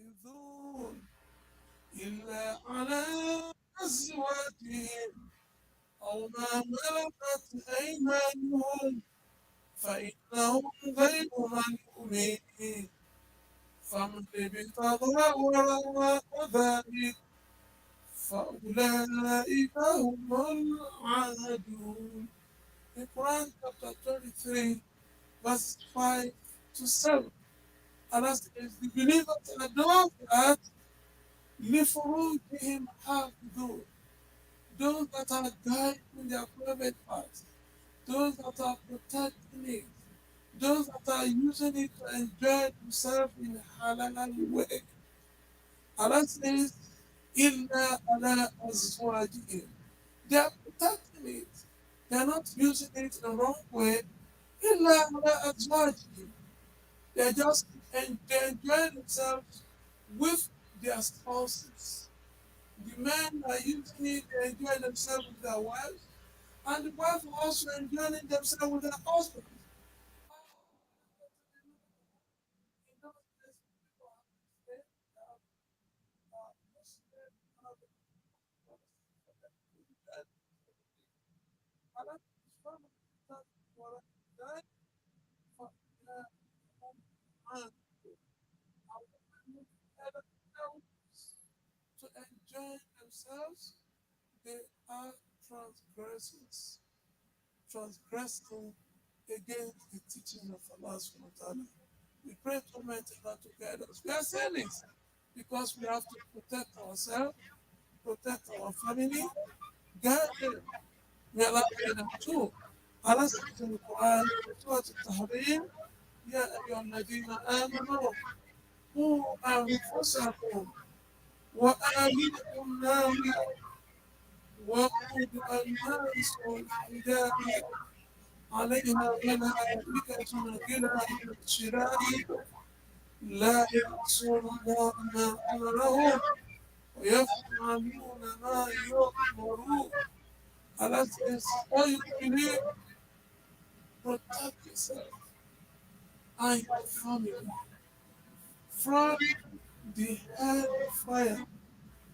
يحفظون إلا على أزواجهم أو ما ملكت أيمانهم فإنهم غير ملومين فمن ابتغى وراء ذلك فأولئك هم العادون. In Quran chapter 23, verse 5 to 7. Allah says, the believers are those that لِفُرُوجِهِمْ حَافِظُونَ, those that are guiding their private parts, those that are protecting it, those that are using it to enjoy themselves in halal way. Allah says, إِلَّا عَلَىٰ أَزْوَاجِهِمْ, they are protecting it. They are not using it in the wrong way. إِلَّا عَلَىٰ أَزْوَاجِهِمْ, they enjoy themselves with their spouses. The men are using it, they enjoy themselves with their wives, and the wives are also enjoying themselves with their husbands. To enjoy themselves, they are transgressors, transgressing against the teaching of Allah subhanahu wa ta'ala. We pray to Almighty Allah to guide us. We are saying this because we have to protect ourselves, protect our family, guide them. May Allah guide them too. Allah says in the Quran, Surah Al-Tahrim, يا أيها الذين آمنوا قوا أنفسكم وأهلكم نارا وقودها الناس والحجارة عليها ملائكة غلاظ شداد لا يعصون الله ما أمرهم ويفعلون ما يؤمرون. Allah says, all you believe, protect yourself and your family from the hell fire.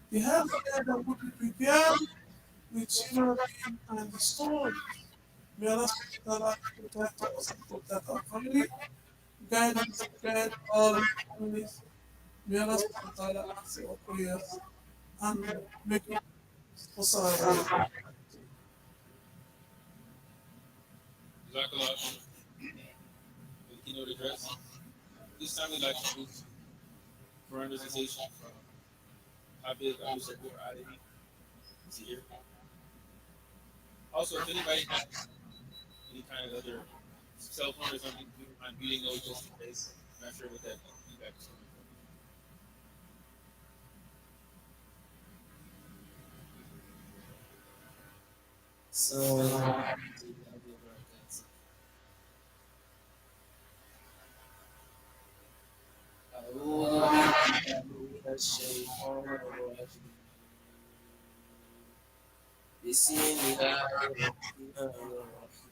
The healthcare that would be prepared with human being and the stone. May Allah subhanahu wa ta'ala protect us and protect our family, guide us, guide all families. May Allah subhanahu wa ta'ala answer our prayers and make it possible. Jazakallah for the keynote address. This time we'd like to introduce Quran recitation from Habib Abu Shakur Alimi. Is he here? Also, if anybody has any kind of other cell phone or something, we don't mind muting those just in case. I'm not sure what that feedback is coming from. السلام عليكم ورحمة الله وبركاته. أعوذ بالله من الشيطان الرجيم. بسم الله الرحمن الرحيم.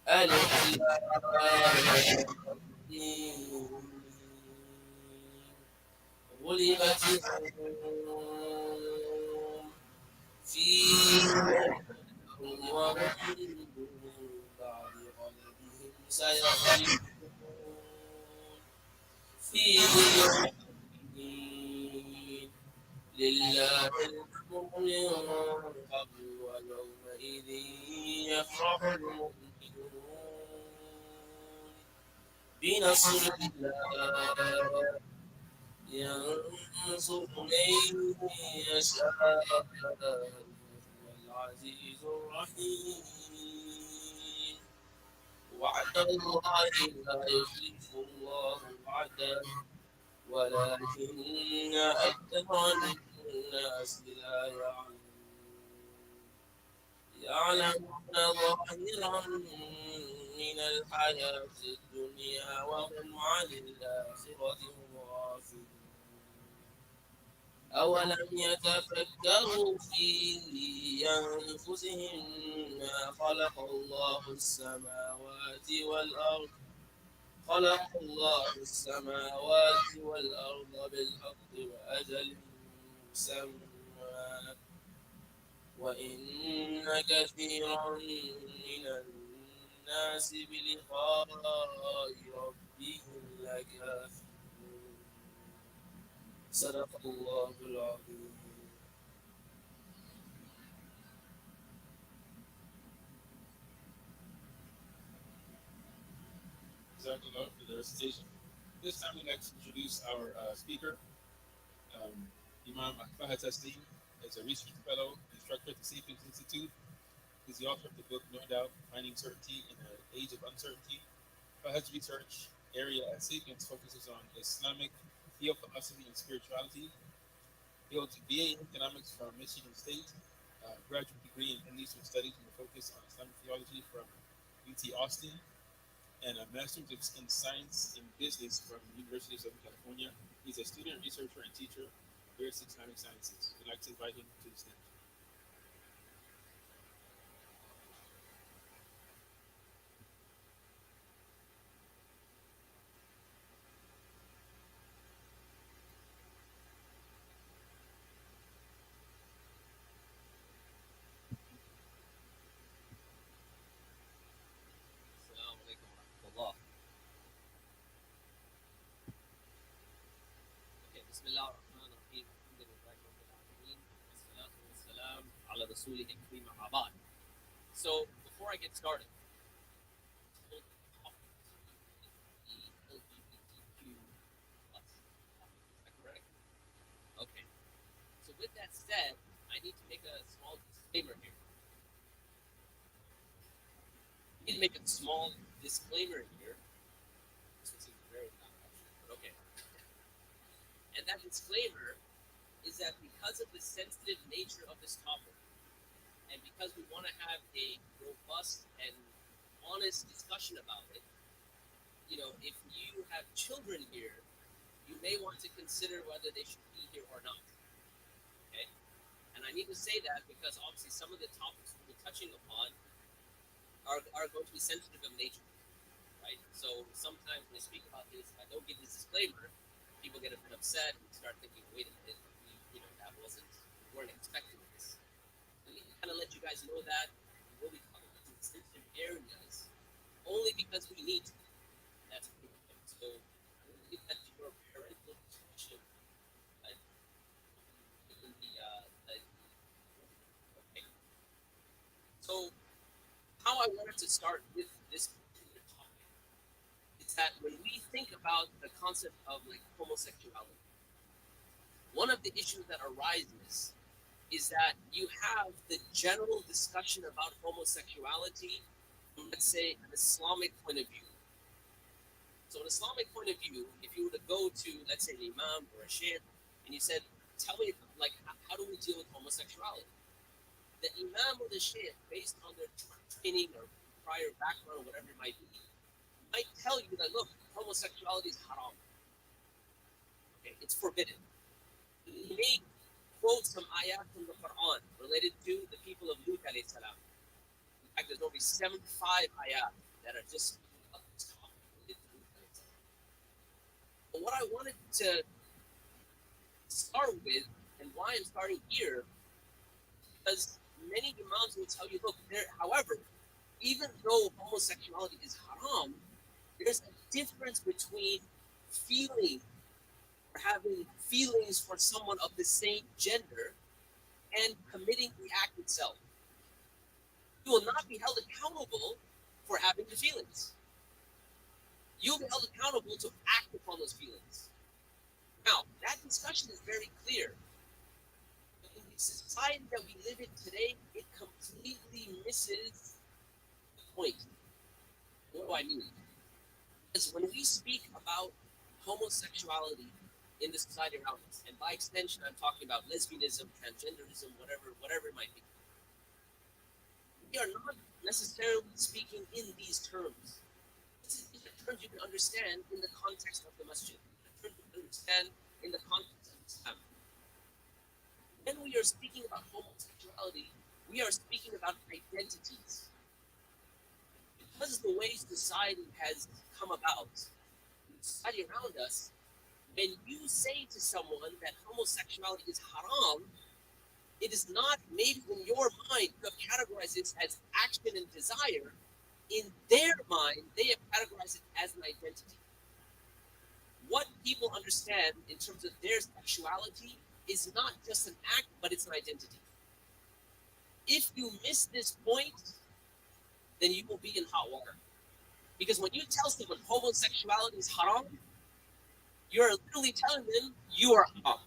ألف لام ميم. غلبت الروم في وهم من بعد غلبهم سيغلبون في بضع سنين لله الأمر من قبل ويومئذ يفرح المؤمنون بنصر الله ينصر من يشاء وهو العزيز الرحيم وعد الله لا يخلف الله وعده ولكن أكثر الناس لا يعلمون ظاهرا من الحياة الدنيا وهم عن الآخرة هم غافلون أولم يتفكروا في أنفسهم ما خلق الله السماوات والأرض خلق الله السماوات والأرض بالحق وأجل مسمى وإن كثيرا من الناس بلقاء ربهم لكافرون صدق الله العظيم. Jazakallah for the recitation. This time we'd like to introduce our speaker, um, Imam Fahad Taslim. Is a research fellow instructor at the Sapiens Institute. He's the author of the book No Doubt Finding Certainty in an Age of Uncertainty. Fahad's research area at Sapiens focuses on Islamic theophilosophy and spirituality. He holds a BA in economics from Michigan State, graduate degree in Middle Eastern Studies with a focus on Islamic theology from UT Austin, and a master's in science in business from the University of Southern California. He's a student, researcher, and teacher of various Islamic sciences. We'd like to invite him to the stage. السلام عليكم ورحمة الله. Okay, بسم الله الرحمن الرحيم. الحمد لله رب العالمين والصلاة والسلام على رسوله الكريم أما بعد. So before I get started, the LGBTQ plus topic. Is that correct? Okay. So with that said, I need to make a small disclaimer here. I need to make a small disclaimer here. This one seems very non-functional, but okay. And that disclaimer is that because of the sensitive nature of this topic, and because we want to have a robust and honest discussion about it, if you have children here, you may want to consider whether they should be here or not. Okay? And I need to say that because obviously some of the topics we'll be touching upon are going to be sensitive of nature, right? So sometimes when I speak about this, if I don't give this disclaimer, people get a bit upset and start thinking, wait a minute, that wasn't, we weren't expecting this. We need to kind of let you guys know that what we call it sensitive areas, only because we need to. That's pretty much it. So I will leave that to your parental discretion. But in okay. So how I wanted to start with this particular topic is that when we think about the concept of like homosexuality, one of the issues that arises is that you have the general discussion about homosexuality from, let's say, an Islamic point of view. So, an Islamic point of view, if you were to go to, let's say, an imam or a sheikh, and you said, tell me, like, how do we deal with homosexuality? The imam or the sheikh, based on their training or prior background or whatever it might be, might tell you that, look, homosexuality is haram. Okay, it's forbidden. He may quote some ayat from the Quran related to the people of Lut alayhi salam. In fact, there's only 75 ayat that are just about this topic related to Lut alayhi salam. But what I wanted to start with, and why I'm starting here, because many imams will tell you, look, however, even though homosexuality is haram, there's a difference between feeling or having feelings for someone of the same gender and committing the act itself. You will not be held accountable for having the feelings. You'll be held accountable to act upon those feelings. Now, that discussion is very clear. But in the society that we live in today, it completely misses the point. What do I mean? Because when we speak about homosexuality in the society around us, and by extension, I'm talking about lesbianism, transgenderism, whatever it might be, we are not necessarily speaking in these terms. These are terms you can understand in the context of the masjid, terms you can understand in the context of Islam. When we are speaking about homosexuality, we are speaking about identities. Because the way society has come about, the society around us, when you say to someone that homosexuality is haram, it is not, maybe in your mind you have categorized this as action and desire. In their mind, they have categorized it as an identity. What people understand in terms of their sexuality is not just an act, but it's an identity. If you miss this point, then you will be in hot water. Because when you tell someone homosexuality is haram, you're literally telling them you are haram.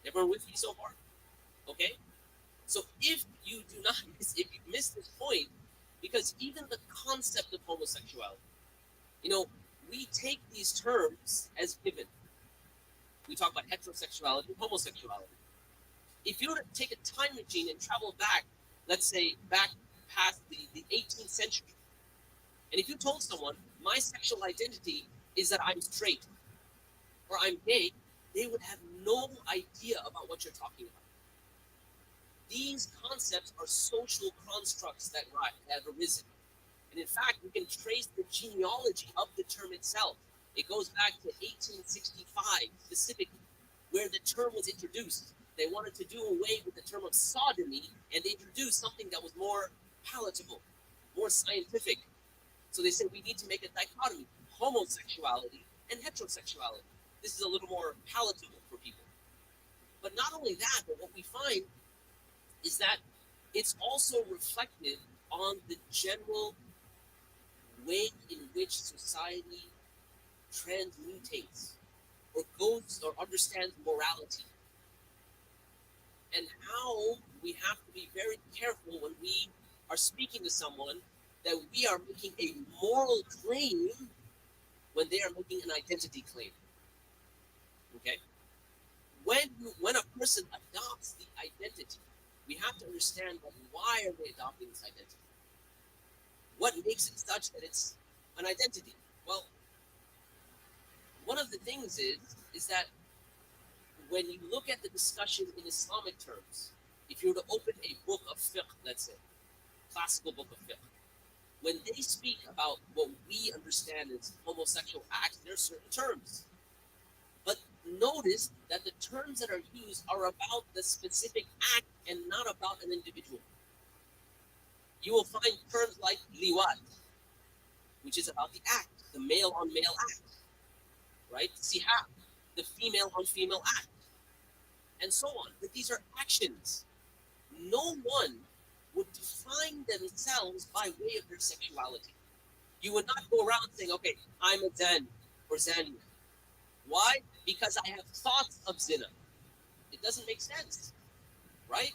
Everyone with me so far? Okay? So if you miss this point, because even the concept of homosexuality, we take these terms as given. We talk about heterosexuality and homosexuality. If you were to take a time machine and travel back, let's say back past the 18th century, and if you told someone, my sexual identity is that I'm straight or I'm gay, they would have no idea about what you're talking about. These concepts are social constructs that have arisen. And in fact, we can trace the genealogy of the term itself. It goes back to 1865 specifically, where the term was introduced. They wanted to do away with the term of sodomy, and they introduced something that was more palatable, more scientific. So they said we need to make a dichotomy, homosexuality and heterosexuality. This is a little more palatable for people. But not only that, but what we find is that it's also reflected on the general way in which society transmutates or goes or understands morality, and how we have to be very careful when we are speaking to someone that we are making a moral claim when they are making an identity claim. Okay? When a person adopts the identity, we have to understand, like, why are they adopting this identity? What makes it such that it's an identity? Well, one of the things is that when you look at the discussion in Islamic terms, if you were to open a book of fiqh, let's say, classical book of fiqh, when they speak about what we understand as homosexual acts, there are certain terms. But notice that the terms that are used are about the specific act and not about an individual. You will find terms like liwat, which is about the act, the male on male act, right? Siha, the female on female act, and so on. But these are actions. No one would define themselves by way of their sexuality. You would not go around saying, okay, I'm a Zan or Zania. Why? Because I have thoughts of zina. It doesn't make sense, right?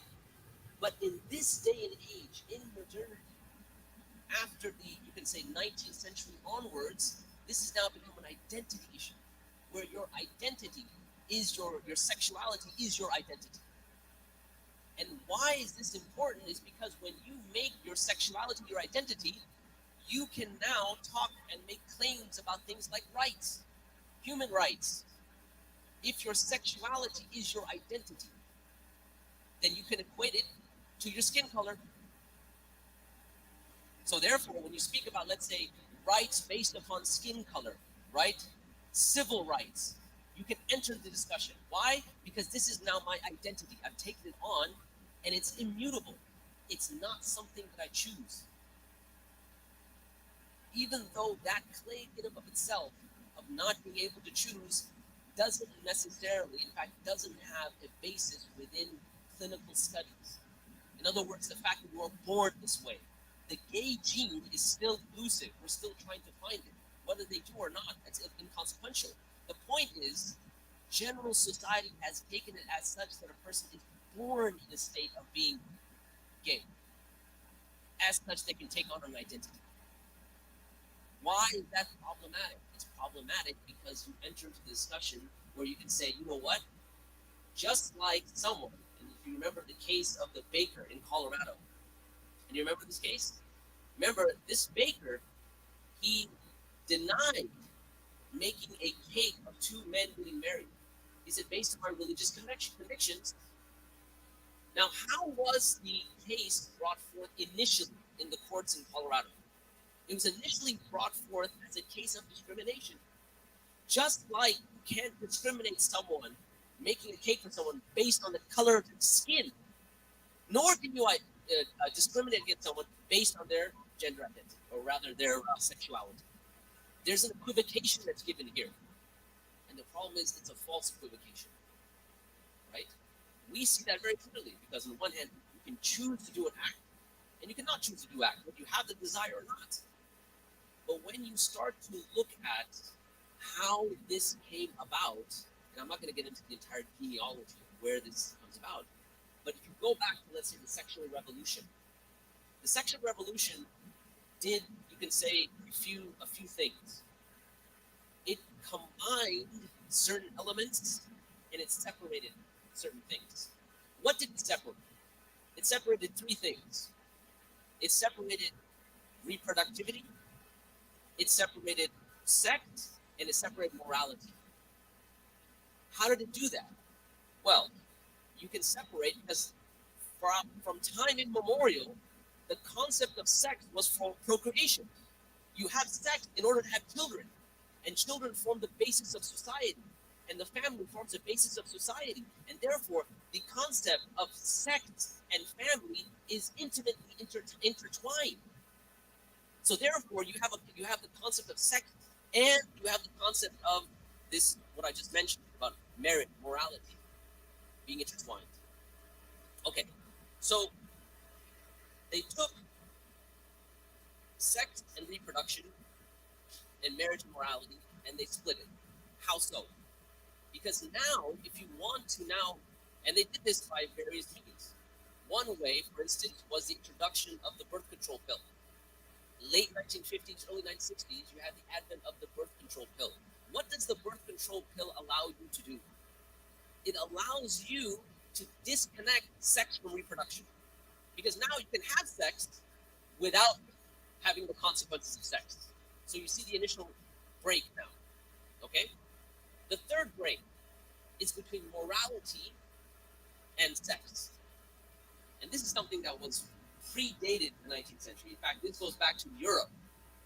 But in this day and age, in modernity, after the, you can say, 19th century onwards, this has now become an identity issue, where your identity is your sexuality is your identity. And why is this important is because when you make your sexuality your identity, you can now talk and make claims about things like rights, human rights. If your sexuality is your identity, then you can equate it to your skin color. So therefore, when you speak about, let's say, rights based upon skin color, right? Civil rights, you can enter the discussion. Why? Because this is now my identity. I've taken it on, and it's immutable. It's not something that I choose. Even though that claim in and of itself of not being able to choose doesn't necessarily, in fact, doesn't have a basis within clinical studies. In other words, the fact that you are born this way. The gay gene is still elusive. We're still trying to find it. Whether they do or not, that's inconsequential. The point is, general society has taken it as such that a person is born in a state of being gay. As such, they can take on an identity. Why is that problematic? It's problematic because you enter into the discussion where you can say, you know what? Just like someone, and if you remember the case of the baker in Colorado, and you remember this case? Remember, this baker, he denied making a cake of two men getting married. He said, based on my religious convictions. Now, how was the case brought forth initially in the courts in Colorado? It was initially brought forth as a case of discrimination. Just like you can't discriminate someone making a cake for someone based on the color of their skin, nor can you discriminate against someone based on their gender identity, or rather their sexuality. There's an equivocation that's given here. And the problem is it's a false equivocation, right? We see that very clearly because on the one hand, you can choose to do an act, and you cannot choose to do act, whether you have the desire or not. But when you start to look at how this came about, and I'm not going to get into the entire genealogy of where this comes about, but if you go back to, let's say, the sexual revolution, the sexual revolution did, you can say, a few things. It combined certain elements and it separated certain things. What did it separate? It separated three things. It separated reproductivity, it separated sex, and it separated morality. How did it do that? Well, you can separate because from time immemorial, the concept of sex was for procreation. You have sex in order to have children, and children form the basis of society, and the family forms the basis of society, and therefore the concept of sex and family is intimately intertwined. So therefore, you have the concept of sex, and you have the concept of this, what I just mentioned about merit, morality, being intertwined. Okay, so they took sex and reproduction and marriage and morality, and they split it. How so? Because now, if you want to now, and they did this by various means. One way, for instance, was the introduction of the birth control pill. Late 1950s, early 1960s, you had the advent of the birth control pill. What does the birth control pill allow you to do? It allows you to disconnect sex from reproduction. Because now you can have sex without having the consequences of sex. So you see the initial break now. Okay? The third break is between morality and sex. And this is something that was predated the 19th century. In fact, this goes back to Europe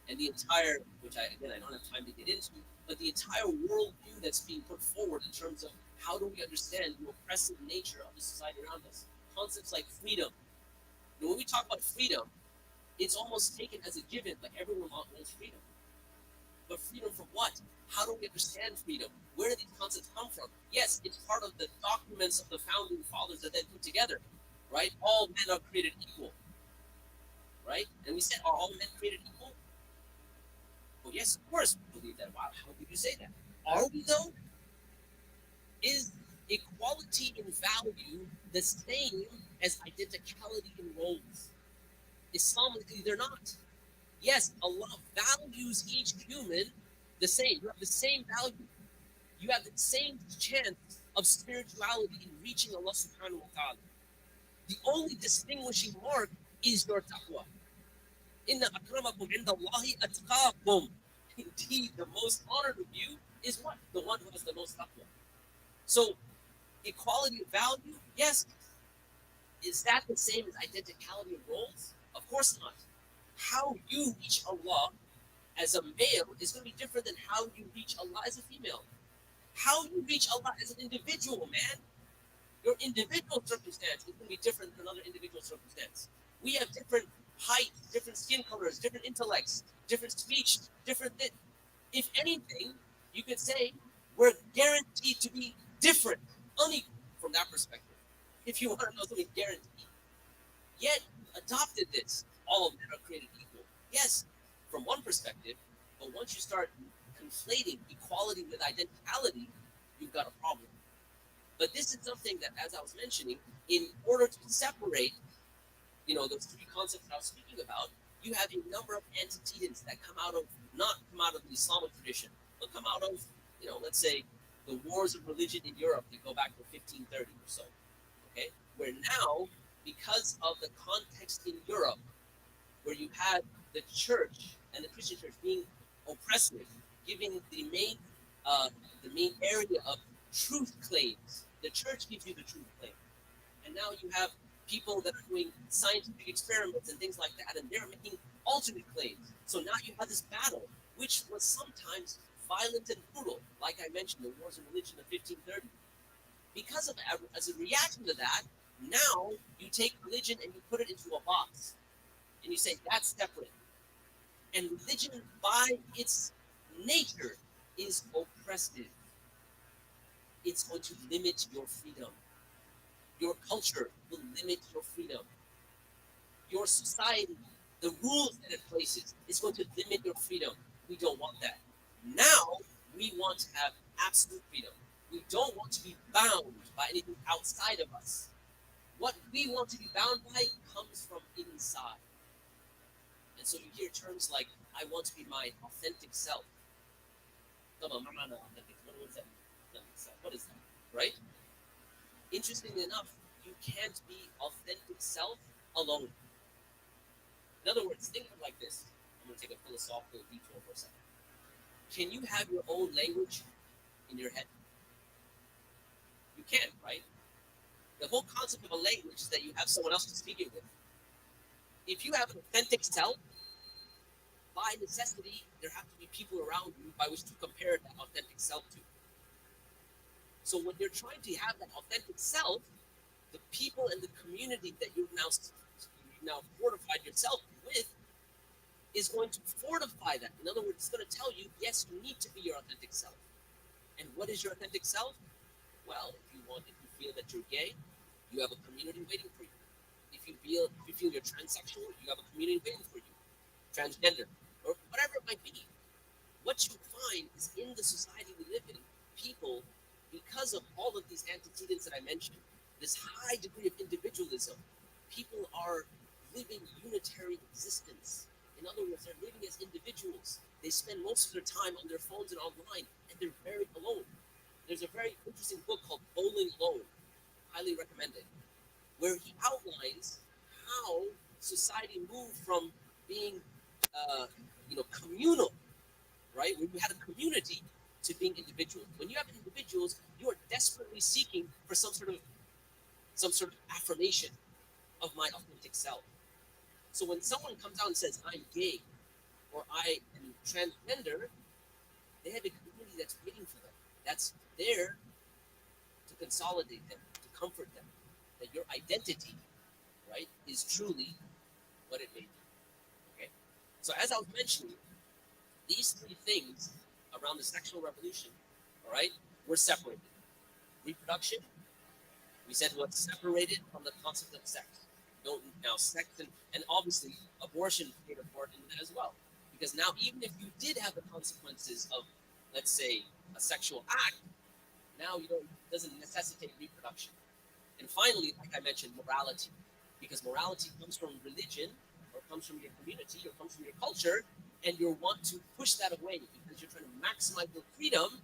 and the entire, which I don't have time to get into, but the entire worldview that's being put forward in terms of how do we understand the oppressive nature of the society around us. Concepts like freedom. When we talk about freedom, it's almost taken as a given, like everyone wants freedom. But freedom from what? How do we understand freedom? Where do these concepts come from? Yes, it's part of the documents of the founding fathers that they put together, right? All men are created equal, right? And we said, are all men created equal? Well, yes, of course we believe that. Wow, how could you say that? Are we though? Is equality in value the same as identicality in roles? Islamically, they're not. Yes, Allah values each human the same. You have the same value. You have the same chance of spirituality in reaching Allah subhanahu wa ta'ala. The only distinguishing mark is your taqwa. Inna akramakum indallahi atqakum. Indeed, the most honored of you is what? The one who has the most taqwa. So, equality of value, yes. Is that the same as identicality of roles? Of course not. How you reach Allah as a male is going to be different than how you reach Allah as a female. How you reach Allah as an individual, man. Your individual circumstance is going to be different than another individual circumstance. We have different height, different skin colors, different intellects, different speech, different. If anything, you could say we're guaranteed to be different, unequal from that perspective. If you want to know something guaranteed. Yet adopted this. All men are created equal. Yes, from one perspective, but once you start conflating equality with identicality, you've got a problem. But this is something that, as I was mentioning, in order to separate, those three concepts that I was speaking about, you have a number of antecedents that not come out of the Islamic tradition, but come out of, let's say, the wars of religion in Europe that go back to 1530 or so. Okay, where now, because of the context in Europe, where you had the church and the Christian church being oppressive, giving the main area of truth claims. The church gives you the truth claim, and now you have people that are doing scientific experiments and things like that, and they're making alternate claims. So now you have this battle, which was sometimes violent and brutal, like I mentioned, the wars of religion of 1530. Because of as a reaction to that, now you take religion and you put it into a box, and you say that's separate. And religion, by its nature, is oppressive. It's going to limit your freedom. Your culture will limit your freedom. Your society, the rules that it places, is going to limit your freedom. We don't want that. Now, we want to have absolute freedom. We don't want to be bound by anything outside of us. What we want to be bound by comes from inside. And so you hear terms like, I want to be my authentic self. What is that? What is that? Right? Interestingly enough, you can't be authentic self alone. In other words, think of it like this. I'm going to take a philosophical detour for a second. Can you have your own language in your head? You can, right? The whole concept of a language is that you have someone else to speak it with. If you have an authentic self, by necessity, there have to be people around you by which to compare that authentic self to. So when you're trying to have that authentic self, the people and the community that you've now fortified yourself with is going to fortify that. In other words, it's going to tell you, yes, you need to be your authentic self. And what is your authentic self? Well, if you feel that you're gay, you have a community waiting for you. If you feel you're transsexual, you have a community waiting for you. Transgender, or whatever it might be. What you find is in the society we live in, people, because of all of these antecedents that I mentioned, this high degree of individualism, people are living unitary existence. In other words, they're living as individuals. They spend most of their time on their phones and online, and they're very alone. There's a very interesting book called Bowling Alone, highly recommended, where he outlines how society moved from being, communal, right? When you had a community to being individual. When you have individuals, you are desperately seeking for some sort of affirmation of my authentic self. So when someone comes out and says, I'm gay or I am transgender, they have a community that's waiting for them. That's there to consolidate them, to comfort them, that your identity, right, is truly what it may be. Okay? So as I was mentioning, these three things around the sexual revolution, all right, were separated. Reproduction, we said, was separated from the concept of sex. Don't now sex and obviously abortion played a part in that as well. Because now even if you did have the consequences of, let's say, a sexual act, now you don't it doesn't necessitate reproduction. And finally, like I mentioned, morality. Because morality comes from religion or comes from your community or comes from your culture, and you want to push that away because you're trying to maximize your freedom.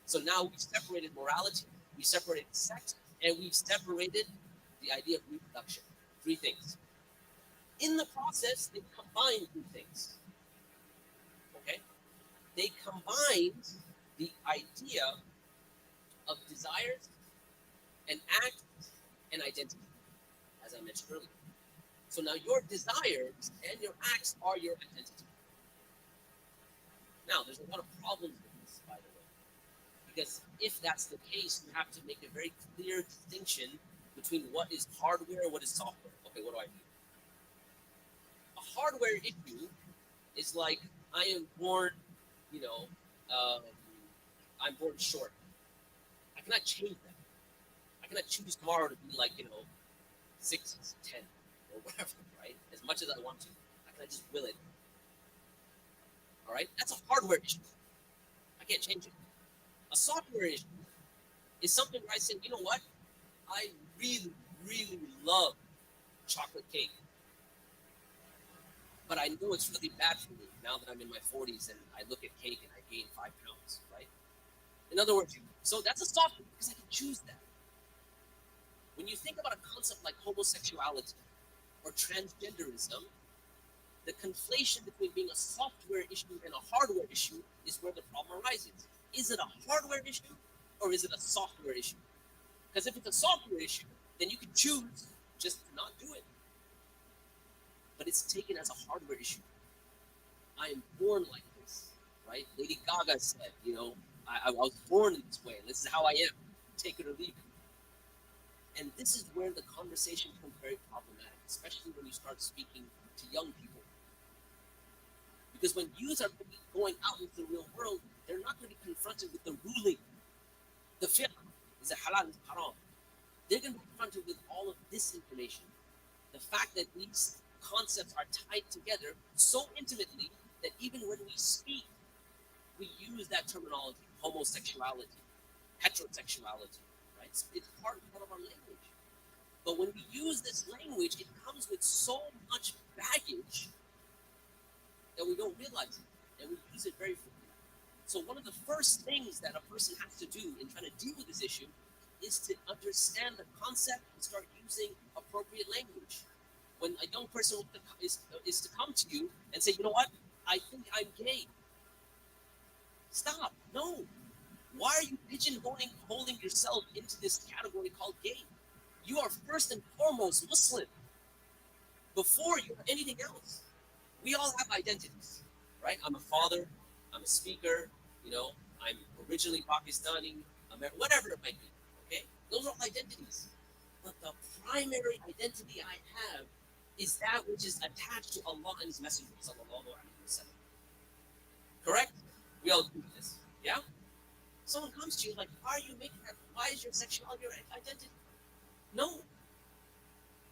So now we've separated morality, we separated sex, and we've separated the idea of reproduction. Three things. In the process, they combined two things. Okay? They combined the idea of desires and acts and identity, as I mentioned earlier. So now your desires and your acts are your identity. Now, there's a lot of problems with this, by the way, because if that's the case, you have to make a very clear distinction between what is hardware and what is software. Okay, what do I mean? A hardware issue is like I am born, you know, um, I'm born short. I cannot change that. I cannot choose tomorrow to be like, 6'10" or whatever, right? As much as I want to. I cannot just will it. All right? That's a hardware issue. I can't change it. A software issue is something where I say, you know what? I really, really love chocolate cake. But I know it's really bad for me now that I'm in my 40s and I look at cake and I gain 5 pounds, right? In other words, so that's a software because I can choose that. When you think about a concept like homosexuality or transgenderism, the conflation between being a software issue and a hardware issue is where the problem arises. Is it a hardware issue or is it a software issue? Because if it's a software issue, then you can choose just to not do it. But it's taken as a hardware issue. I am born like this, right? Lady Gaga said, I was born in this way. This is how I am. Take it or leave it. And this is where the conversation becomes very problematic, especially when you start speaking to young people. Because when youth are going out into the real world, they're not going to be confronted with the ruling. The fiqh is a halal and haram. They're going to be confronted with all of this information. The fact that these concepts are tied together so intimately that even when we speak, we use that terminology, homosexuality, heterosexuality, right? It's part of our language. But when we use this language, it comes with so much baggage that we don't realize it, and we use it very frequently. So one of the first things that a person has to do in trying to deal with this issue is to understand the concept and start using appropriate language. When a young person is to come to you and say, you know what, I think I'm gay. Stop. No. Why are you pigeonholing yourself into this category called gay? You are first and foremost Muslim before you're anything else. We all have identities, right? I'm a father, I'm a speaker, I'm originally Pakistani, American, whatever it might be, okay? Those are identities. But the primary identity I have is that which is attached to Allah and His Messenger, sallallahu alaihi wasallam. Correct? We all do this, yeah? Someone comes to you like, why are you making that? Why is your sexuality your identity? No.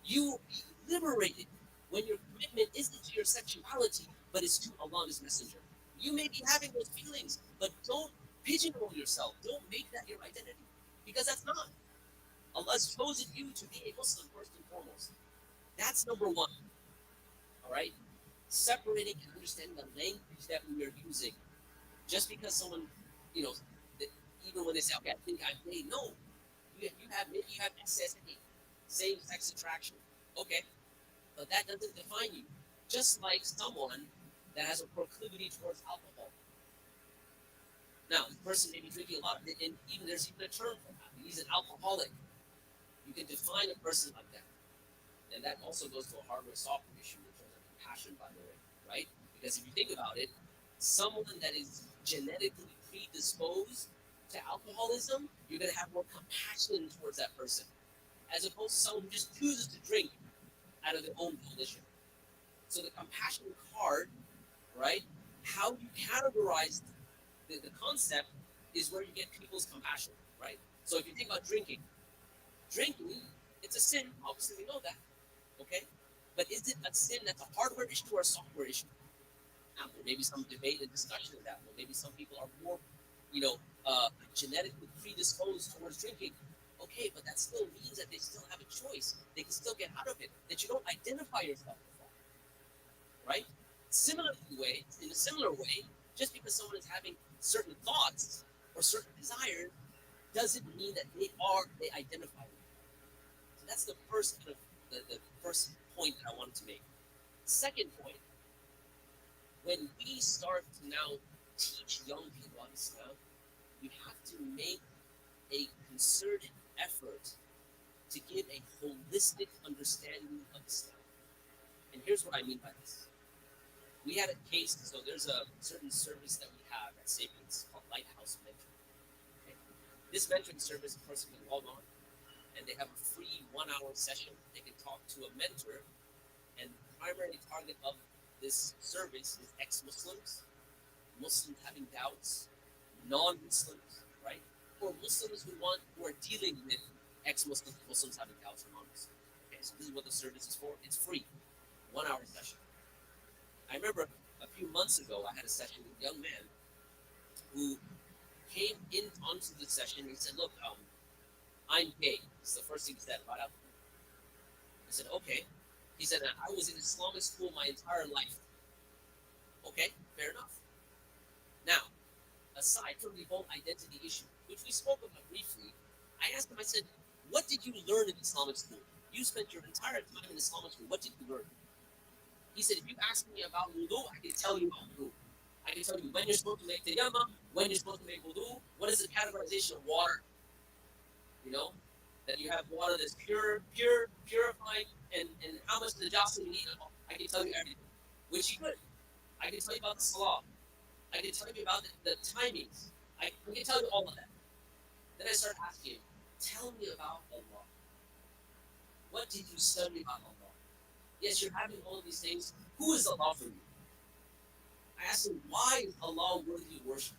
You will be liberated when your commitment isn't to your sexuality, but it's to Allah and His Messenger. You may be having those feelings, but don't pigeonhole yourself. Don't make that your identity, because that's not. Allah has chosen you to be a Muslim first and foremost. That's number one. All right? Separating and understanding the language that we are using. Just because someone, even when they say, okay, I think I'm gay, no. Maybe you have SSA, same-sex attraction. Okay, but that doesn't define you. Just like someone that has a proclivity towards alcohol. Now, the person may be drinking a lot, and there's even a term for that. He's an alcoholic. You can define a person like that. And that also goes to a hardware software issue in terms of compassion, by the way, right? Because if you think about it, someone that is genetically predisposed to alcoholism, you're going to have more compassion towards that person, as opposed to someone who just chooses to drink out of their own volition. So the compassion card, right? How you categorize the concept is where you get people's compassion, right? So if you think about drinking, it's a sin. Obviously, we know that, okay? But is it a sin that's a hardware issue or a software issue? Now, there may be some debate and discussion of that. Well, maybe some people are more, you know, genetically predisposed towards drinking. Okay, but that still means that they still have a choice. They can still get out of it. That you don't identify yourself with that, right? In a similar way, just because someone is having certain thoughts or certain desires doesn't mean that they identify with that. So that's the first kind of the first point that I wanted to make. Second point, when we start to now teach young people about Islam, we have to make a concerted effort to give a holistic understanding of Islam. And here's what I mean by this. We had a case, so there's a certain service that we have at Sapiens called Lighthouse Mentoring. Okay? This mentoring service, a person can log on, and they have a free 1-hour session. They can talk to a mentor, and the primary target of this service is ex-Muslims, Muslims having doubts, non-Muslims, right? Or Muslims who are dealing with ex-Muslims, Muslims having doubts or non-Muslims. Okay, so this is what the service is for. It's free, 1-hour session. I remember a few months ago, I had a session with a young man who came in onto the session and he said, "Look, I'm gay." It's the first thing he said right out. I said, "Okay." He said, "I was in Islamic school my entire life." Okay, fair enough. Now, aside from the whole identity issue, which we spoke about briefly, I asked him, I said, "What did you learn in Islamic school? You spent your entire time in Islamic school. What did you learn?" He said, "If you ask me about wudu, I can tell you about wudu. I can tell you when you're supposed to make tayammum, when you're supposed to make wudu, what is the categorization of water, you know? That you have water that's purified, and how much najasa you need. I can tell you everything." Which he could. I can tell you about the salah. I can tell you about the timings. I can tell you all of that. Then I start asking him, "Tell me about Allah. What did you study about Allah? Yes, you're having all of these things. Who is Allah for you?" I asked him, "Why is Allah worthy of worship?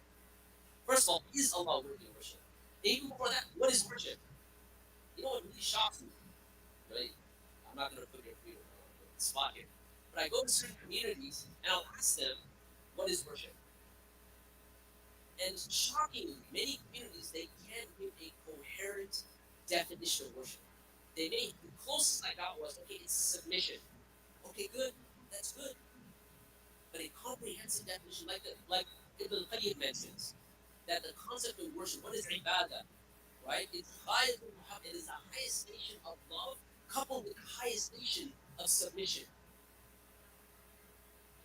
First of all, is Allah worthy of worship? And even before that, what is worship?" You know what really shocks me? Right? I'm not going to put your feet on the spot here. But I go to certain communities and I'll ask them, "What is worship?" And shockingly, many communities, they can't give a coherent definition of worship. The closest I got was, okay, it's submission. Okay, good, that's good. But a comprehensive definition, like Ibn Qayyim mentions, that the concept of worship, what is ibadah, right? It is the highest station of love coupled with the highest station of submission.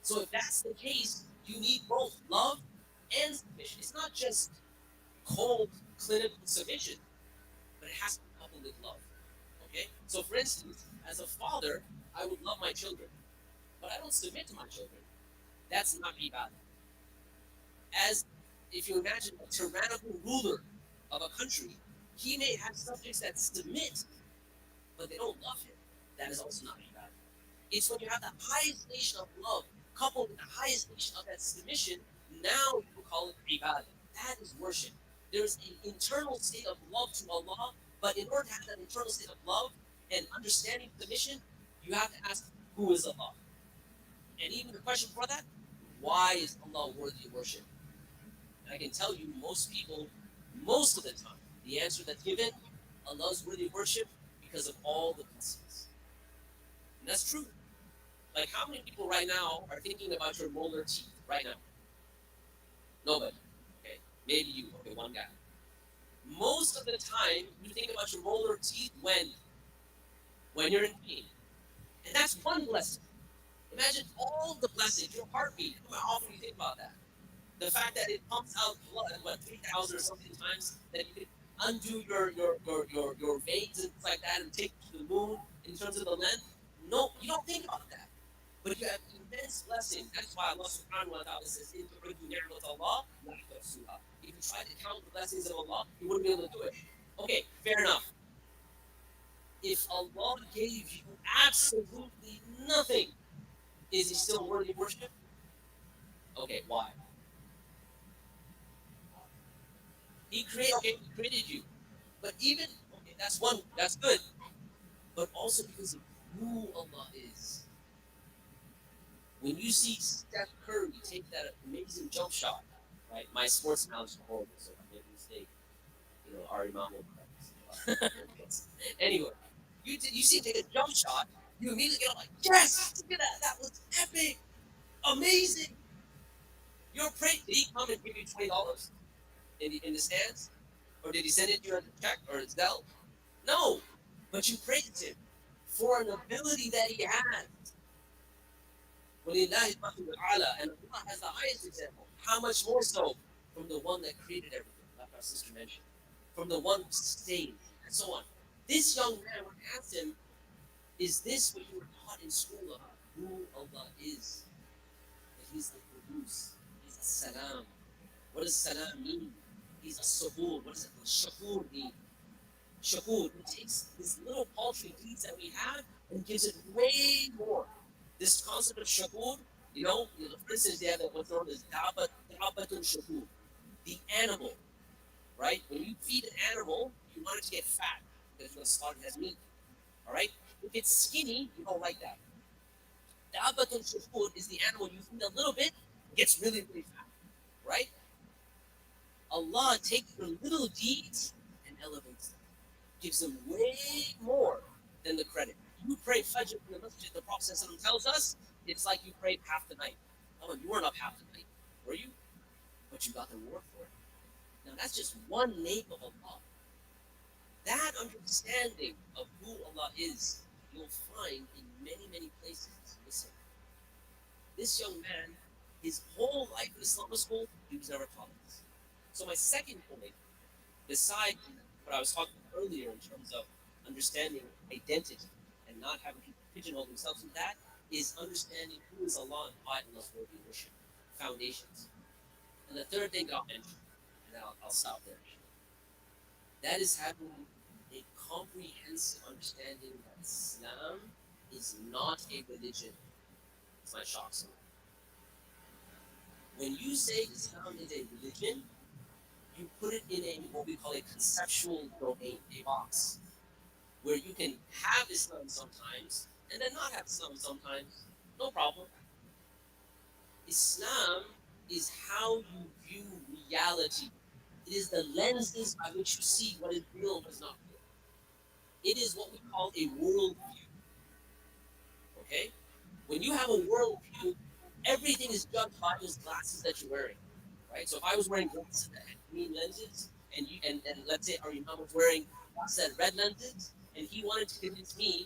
So if that's the case, you need both love and submission. It's not just cold clinical submission, but it has to be coupled with love. Okay? So for instance, as a father, I would love my children, but I don't submit to my children. That's not ibadah. As if you imagine a tyrannical ruler of a country, he may have subjects that submit, but they don't love him. That is also not ibadah. It's when you have the highest station of love coupled with the highest station of that submission, now you call it ibadah. That is worship. There's an internal state of love to Allah, but in order to have that internal state of love and understanding submission, you have to ask, who is Allah? And even the question for that, why is Allah worthy of worship? And I can tell you, most people, most of the time, the answer that's given, Allah is worthy of worship because of all the blessings. And that's true. Like, how many people right now are thinking about your molar teeth right now? Nobody. Okay, maybe you. Okay, one guy. Most of the time, you think about your molar teeth when you're in pain, and that's one blessing. Imagine all the blessings, your heartbeat. How often do you think about that? The fact that it pumps out blood, 3,000 or something times, that you can undo your veins and things like that, and take to the moon in terms of the length. No, you don't think about that. But you have immense blessing. That's why Allah subhanahu wa ta'ala says, "In tu'uddu ni'mat Allah, la tuhsuha." If you try to count the blessings of Allah, you wouldn't be able to do it. Okay, fair enough. If Allah gave you absolutely nothing, is He still worthy of worship? Okay, why? He created you. But even okay, that's good. But also because of who Allah is. When you see Steph Curry take that amazing jump shot, right? My sports knowledge is horrible, so if I make a mistake, Ari Mom will correct us. Anyway, you see him take a jump shot, you immediately get like, yes, look at that, that was epic, amazing. You're praying. Did he come and give you $20 in the stands, or did he send it to you as a check or a Zelle? No, but you praised him for an ability that he had. وَلِلَّهِ الْمَثَلُ الْأَعْلَى, and Allah has the highest example. How much more so from the one that created everything, like our sister mentioned, from the one who sustained, and so on. This young man, when I asked him, is this what you were taught in school about who Allah is? That He's the Qudus, He's a Salam. What does Salam mean? He's a Sabur. What does it mean? Shakur mean? Shakur, He takes these little paltry deeds that we have and gives it way more. This concept of shakur, for instance, they have what's known as dabatul shakur, the animal, right? When you feed an animal, you want it to get fat because you want to slaughter it as meat, all right? If it's skinny, you don't like that. Dabatul shakur is the animal you feed a little bit, it gets really, really fat, right? Allah takes your little deeds and elevates them, gives them way more than the credit. You pray Fajr in the masjid, the Prophet tells us, it's like you prayed half the night. Oh, you weren't up half the night, were you? But you got the reward for it. Now, that's just one name of Allah. That understanding of who Allah is, you'll find in many, many places. Listen, this young man, his whole life in Islamic school, he was never taught this. So my second point, besides what I was talking about earlier in terms of understanding identity and not having people pigeonhole themselves in that, is understanding who is Allah and why Allah is worthy of worship. Foundations. And the third thing I'll mention, and I'll stop there, that is having a comprehensive understanding that Islam is not a religion. It's my shock someone. When you say Islam is a religion, you put it in what we call a conceptual domain, a box, where you can have Islam sometimes and then not have Islam sometimes. No problem. Islam is how you view reality. It is the lenses by which you see what is real and what is not real. It is what we call a worldview. Okay? When you have a worldview, everything is judged by those glasses that you're wearing. Right? So if I was wearing glasses that had green lenses, and let's say our Imam was wearing glasses that had red lenses, and he wanted to convince me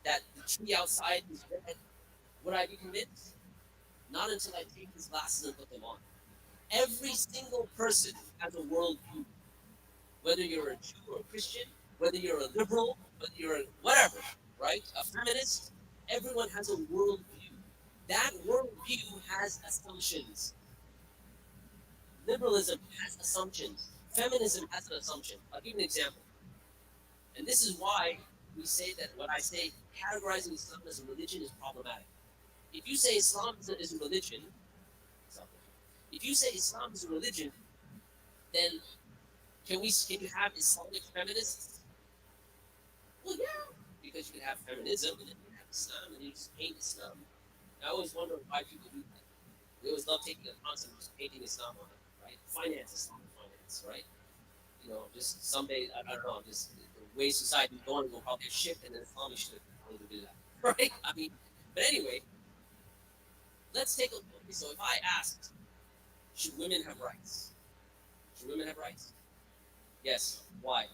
that the tree outside is red, would I be convinced? Not until I take his glasses and put them on. Every single person has a worldview. Whether you're a Jew or a Christian, whether you're a liberal, whether you're a whatever, right? A feminist, everyone has a worldview. That worldview has assumptions. Liberalism has assumptions. Feminism has an assumption. I'll give you an example. And this is why we say that when I say categorizing Islam as a religion is problematic. If you say Islam is a religion, if you say Islam is a religion, then can you have Islamic feminists? Well, yeah, because you can have feminism and then you can have Islam and you just paint Islam. I always wonder why people do that. We always love taking a concept and just painting Islam on it, right? Finance, Islamic finance, right? Just someday, I don't know, just the way society is going will probably shift and then Islam should do that, right? I mean, but anyway, let's take a look. So if I asked, should women have rights? Should women have rights? Yes. Why?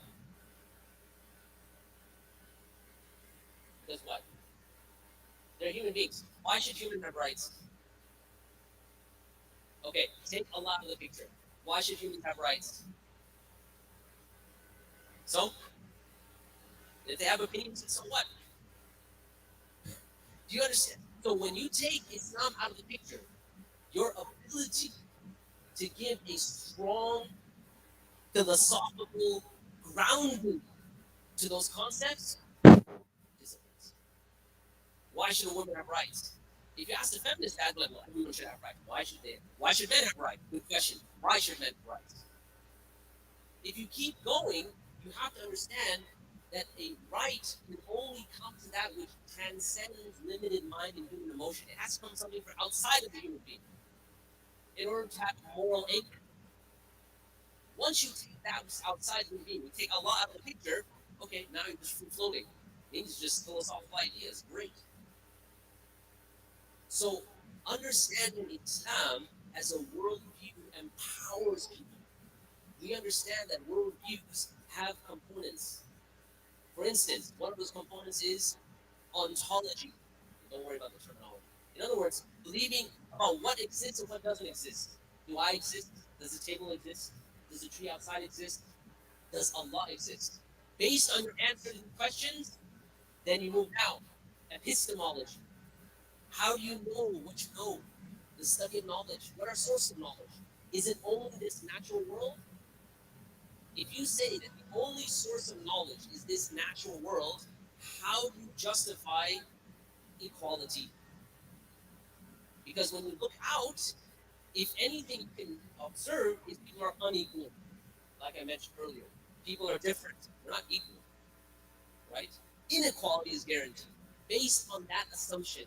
Because what? They're human beings. Why should humans have rights? Okay, take Allah out of the picture. Why should humans have rights? So, if they have opinions, so what? Do you understand? So when you take Islam out of the picture, your ability to give a strong philosophical grounding to those concepts disappears. Why should a woman have rights? If you ask the feminist dad, like, well, everyone should have rights. Why should they? Why should men have rights? Good question. Why should men have rights? If you keep going, you have to understand that a right can only come to that which transcends limited mind and human emotion. It has to come something from outside of the human being in order to have moral anchor. Once you take that outside of the human being, you take Allah out of the picture, okay, now you're just free floating. These are just philosophical ideas. Great. So understanding Islam as a worldview empowers people. We understand that worldviews have components. For instance, one of those components is ontology. Don't worry about the terminology. In other words, believing about what exists and what doesn't exist. Do I exist? Does the table exist? Does the tree outside exist? Does Allah exist? Based on your answer to the questions, then you move down. Epistemology. How do you know what you know? The study of knowledge. What are sources of knowledge? Is it only this natural world? If you say that the only source of knowledge is this natural world, how do you justify equality? Because when you look out, if anything you can observe is people are unequal. Like I mentioned earlier, people are different. They're not equal, right? Inequality is guaranteed based on that assumption.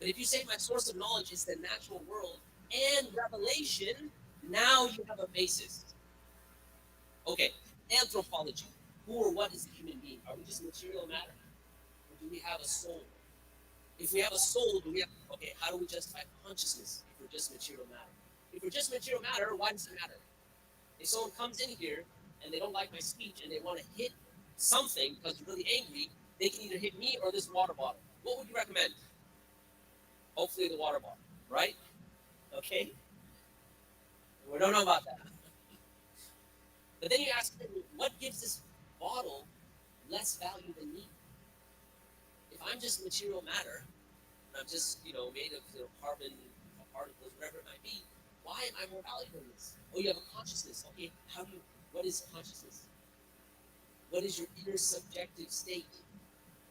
But if you say my source of knowledge is the natural world and revelation, now you have a basis. Okay, anthropology. Who or what is the human being? Are we just material matter? Or do we have a soul? If we have a soul, do we have, okay, how do we justify consciousness if we're just material matter? If we're just material matter, why does it matter? If someone comes in here and they don't like my speech and they want to hit something because they're really angry, they can either hit me or this water bottle. What would you recommend? Hopefully the water bottle, right? Okay? We don't know about that. But then you ask them, what gives this bottle less value than me? If I'm just material matter, and I'm just, made of carbon particles, whatever it might be, why am I more valuable than this? Oh, you have a consciousness. Okay, what is consciousness? What is your inner subjective state?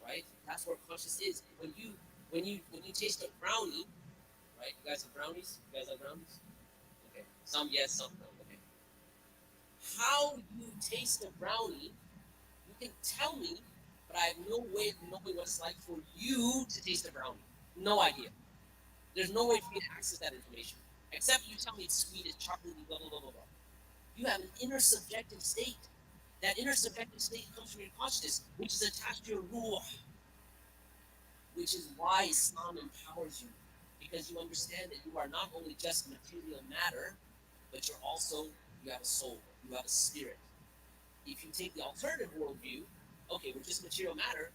Right? That's where conscious is. When you taste a brownie, right? You guys have brownies? You guys have brownies? Okay. Some yes, some no. Okay. How you taste a brownie, you can tell me, but I have no way of knowing what it's like for you to taste a brownie. No idea. There's no way for me to access that information. Except you tell me it's sweet, it's chocolatey, blah, blah, blah, blah, blah. You have an inner subjective state. That inner subjective state comes from your consciousness, which is attached to your ruh, which is why Islam empowers you. Because you understand that you are not only just material matter, but you have a soul, you have a spirit. If you take the alternative worldview, okay, we're just material matter,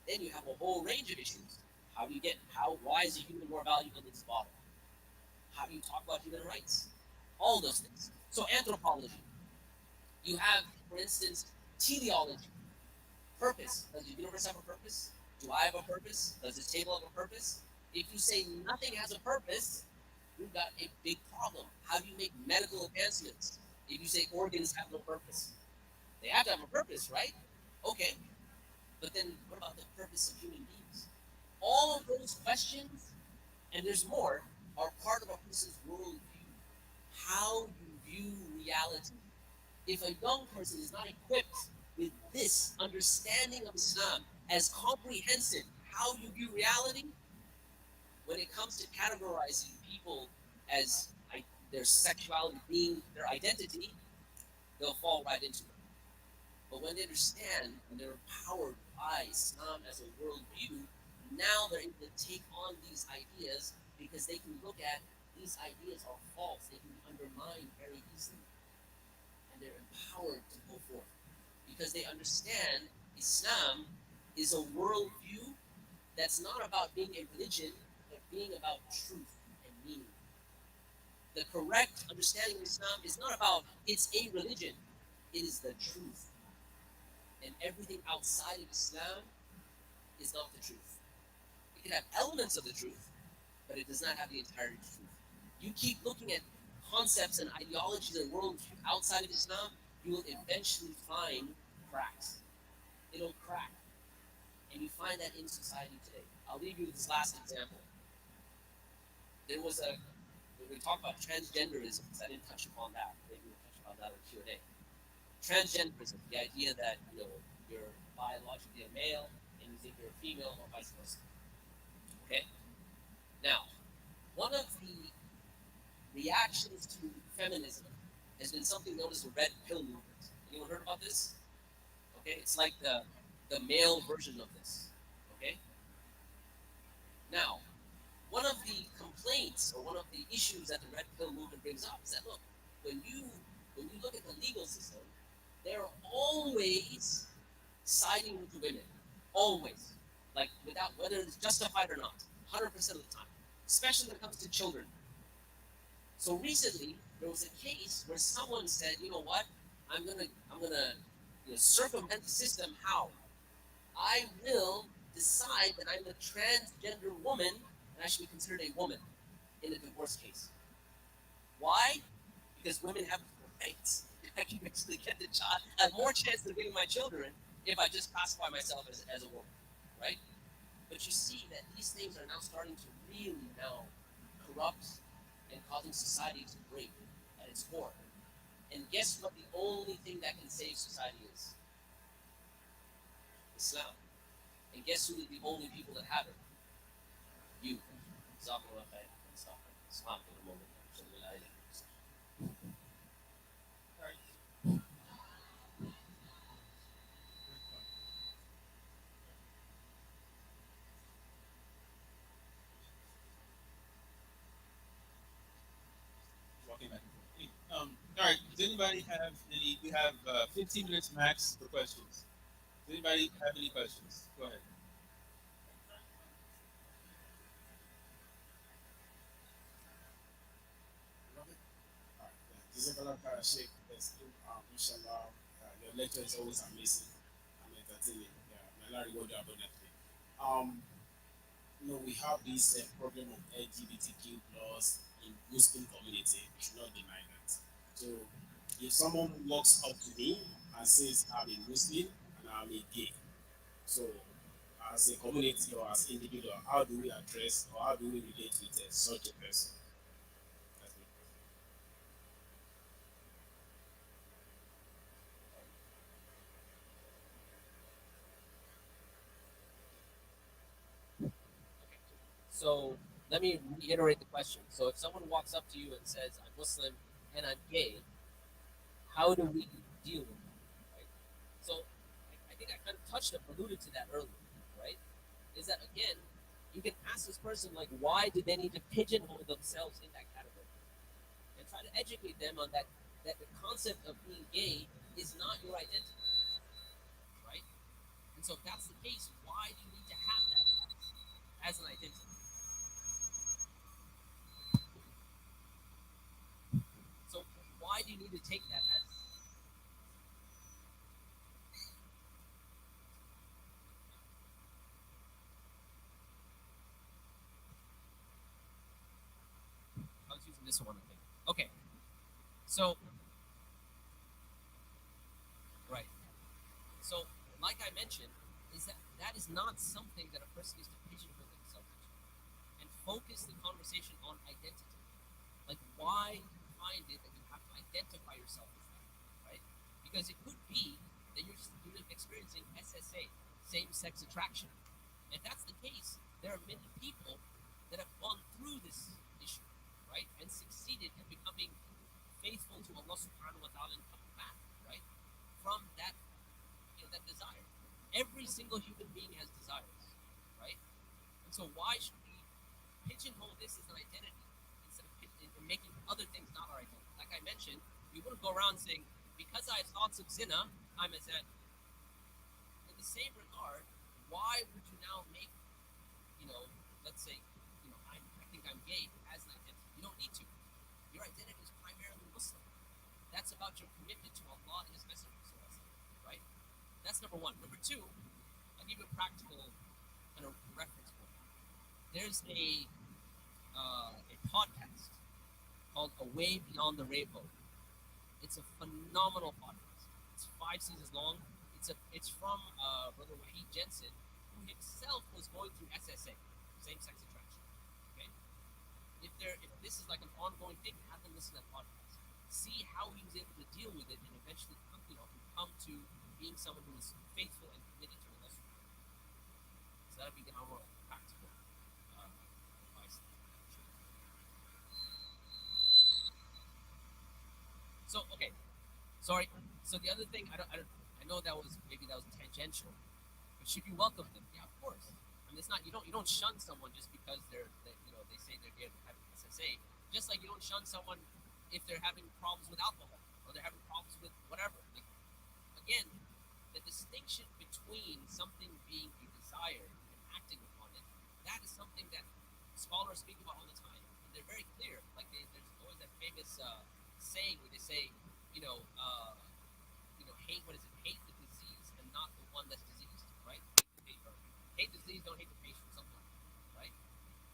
then you have a whole range of issues. Why is a human more valuable than this bottle? How do you talk about human rights? All those things. So anthropology. You have, for instance, teleology. Purpose. Does the universe have a purpose? Do I have a purpose? Does this table have a purpose? If you say nothing has a purpose, you've got a big problem. How do you make medical advancements if you say organs have no purpose? They have to have a purpose, right? Okay. But then what about the purpose of human beings? All of those questions, and there's more, are part of a person's worldview. How you view reality. If a young person is not equipped with this understanding of Islam as comprehensive, how you view reality, when it comes to categorizing people as their sexuality being their identity, they'll fall right into it. But when they understand and they're empowered by Islam as a worldview, now they're able to take on these ideas because they can look at these ideas are false. They can be undermined very easily. And they're empowered to go forth because they understand Islam is a worldview that's not about being a religion, but being about truth and meaning. The correct understanding of Islam is not about it's a religion, it is the truth. And everything outside of Islam is not the truth. It can have elements of the truth, but it does not have the entire truth. You keep looking at concepts and ideologies and worldview outside of Islam, you will eventually find cracks. It'll crack. And you find that in society today. I'll leave you with this last example. There was when we talk about transgenderism, because I didn't touch upon that. Maybe we'll touch upon that in Q&A. Transgenderism, the idea that you're biologically a male and you think you're a female or vice versa. Okay? Now, one of the reactions to feminism has been something known as the red pill movement. Anyone heard about this? Okay, it's like the male version of this. Okay? Now, one of the complaints or one of the issues that the red pill movement brings up is that look, when you look at the legal system, they're always siding with the women. Always. Like without whether it's justified or not. 100% of the time. Especially when it comes to children. So recently there was a case where someone said, you know what? I'm gonna circumvent the system. How? I will decide that I'm a transgender woman and I should be considered a woman in a divorce case. Why? Because women have rights. I can basically get the child. I have more chance of getting my children if I just classify myself as a woman, right? But you see that these things are now starting to really now corrupt and causing society to break at its core. And guess what the only thing that can save society is? Islam. And guess who are the only people that have it? You. Jazakallah khair. Islam for the moment. Walking back and forth. All right. Does anybody have any? We have 15 minutes max for questions. Does anybody have any questions? Go ahead. Jazakallah khair, Sheikh. Inshallah, your lecture is always amazing and entertaining. Yeah, may Allah reward you abundantly. Um, we have this problem of LGBTQ plus in Muslim community. We should not deny that. So, if someone walks up to me and says, "I'm a Muslim and I'm a gay," so as a community or as individual, how do we address or how do we relate with such a person? That's my question. So let me reiterate the question. So if someone walks up to you and says, I'm Muslim and I'm gay, how do we deal with that? Right? So I think I kind of alluded to that earlier, right? Is that again, you can ask this person like, why did they need to pigeonhole themselves in that category, and try to educate them on that the concept of being gay is not your identity, right? And so if that's the case, why do you need to have that as an identity? So why do you need to take that as? I was using this one, I think. Okay, so right. So like I mentioned, is that is not something that a person is to pigeonhole themselves into, and focus the conversation on identity. Like why find it that you have to identify yourself as that, right? Because it could be that you're experiencing SSA, same-sex attraction. If that's the case, there are many people that have gone through this issue, right, and succeeded in becoming faithful to Allah Subhanahu wa Taala and coming back, right, from that that desire. Every single human being has desires, right? And so why should we pigeonhole this as an identity instead of making other things not our identity? Like I mentioned, we wouldn't go around saying, because I have thoughts of zina, I'm a zan. In the same regard, why would you now make, let's say, I think I'm gay as an identity? You don't need to. Your identity is primarily Muslim. That's about your commitment to Allah and His Messenger, right? That's number one. Number two, I'll give you a practical kind of reference point. There's a a podcast called Away Beyond the Rainbow. It's a phenomenal podcast. It's 5 seasons long. It's from Brother Wahid Jensen, who himself was going through SSA, same-sex attraction. Okay, if this is like an ongoing thing, have them listen to that podcast. See how he was able to deal with it, and eventually, come to being someone who is faithful and committed to Allah. So that would be our practical advice. So okay, sorry. So the other thing, I know that was maybe that was tangential, but should you welcome them? Yeah, of course. I mean, it's not you don't shun someone just because they say they're gay or having SSA. Just like you don't shun someone if they're having problems with alcohol or they're having problems with whatever. Like, again, the distinction between something being a desire and acting upon it, that is something that scholars speak about all the time. And they're very clear. Like there's always that famous saying where they say, hate what is it? Hate the disease and not the one that's diseased, right? Hate the disease, don't hate the patient, something like that, right?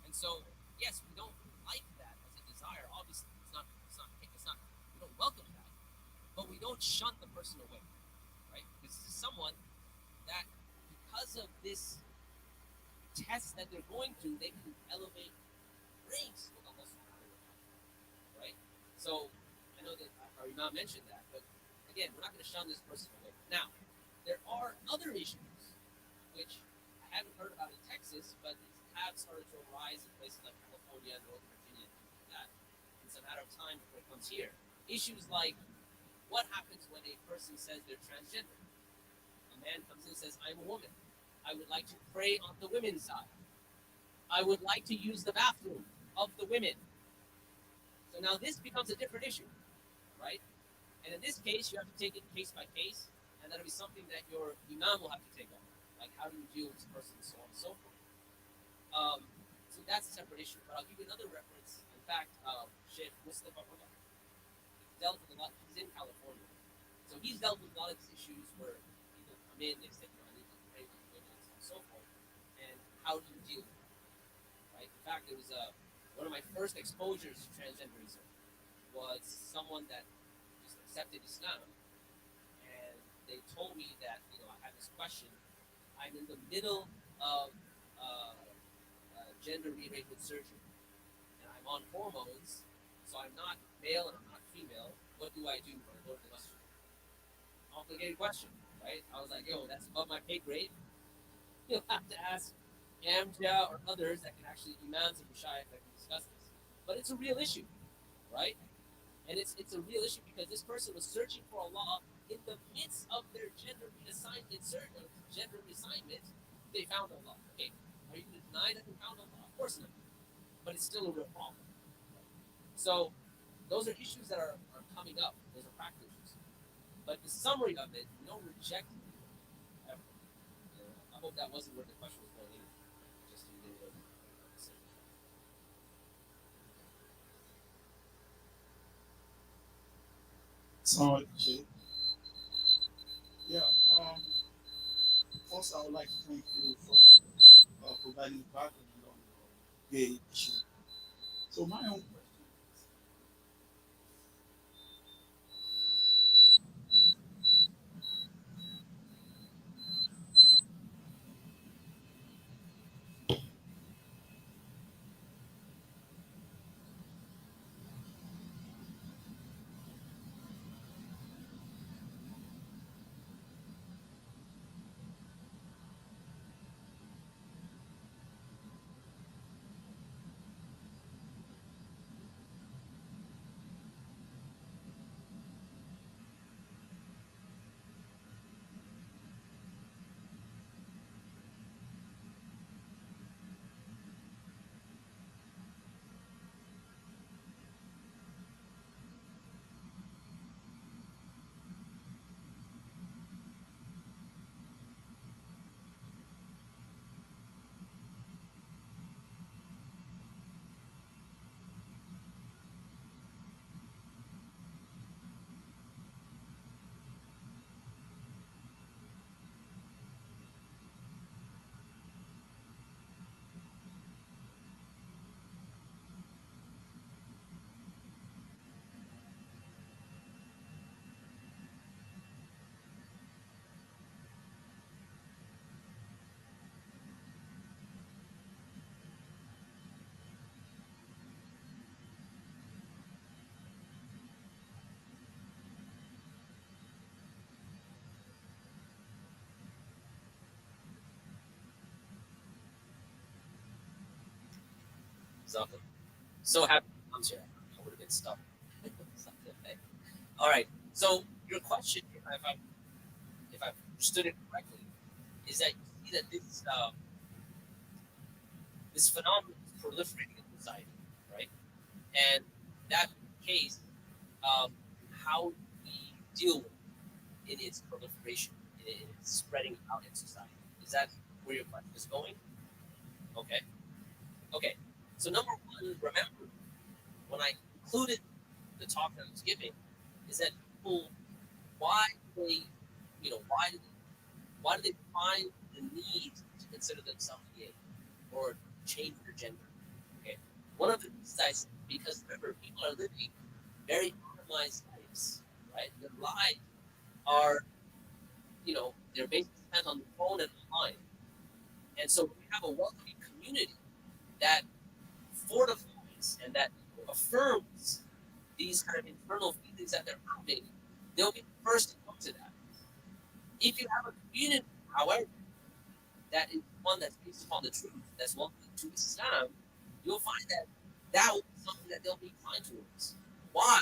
And so, yes, we don't like that as a desire. Obviously, it's not. We don't welcome that, but we don't shun the person away, right? Because this is someone that, because of this test that they're going through, they can elevate ranks with Allah Subhanahu wa Taala, right? So I know that I already not mentioned that, but again, we're not going to shun this person away. Now, there are other issues which I haven't heard about in Texas, but have started to arise in places like California, Northern Virginia, and things like that. It's a matter of time before it comes here. Issues like what happens when a person says they're transgender? A man comes in and says, I'm a woman. I would like to pray on the women's side. I would like to use the bathroom of the women. So now this becomes a different issue, right? And in this case, you have to take it case by case, and that'll be something that your imam will have to take on. Like, how do you deal with this person, and so on and so forth. So that's a separate issue. But I'll give you another reference. In fact, Sheikh Mustafa Umar dealt with a lot. He's in California, so he's dealt with a lot of these issues where people come in, they say, I need to pray with women, and so on and so forth. And how do you deal with it? Right? In fact, it was one of my first exposures to transgenderism was someone that just accepted Islam, and they told me that I had this question. I'm in the middle of gender rearrangement surgery, and I'm on hormones, so I'm not male and I'm not female. What do I do when I go to the restroom? Complicated question, right? I was like, yo, that's above my pay grade. You'll have to ask Amja or others that can actually, imams and mashayikh that can discuss this. But it's a real issue, right? And it's a real issue because this person was searching for Allah in the midst of their gender reassignment, they found Allah. Okay, are you going to deny that they found Allah? Of course not. But it's still a real problem. So those are issues that are coming up. Those are practical issues. But the summary of it, we don't reject it ever. I hope that wasn't where the question was going in. Just to get it over. So, yeah. First, I would like to thank you for providing background on the gay issue. So, my own question is, Something. So happy to come here. I would have been stuck. Something. All right. So your question, if I've understood it correctly, is that you see that this phenomenon is proliferating in society, right? And that case, um, how we deal with it in its proliferation, in its spreading out in society. Is that where your question is going? Okay. Okay. So number one, remember when I included the talk that I was giving, is that people, why do they, why do they find the need to consider themselves gay or change their gender? Okay. One of the reasons I said, because remember, people are living very atomized lives, right? Their lives are, they're basically spent on the phone and online. And so we have a welcoming community that fortifies and that affirms these kind of internal feelings that they're having, they'll be the first to come to that. If you have a community, however, that is one that's based upon the truth, that's welcoming to Islam, you'll find that that will be something that they'll be inclined towards. Why?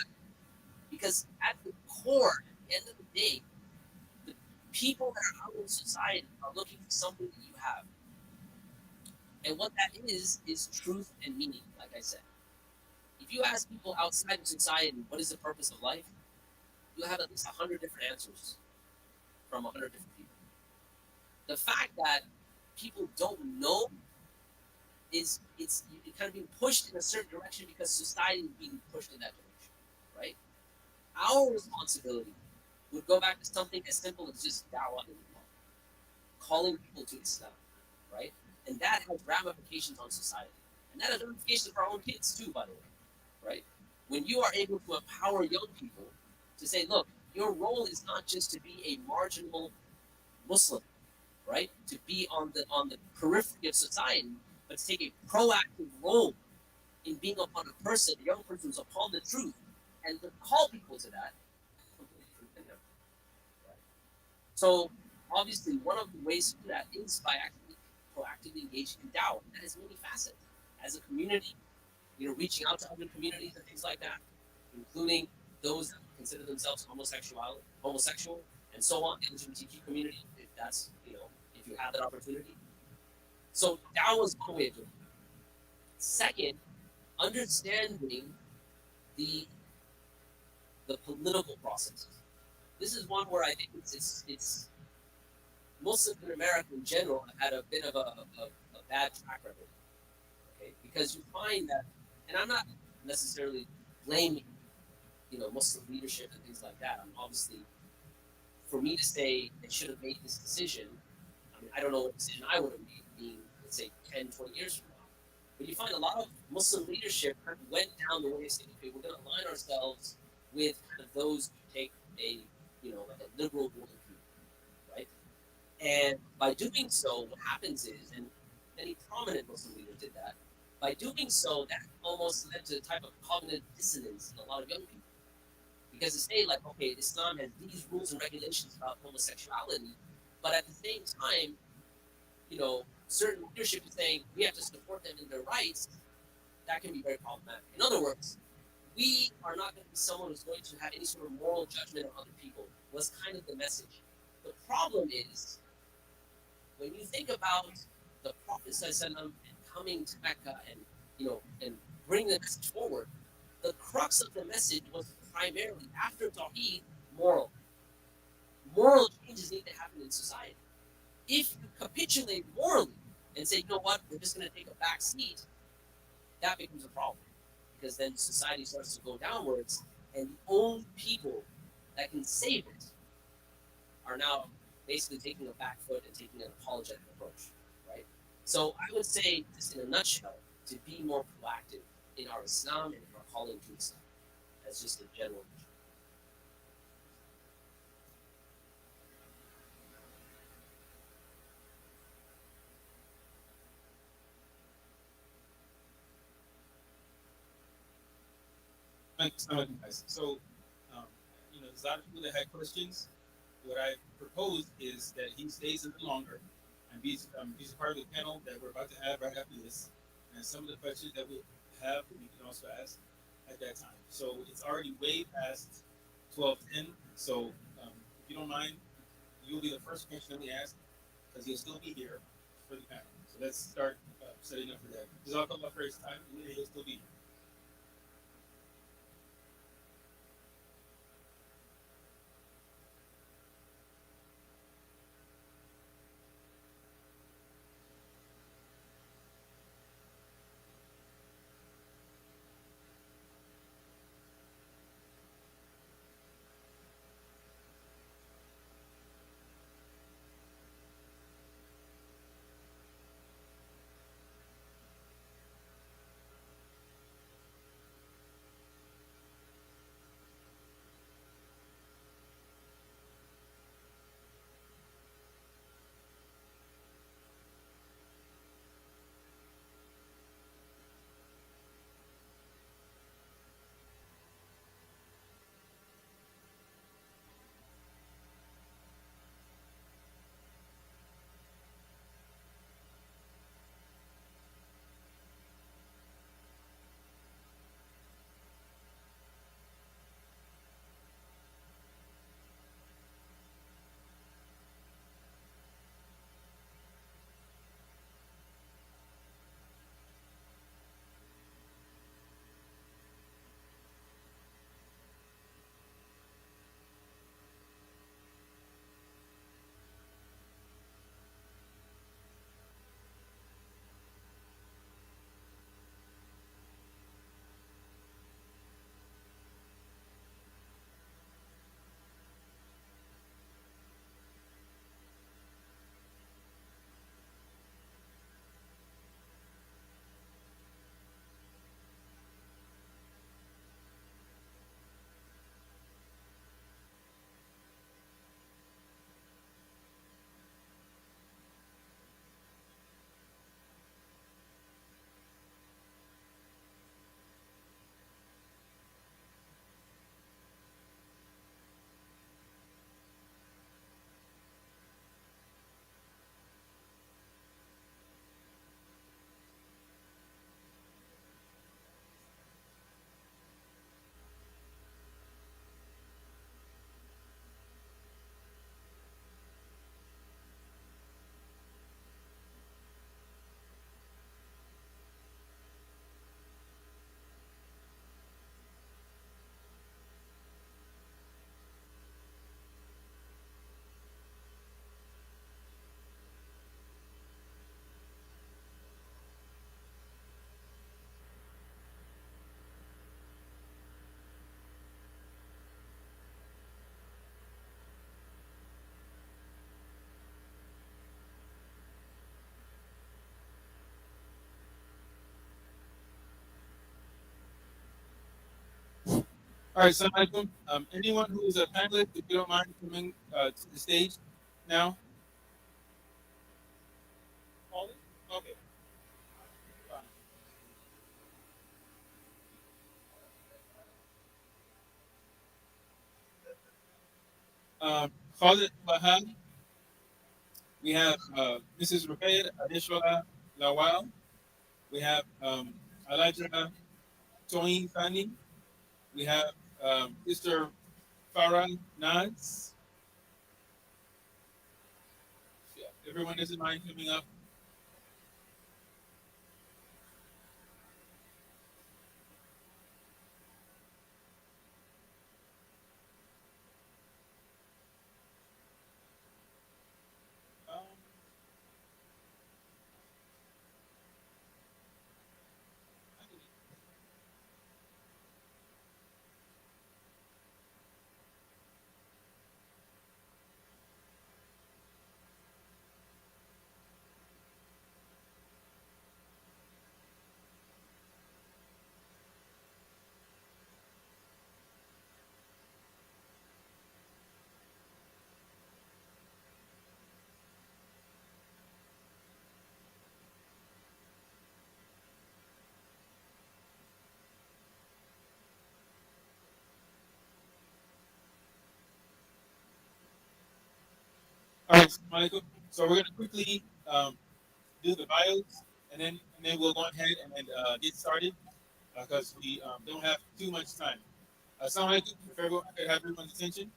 Because at the core, at the end of the day, the people that are out in society are looking for something that you have. And what that is truth and meaning, like I said. If you ask people outside of society, what is the purpose of life? You'll have at least 100 different answers from 100 different people. The fact that people don't know is it's kind of being pushed in a certain direction because society is being pushed in that direction, right? Our responsibility would go back to something as simple as just dawah in Islam, calling people to Islam, right? And that has ramifications on society. And that has ramifications for our own kids too, by the way, right? When you are able to empower young people to say, look, your role is not just to be a marginal Muslim, right? To be on the periphery of society, but to take a proactive role in being upon a person, a young person who's upon the truth, and to call people to that. Right? So obviously, one of the ways to do that is by actually proactively engaging in dawah. That has many facets. As a community, reaching out to other communities and things like that, including those that consider themselves homosexual, and so on, the LGBTQ community, if that's, if you have that opportunity. So that was one way of doing it. Second, understanding the the political process. This is one where I think it's Muslims in America in general have had a bit of a bad track record. Okay, because you find that, and I'm not necessarily blaming Muslim leadership and things like that. I'm obviously, for me to say they should have made this decision, I mean, I don't know what decision I would have made, being, let's say, 10, 20 years from now. But you find a lot of Muslim leadership kind of went down the way of saying, okay, we're going to align ourselves with kind of those who take a, like a liberal worldview, right? And by doing so, what happens is, and many prominent Muslim leaders did that, by doing so, that almost led to a type of cognitive dissonance in a lot of young people. Because to say, like, okay, Islam has these rules and regulations about homosexuality, but at the same time, certain leadership is saying we have to support them in their rights, that can be very problematic. In other words, we are not going to be someone who's going to have any sort of moral judgment on other people, was kind of the message. The problem is, when you think about the Prophet and coming to Mecca and, and bring the message forward, the crux of the message was primarily, after Tawheed, moral. Moral changes need to happen in society. If you capitulate morally and say, you know what, we're just going to take a back seat, that becomes a problem. Because then society starts to go downwards, and the only people that can save it are now basically taking a back foot and taking an apologetic approach, right? So I would say, just in a nutshell, to be more proactive in our Islam and in our calling to Islam, as just a general. Thanks, guys. So, um, there's a lot of people that had questions. What I propose is that he stays a little longer and be a part of the panel that we're about to have right after this. and some of the questions that we have, we can also ask at that time. So it's already way past 12:10. So if you don't mind, you'll be the first question that we ask because you'll still be here for the panel. So let's start setting up for that. Jazakallah for his time. He'll still be here. All right, Assalamu alaikum. Anyone who is a panelist, if you don't mind coming to the stage now. All okay. Khalid Bahad. We have Mrs. Ruqayyah Adeshola Lawal. We have Elijah Toyin Thani. We have Mr. Farah Naz. Yeah, everyone doesn't mind coming up. Um, all right, Assalamu alaikum. So we're going to quickly do the bios, and then we'll go ahead and get started because we don't have too much time. Assalamu alaikum. If everyone could have everyone's attention.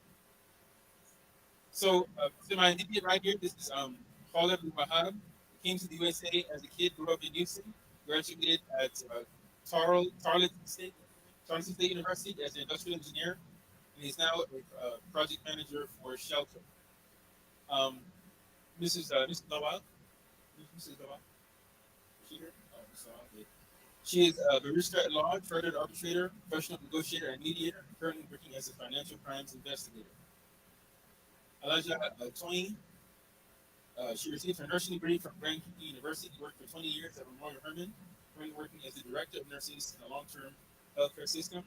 So to my immediate right here, this is Khalid Abdul Wahab. Came to the USA as a kid, grew up in Houston, graduated at Tarleton State University as an industrial engineer, and he's now a project manager for Shelter. Um, Mrs. Lawal, Mrs. Lawal, is she here? Oh, Mrs. Lawal, yeah. She is a barrister at law, chartered arbitrator, professional negotiator, and mediator, and currently working as a financial crimes investigator. Elijah Twain. She received her nursing degree from Grand Canyon University, worked for 20 years at Memorial Hermann, currently working as the director of nurses in the long-term healthcare system.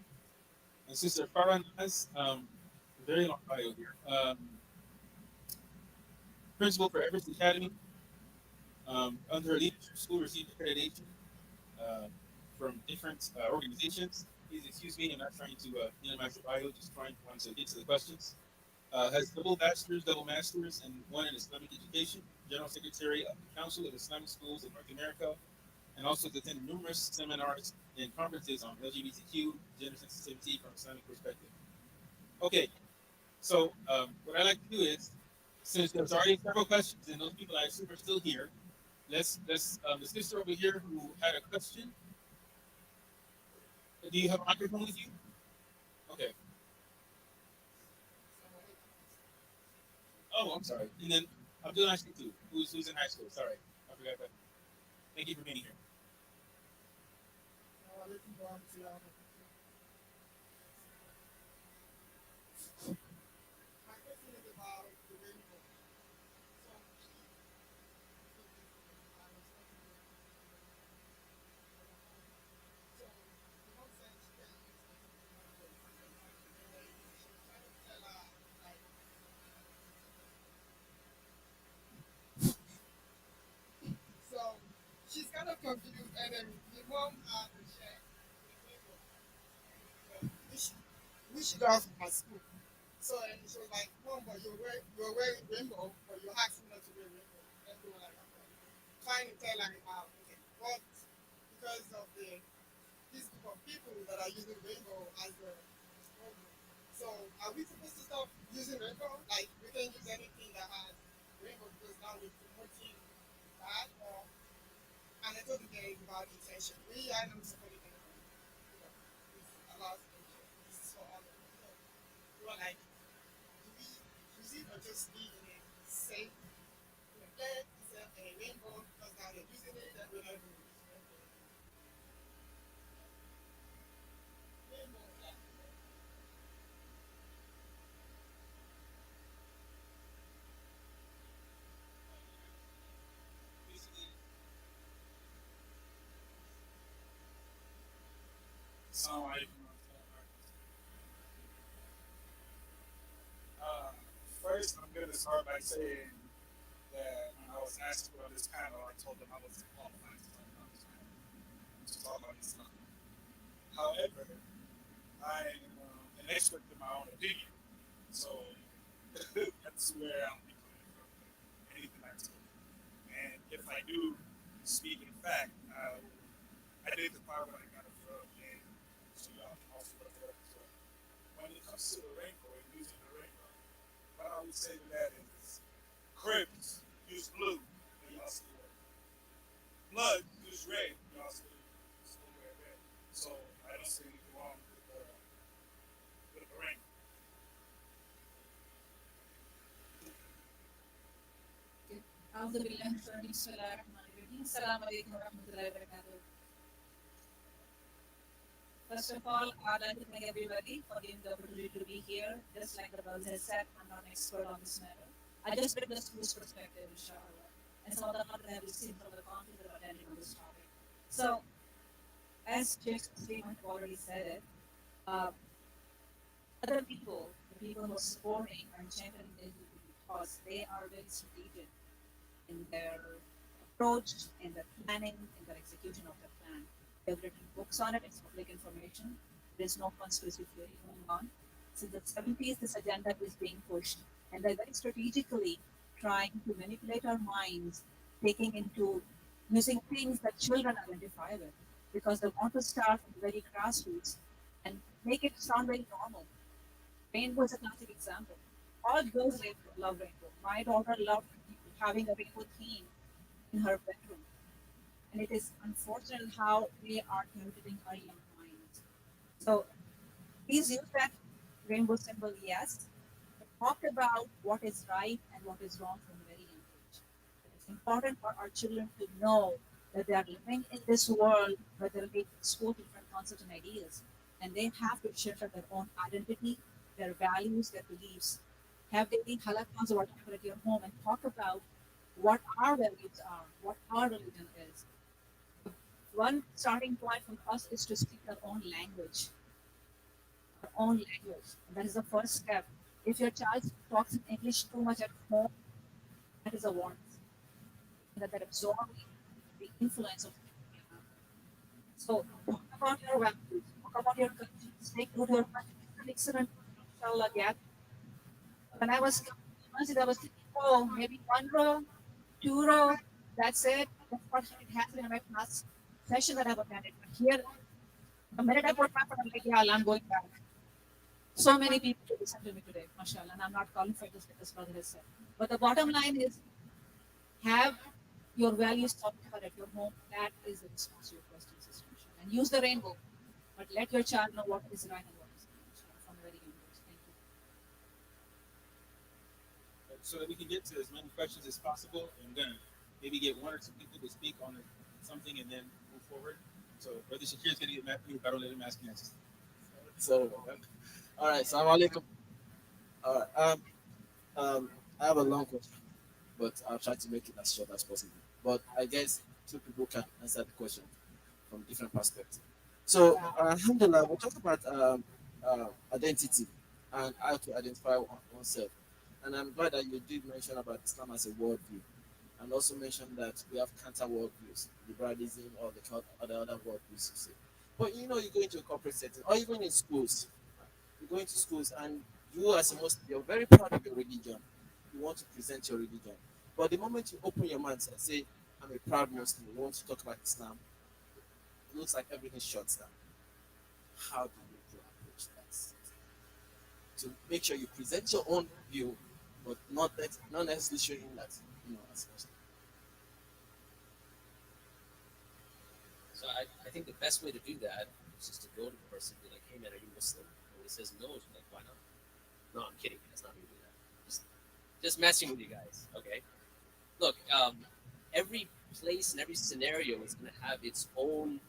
And Sister Farah Naz, very long bio here, principal for Everest Academy. Under her leadership, school received accreditation uh, from different organizations. Please excuse me, I'm not trying to minimize your bio, just trying to get to the questions. Has double bachelor's, double master's, and one in Islamic education. General Secretary of the Council of Islamic Schools in North America, and also has attended numerous seminars and conferences on LGBTQ, gender sensitivity from Islamic perspective. Okay, so what I like to do is, since there's already several questions and those people I assume are still here, let's the sister over here who had a question. Do you have a microphone with you? Okay. Oh, I'm sorry. And then Abdul Ashki too, who's in high school. Sorry, I forgot that. Thank you for being here. So she's kind of confused, and then the mom had to share which she does at school. So and she was like, "Mom, but you're wearing rainbow, but you're asking not to wear rainbow." And they were like, okay. Trying to tell her about okay, but because of this group of people that are using rainbow as a logo. So are we supposed to stop using rainbow? Like we can use anything that has rainbow because now we're promoting that or and I told you there is about intention. We are not supporting anyone. You know, it's about intention. This is for others. So we were like, do we use it or just leave in a safe place, a rainbow because now they're using it and we're not doing it. Rainbow, yeah. Basically, Assalamu alaikum. Uh, First, I'm going to start by saying that when I was asked to put on this panel, I told them I wasn't qualified to talk about this panel, to talk about Islam. However, I am an expert in my own opinion, so that's where I'm coming from. Anything I say, and if I do speak in fact, I identify what I got from, and so y'all can also look it up as well. When it comes to the rainbow and using the rainbow, what I would say to that is Crips use blue, and y'all still wear it. Blood use red, y'all still wear red. So I don't see anything wrong with the rainbow. أعوذ بالله من الشيطان الرجيم. بسم الله الرحمن الرحيم. السلام عليكم ورحمة الله وبركاته. First of all, I'd like to thank everybody for giving the opportunity to be here. Just like the brothers has said, I'm not an expert on this matter. I just bring the school's perspective, inshallah, and some of the knowledge I have received from the conference that I'm attending on this topic. So, as Jake's statement already said it, uh, other people, the people who are supporting and championing the LGBT cause, they are very strategic in their approach, in their planning, in their execution of their plan. They've written books on it, it's public information. There's no conspiracy theory going on. Since the 70s, this agenda is being pushed, and they're very strategically trying to manipulate our minds, taking into using things that children identify with because they want to start from the very grassroots and make it sound very normal. Rainbow is a classic example. All girls love rainbow. My daughter loved having a rainbow theme in her bedroom. And it is unfortunate how we are targeting our young minds. So please use that rainbow symbol, yes, but talk about what is right and what is wrong from a very young age. It's important for our children to know that they are living in this world where they'll be exposed to different concepts and ideas, and they have to share their own identity, their values, their beliefs. Have daily halakas or whatever at your home and talk about what our values are, what our religion is. One starting point from us is to speak our own language, our own language. And that is the first step. If your child talks in English too much at home, that is a warning that they're absorbing the influence of the media. So talk about your values, talk about your culture, stay true to your country. It's an excellent inshallah gap. When I was coming to the masjid, I was thinking, oh, maybe one row, two row, that's it. That's what it has been in my past session that I've attended. But here, the minute I put my foot, I'm like, yeah, I'm going back. So many people to listen to me today, mashallah, and I'm not calling for this because brother has said. But the bottom line is have your values taught at your home. That is the response to your question, Sister Michelle. And use the rainbow, but let your child know what is right and what is wrong, inshallah, from a very young age. Thank you. So that we can get to as many questions as possible, and then maybe get one or two people to speak on something, and then move forward. So Brother Shakir is going to get mad at me, but I don't let him ask next. Sorry about that. All right, so alaikum. All right, I have a long question, but I'll try to make it as short as possible. But I guess two people can answer the question from different perspectives. So, alhamdulillah, we'll talk about identity and how to identify oneself. And I'm glad that you did mention about Islam as a worldview, and also mentioned that we have counter worldviews, liberalism, or the other worldviews you say. But you go into a corporate setting, or even in schools, you go into schools and you as a Muslim, you're very proud of your religion. You want to present your religion. But the moment you open your mouth and say, I'm a proud Muslim, you want to talk about Islam, it looks like everything shuts down. How do you approach that? To make sure you present your own view, but not necessarily showing that, as Muslim. So I think the best way to do that is just to go to the person and be like, hey man, are you Muslim? And when he says no, it's like, why not? No, I'm kidding. That's not how you do that. Just messing with you guys. Okay. Look, every place and every scenario is going to have its own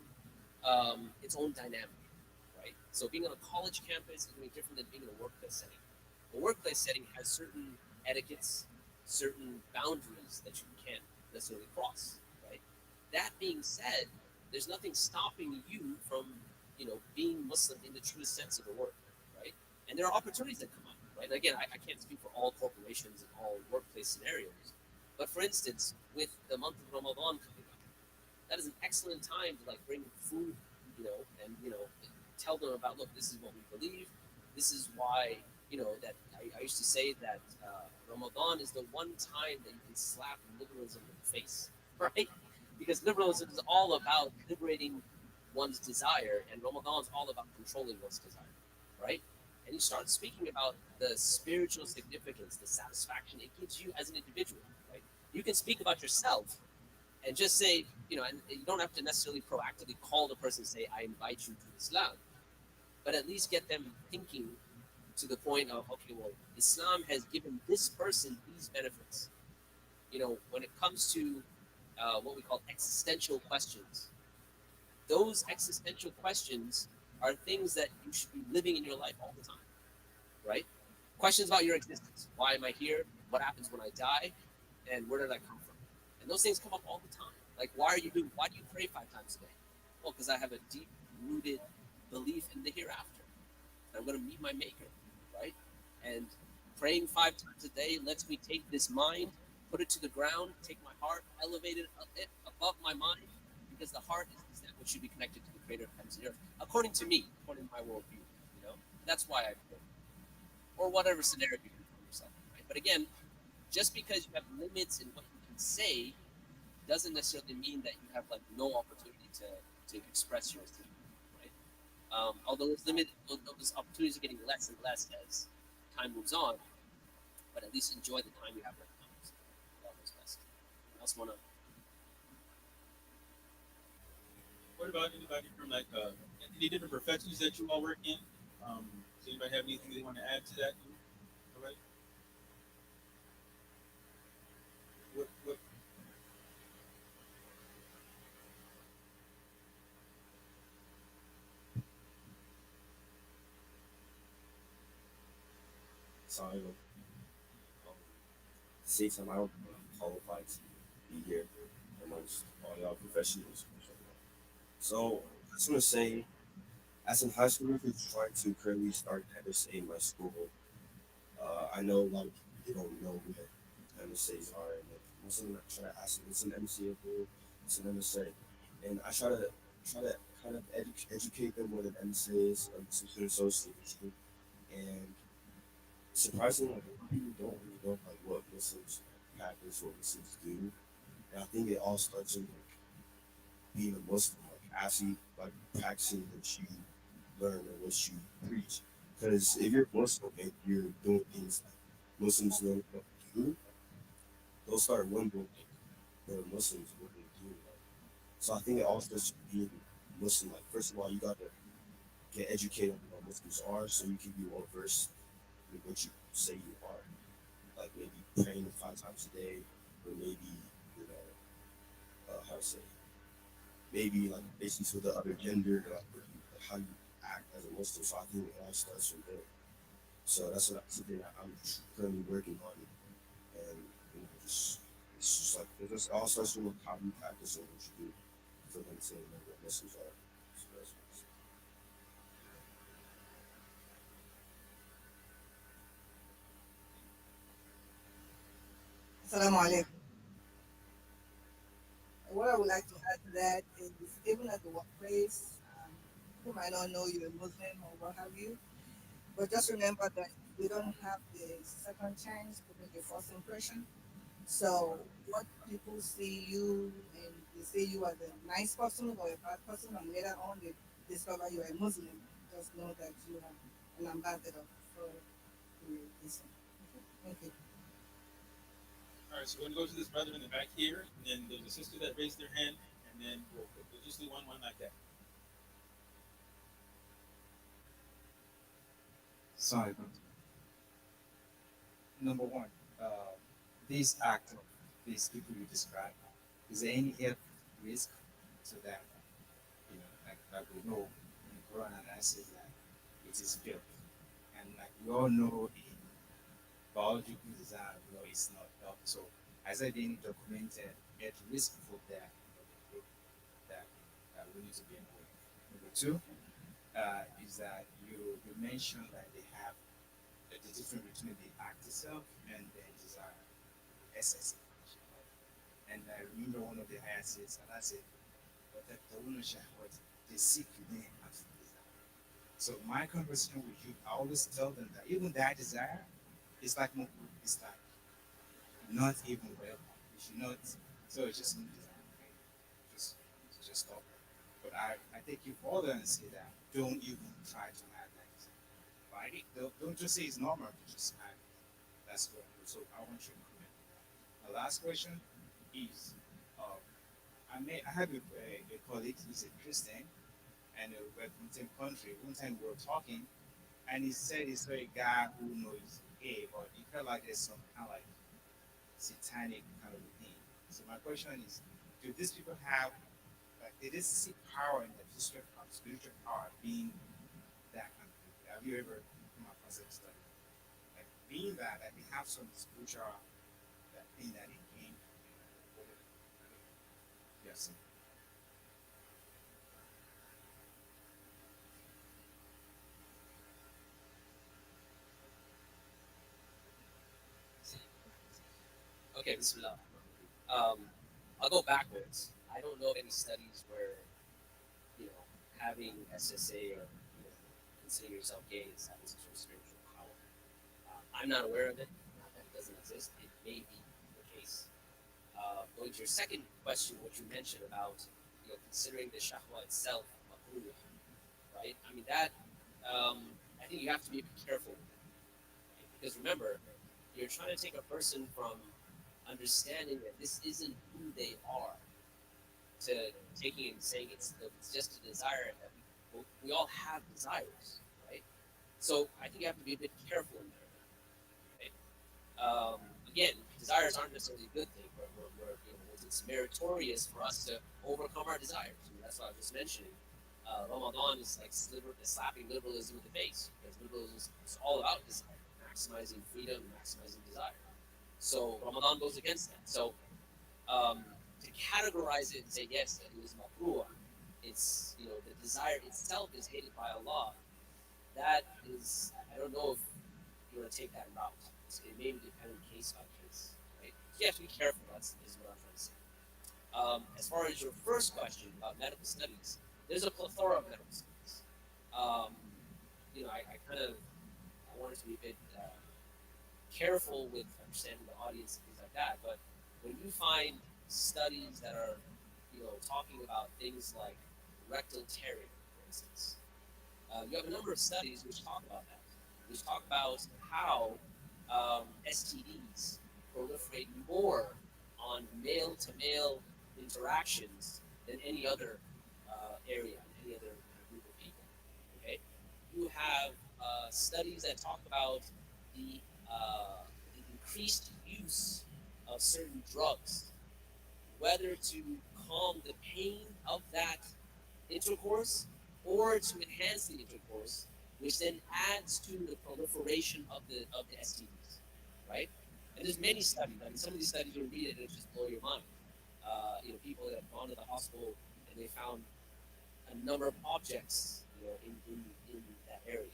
dynamic, right? So being on a college campus is going to be different than being in a workplace setting. A workplace setting has certain etiquettes, certain boundaries that you can't necessarily cross, right? That being said, there's nothing stopping you from, being Muslim in the truest sense of the word, right? And there are opportunities that come up, right? Again, I can't speak for all corporations and all workplace scenarios, but for instance, with the month of Ramadan coming up, that is an excellent time to like bring food, and tell them about, look, this is what we believe. This is why, that I used to say that Ramadan is the one time that you can slap liberalism in the face, right? Because liberalism is all about liberating one's desire, and Ramadan is all about controlling one's desire, right? And you start speaking about the spiritual significance, the satisfaction it gives you as an individual, right? You can speak about yourself and just say, and you don't have to necessarily proactively call the person and say, I invite you to Islam, but at least get them thinking to the point of, okay, well, Islam has given this person these benefits. When it comes to what we call existential questions, those existential questions are things that you should be living in your life all the time, right? Questions about your existence. Why am I here? What happens when I die? And where did I come from? And those things come up all the time. Like, why do you pray 5 times a day? Well, because I have a deep rooted belief in the hereafter. I'm going to meet my maker, right? And praying 5 times a day lets me take this mind, put it to the ground, take my heart, elevate it above my mind, because the heart is that which should be connected to the creator of heavens and earth, according to me, according to my worldview. That's why I pray, or whatever scenario you can find yourself in, right? But again, just because you have limits in what you can say doesn't necessarily mean that you have like no opportunity to express your opinion, right? Although it's limited, although those opportunities are getting less and less as time moves on, but at least enjoy the time you have right now. So, that was best. Anyone else want to? What about anybody from like any different professions that you all work in? Does anybody have anything they want to add to that? All right. What So I don't, say time I don't qualify to be here amongst all y'all professionals. So I just want to say, as in high school, who's trying to currently start MSA in my school, I know a lot of people they don't know what MSAs are, and like, most of them try to ask them, what's an MCA for, what's an MSA, and I try to kind of educate them what an MSA is, student association, and surprisingly, like, a lot of people don't really know like what Muslims practice, what Muslims do, and I think it all starts in like being a Muslim, like actually like practicing what you learn and what you preach. Because if you're Muslim and you're doing things like Muslims don't do, they'll start wondering like what Muslims wouldn't do. Like, so I think it all starts with being Muslim. Like first of all, you gotta get educated on what Muslims are, so you can be well versed in what you say you are. Like maybe praying 5 times a day, or maybe you know how to say, maybe like basically to the other gender, like what you, how you act as a Muslim. So I think it all starts from there. So that's what something that I'm currently working on, and just it's just like it just all starts from how you practice and what you do for them to know what Muslims are. So that's what I'm saying. Assalamu alaikum. What I would like to add to that is even at the workplace, people might not know you're a Muslim or what have you, but just remember that we don't have the second chance to make a first impression. So what people see you and they say you are the nice person or a bad person, and later on they discover you are a Muslim, just know that you are an ambassador for the Islam. Okay. Thank you. All right, so we're gonna go to this brother in the back here, and then there's a sister that raised their hand, and then we'll just do one like that. Sorry, but number one, uh, this act of these people you describe, is there any health risk to them? You know, like we know in the Quran and I says that it is filth. And like we all know in biological design, we know it's not health. So has there been any documented health risk for that, the group that we need to be aware of? Number two, is that you mentioned that they have the difference between the act itself and the desire, the essence. And I remember one of the ayahs says, Allah said, وَتَتَّقُونَ شَهْوَةً, they seek within after desire. So my conversation with you, I always tell them that even that desire is like it's like not even welcome. You should not, so it's just not desire, right? Just stop. But I take you further and say that don't even try to have that desire. Right? Don't just say it's normal to just have it. That's what. So I want you to comment. The last question is, uh, I have a colleague who's a Christian, and we're from the same country. One time we were talking, and he said he saw a guy who knows gay, but he felt like there's some kind of like satanic kind of thing. So my question is, do these people have like did they see power in the spiritual power being that kind of thing? Have you ever come across that study? Like being that like they have some spiritual that thing that it came yes. Okay, Bismillah. Um, I'll go backwards. I don't know of any studies where you know having SSA or considering yourself gay is having some sort of spiritual power. I'm not aware of it. Not that it doesn't exist. It may be the case. going to your second question, what you mentioned about considering the shahwa itself makruh, right? I mean that I think you have to be a bit careful with it, right? Because remember, you're trying to take a person from understanding that this isn't who they are to taking it and saying it's just a desire that we all have desires, right? So I think you have to be a bit careful in there, right? Again, desires aren't necessarily a good thing. It's meritorious for us to overcome our desires. I mean, that's what I was just mentioning. Ramadan is like slapping liberalism in the face because liberalism is all about desire, maximizing freedom, maximizing desire. So Ramadan goes against that. So um, to categorize it and say yes, that it was makruh, it's the desire itself is hated by Allah. That is, I don't know if you want to take that route. It may be dependent case by case, right? So you have to be careful. That's is what I'm trying to say. As far as your first question about medical studies, there's a plethora of medical studies. Um, I kind of I wanted to be a bit careful with understanding the audience and things like that. But when you find studies that are, talking about things like rectal tearing, for instance, you have a number of studies which talk about that, which talk about how STDs proliferate more on male-to-male interactions than any other area, any other group of people. Okay, you have studies that talk about the, the increased use of certain drugs, whether to calm the pain of that intercourse or to enhance the intercourse, which then adds to the proliferation of the STDs, right? And there's many studies. I mean, some of these studies you'll read it, it'll just blow your mind. People that have gone to the hospital and they found a number of objects, in that area,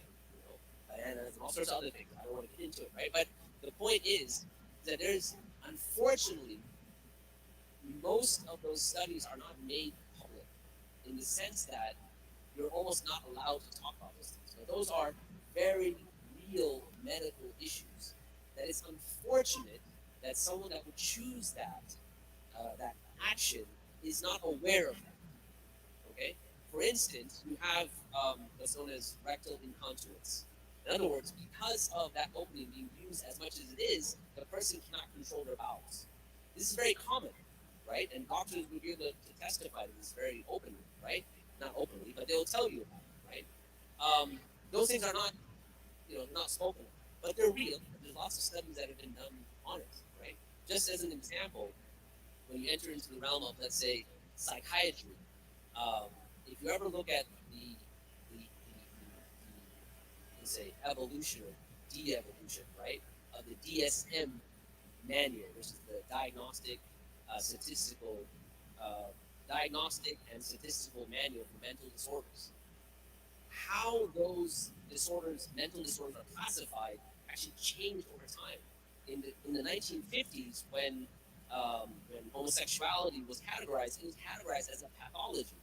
and all sorts of other things. I don't want to get into it, right? But the point is that there's, unfortunately, most of those studies are not made public in the sense that you're almost not allowed to talk about those things. So those are very real medical issues. That it's unfortunate that someone that would choose that action is not aware of that. Okay. For instance, you have what's known as rectal incontinence. In other words, because of that opening being used as much as it is, the person cannot control their bowels. This is very common, right? And doctors will be able to testify to this very openly, right? Not openly, but they'll tell you about it, right? Those things are not, not spoken of, but they're real. There's lots of studies that have been done on it, right? Just as an example, when you enter into the realm of, let's say, psychiatry, um, if you ever look at let's say, evolution or de-evolution, right, of the DSM manual, which is the statistical, uh, diagnostic and statistical manual for mental disorders, how those mental disorders are classified, actually changed over time. In the 1950s, when homosexuality was categorized, it was categorized as a pathology.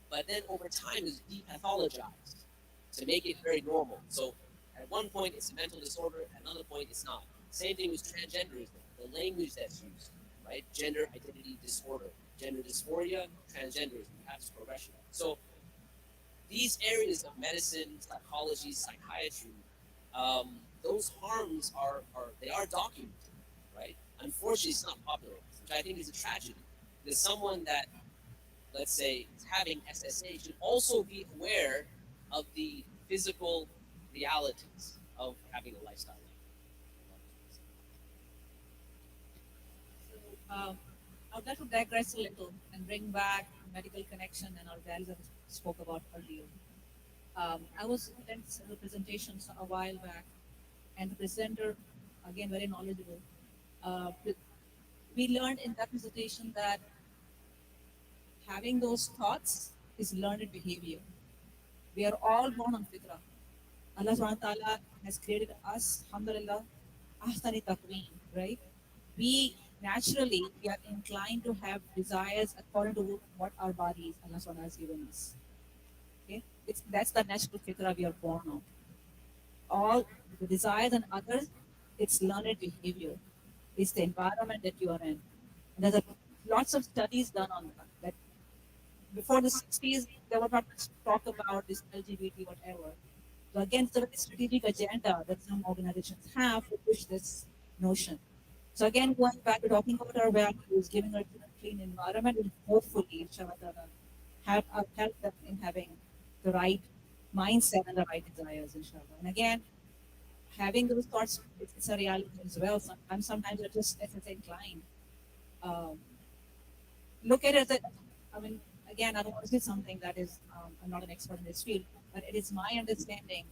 But then over time, it was depathologized to make it very normal. So at one point, it's a mental disorder. At another point, it's not. Same thing with transgenderism, the language that's used, right? Gender identity disorder, gender dysphoria, transgenderism. You have this progression. So these areas of medicine, psychology, psychiatry, those harms they are documented, right? Unfortunately, it's not popularized, which I think is a tragedy. Because someone that, let's say, is having SSA should also be aware of the physical realities of having a lifestyle So I would like to digress a little and bring back medical connection and our values that we spoke about earlier. I was attending several presentations a while back, and the presenter, again very knowledgeable, uh, we learned in that presentation that having those thoughts is learned behavior. We are all born on fitrah. Allah subhanahu wa ta'ala has created us, alhamdulillah, ahsani taqween, right? We are inclined to have desires according to what our bodies Allah subhanahu wa ta'ala has given us. Okay? That's the natural fitrah we are born on. All the desires and others, it's learned behavior. It's the environment that you are in. And there's lots of studies done on that. That before the 60s, there was not much talk about this LGBT whatever. So again, sort of the strategic agenda that some organizations have to push this notion. So again, going back to talking about our values, giving our children a clean environment will hopefully, inshallah, ta'ala, help them in having the right mindset and the right desires, inshallah. And again, having those thoughts, it's a reality as well. Sometimes you're just, as I said, inclined. Um, Look at it as I mean, again, I don't want to say something that is, I'm not an expert in this field, but it is my understanding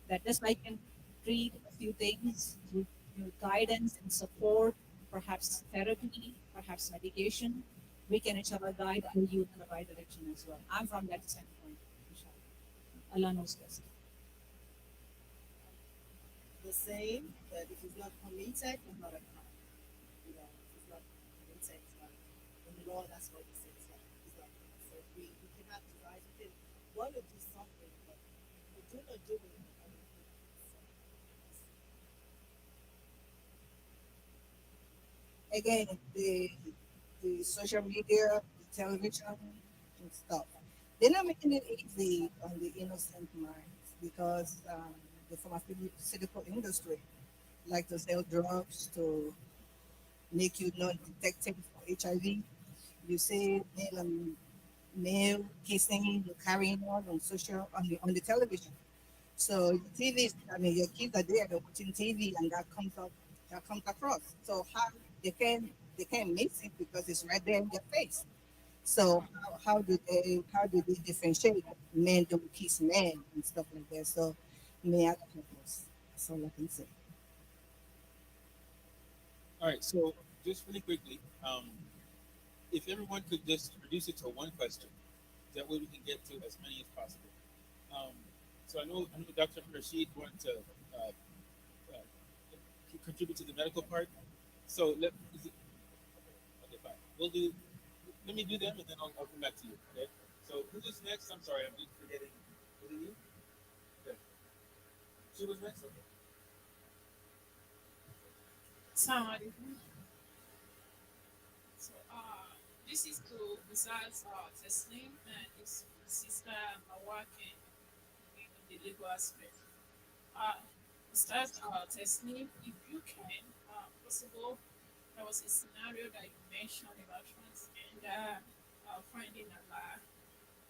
that just like you can treat a few things through guidance and support, perhaps therapy, perhaps medication, we can inshallah guide our youth in the right direction as well. I'm from that standpoint, inshallah. Allah knows best. The same, that if it's not committed, it's not a crime. You know, if it's not committed, it's not. In the law, that's what it says. It's not. So we cannot advise. We can want to do something, but we do not do it. So, again, the social media, the television, and stuff. They're not making it easy on the innocent minds because the pharmaceutical industry like to sell drugs to make you not detected for HIV. You say male and male kissing, carrying on social on the television. So your TV is, I mean, your kids are there, they're watching TV, and that comes across. So how they can miss it because it's right there in their face. So how do they differentiate? Men don't kiss men and stuff like that. So may I help us? That's all I can say. All right. So just really quickly, if everyone could just reduce it to one question, that way we can get to as many as possible. Um, so I know Dr. Rashid wanted to uh, uh, contribute to the medical part. So is it, okay, fine. We'll do. Let me do them, and then I'll come back to you. Okay. So who's next? I'm sorry, I'm just forgetting. Was it you? Okay. She was next. Okay. Assalamualaikum. So, this is to besides Teslim and his sister working in the legal aspect. Uh, besides Teslim, if you can, possible, there was a scenario that you mentioned about transgender finding Allah.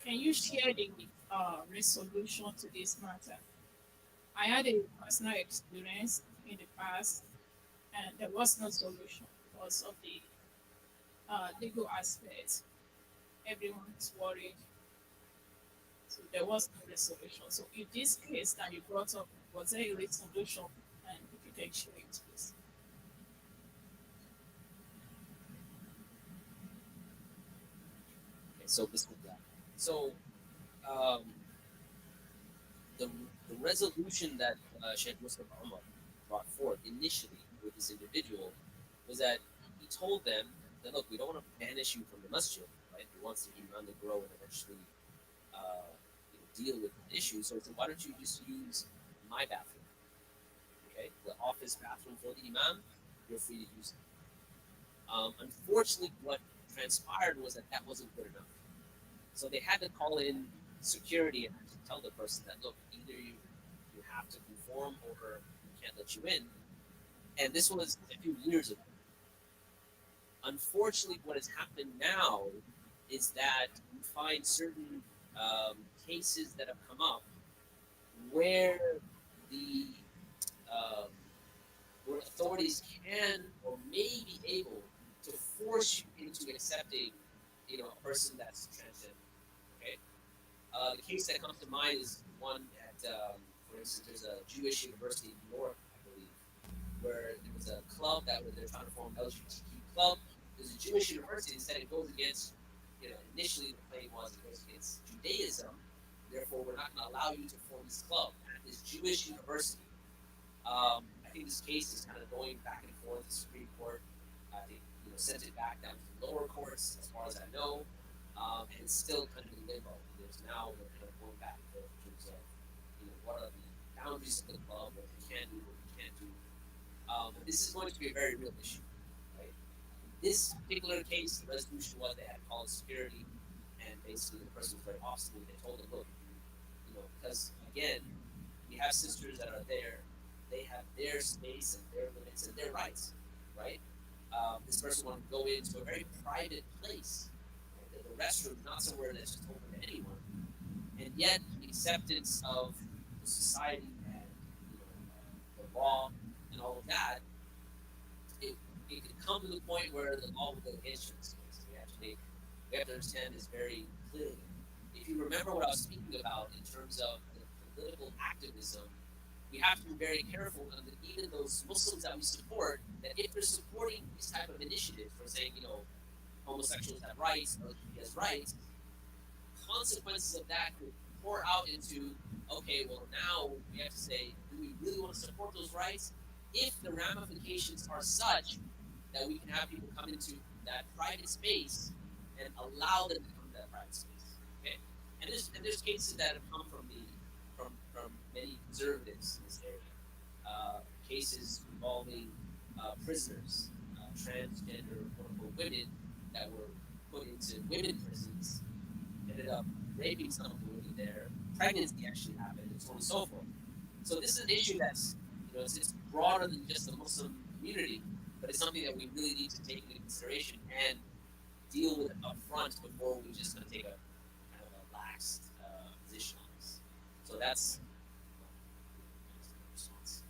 Can you share the resolution to this matter? I had a personal experience in the past, and there was no solution because of the legal aspect. Everyone is worried, so there was no resolution. So in this case that you brought up, was there a resolution? And if you can share it, please. Okay, so Bismillah. So um, the, the resolution that Sheikh Mustafa Umar brought forth initially with this individual was that he told them that, look, we don't want to banish you from the masjid, right? We want the iman to grow and eventually deal with the issue. So he said, why don't you just use my bathroom, okay? The office bathroom for the imam, you're free to use it. Unfortunately, what transpired was that that wasn't good enough. So they had to call in security and actually tell the person that, look, either you have to conform or we can't let you in. And this was a few years ago. Unfortunately, what has happened now is that you find certain cases that have come up where the um, where authorities can or may be able to force you into accepting, a person that's transgender. Okay. The case that comes to mind is one at, for instance, there's a Jewish university in New York, I believe, where there was a club that they're trying to form LGBTQ club. There's a Jewish university and said it goes against, initially the claim was it goes against Judaism. Therefore, we're not going to allow you to form this club at this Jewish university. I think this case is kind of going back and forth. The Supreme Court, I think, sent it back down to the lower courts, as far as I know, and it's still kind of in limbo. There's now they're kind of going back and forth in terms of, what are the boundaries of the club, what we can do, what we can't do. But this is going to be a very real issue, right? This particular case, the resolution was they had called security, and basically the person was very obstinate. They told them, look, if because again, we have sisters that are there, they have their space and their limits and their rights, right? This person wanted to go into a very private place. Right? The restroom is not somewhere that's just open to anyone, and yet the acceptance of the society and the law and all of that, it, it could come to the point where the law would go against you in this case. We have to understand this very clearly. If you remember what I was speaking about in terms of the political activism, we have to be very careful of even those Muslims that we support, that if they're supporting these type of initiatives for saying, homosexuals have rights, LGBT has rights, consequences of that could pour out into, okay, well, now we have to say, do we really want to support those rights? If the ramifications are such that we can have people come into that private space and allow them to come to that private space. Okay? And there's cases that have come from many conservatives in this area. Cases involving prisoners, transgender quote unquote women that were put into women prisons, ended up raping some of the women there. Pregnancy actually happened, and so on and so forth. So this is an issue that's it's broader than just the Muslim community, but it's something that we really need to take into consideration and deal with up front before we just kind of take a kind of a lax position on this. So that's my response.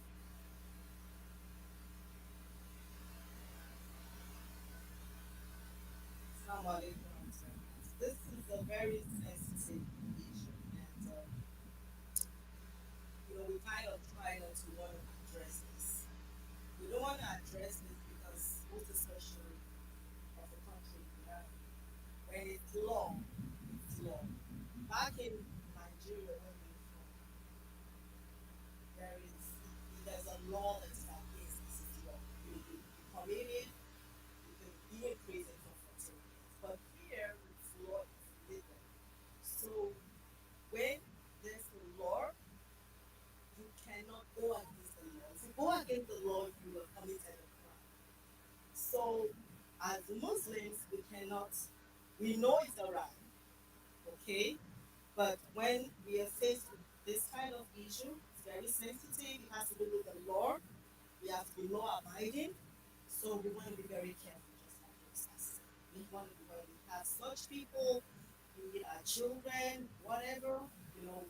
Somebody this is a very sensitive issue, and we kind of try not to want to address this. We don't want to address this because most especially of the country we have, when it's law, it's law. Back in Nigeria, when we're from, there's a law that is against this is law. You commit it, you can be in prison for 14 years. But here, it's law is legal. So when there's a law, you cannot go against the law. If you go against the law, you have committed a crime. So as Muslims, we cannot, we know it's a right, okay? But when we are faced with this kind of issue, it's very sensitive. It has to do with the law. We have to be law abiding. So we want to be very careful, just like this has said. We want to be when we have such people, be it our children, whatever,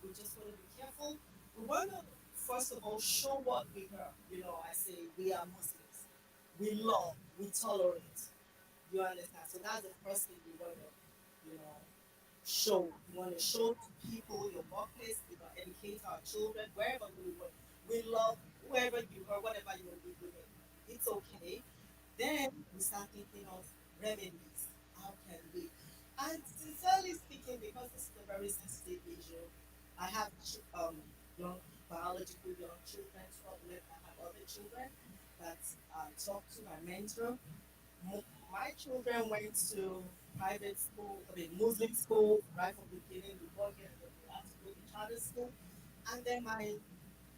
we just want to be careful. We want to, first of all, show what we are. I say we are Muslims. We love, we tolerate. You understand? So that's the first thing we want to, show. We want to show to people, your workplace, educate our children, wherever we work. We love whoever you are, whatever you will be doing. It's okay. Then we start thinking of remedies. How can we? And sincerely speaking, because this is a very sensitive issue, I have young biological young children, 12, I have other children that I talk to, I mentor. My children went to private school, I mean Muslim school, right from the beginning. Before getting they had to go to charter school, and then my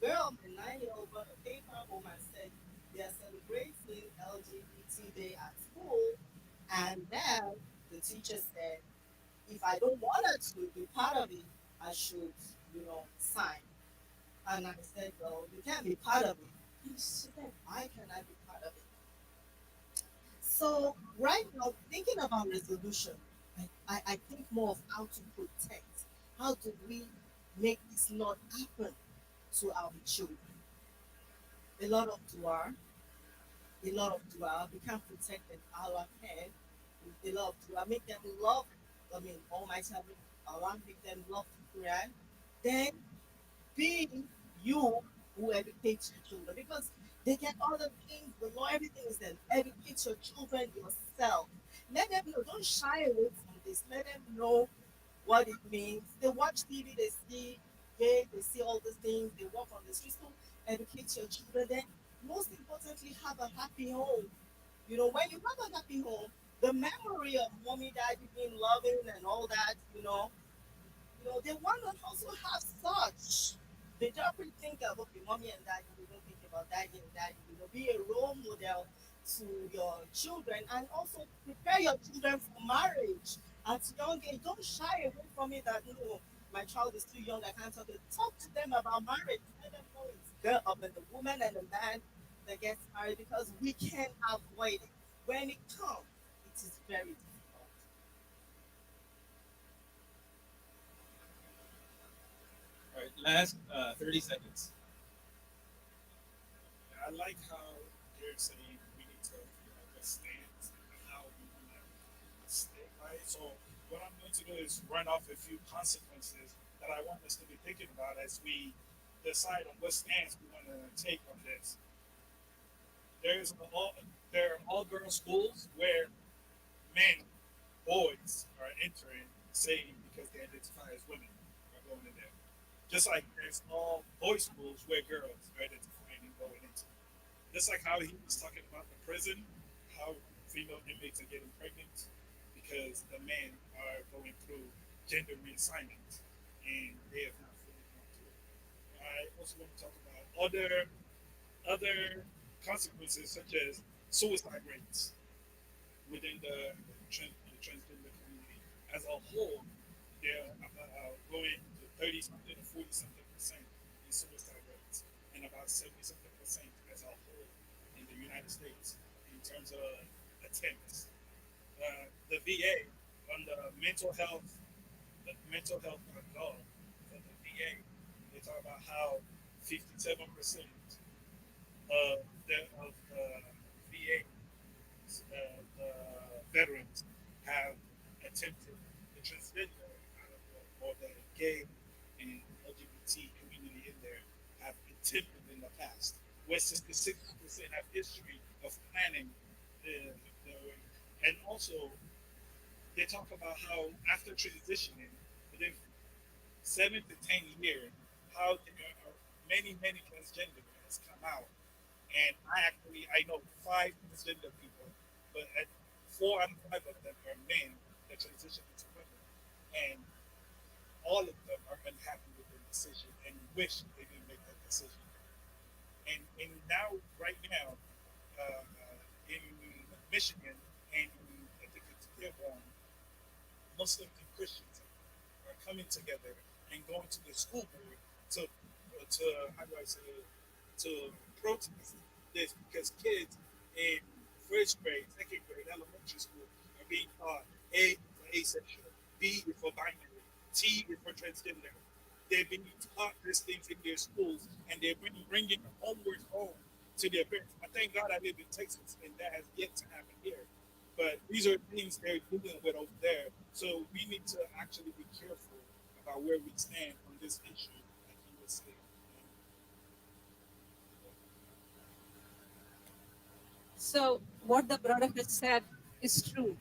girl, my 9-year-old, brought a paper home and said they are celebrating LGBT Day at school, and then the teacher said if I don't want her to be part of it, I should, sign. And I said, well, you can't be part of it. And she said, why can I be part of it? So right now, thinking about resolution, I think more of how to protect. How do we make this not happen to our children? A lot of dua, a lot of dua. We can protect them. Allah can. A lot of dua. Make them love. I mean, Almighty Allah make them love the Quran. Then be you who educates your children because they get all the things, the law, everything is there. Educate your children yourself. Let them know. Don't shy away from this. Let them know what it means. They watch TV, they see gay, they see all these things, they walk on the streets. So educate your children. Then, most importantly, have a happy home. When you have a happy home, the memory of mommy, daddy being loving and all that, they want to also have such. They don't really think of, okay, mommy and daddy, they don't think about daddy and daddy, be a role model to your children, and also prepare your children for marriage at young age. Don't shy away from it that no, my child is too young, I can't talk to. Talk to them about marriage. Let them know it's the woman and the man that gets married, because we can avoid it. When it comes, it is very difficult. All right, last 30 seconds. I like how they're saying we need to, just stand and how we want to stay, right? So what I'm going to do is run off a few consequences that I want us to be thinking about as we decide on what stance we want to take on this. There's an all there are all girls schools where men, boys are entering, saying because they identify as women are going in there. Just like there's all boys schools where girls are identifying and going into. Just like how he was talking about the prison, how female inmates are getting pregnant because the men are going through gender reassignment and they have not fully gone through it. I also want to talk about other consequences such as suicide rates within the transgender community as a whole. They're going to 30 something to 40 something percent in suicide rates, and about 70 something percent as a whole in the United States in terms of attempts. The VA on the mental health gov for the VA, they talk about how 57% of the VA veterans have attempted the transgender or the gay and LGBT community in there have attempted in the past. Where 66% have history of planning the and also they talk about how after transitioning within 7 to 10 years, how there are many transgender has come out, and I know 5 transgender people, but 4 out of 5 of them are men that transition into women, and all of them are unhappy with their decision and wish they didn't make that decision. And now, right now, in Michigan and I think it's Dearborn, Muslims and Christians are coming together and going to the school board to how do I say it, to protest this because kids in first grade, second grade, elementary school are being taught A is for asexual, B is for binary, T is for transgender. They're being taught these things in their schools, and they're bringing homework home to their parents. I thank God I live in Texas, and that has yet to happen here. But these are things they're dealing with over there. So we need to actually be careful about where we stand on this issue, like you would say. So what the brother has said is true.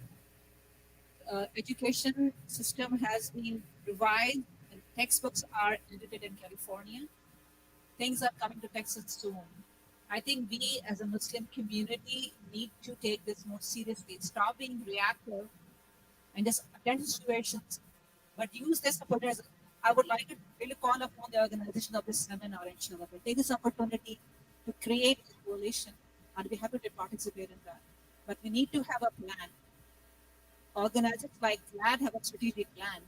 Education system has been revised and textbooks are edited in California. Things are coming to Texas soon. I think we as a Muslim community need to take this more seriously. Stop being reactive and just attend to situations, but use this opportunity. I would like to really call upon the organization of this seminar, inshallah, to take this opportunity to create a coalition. I'd be happy to participate in that. But we need to have a plan. Organizers like GLAD have a strategic plan.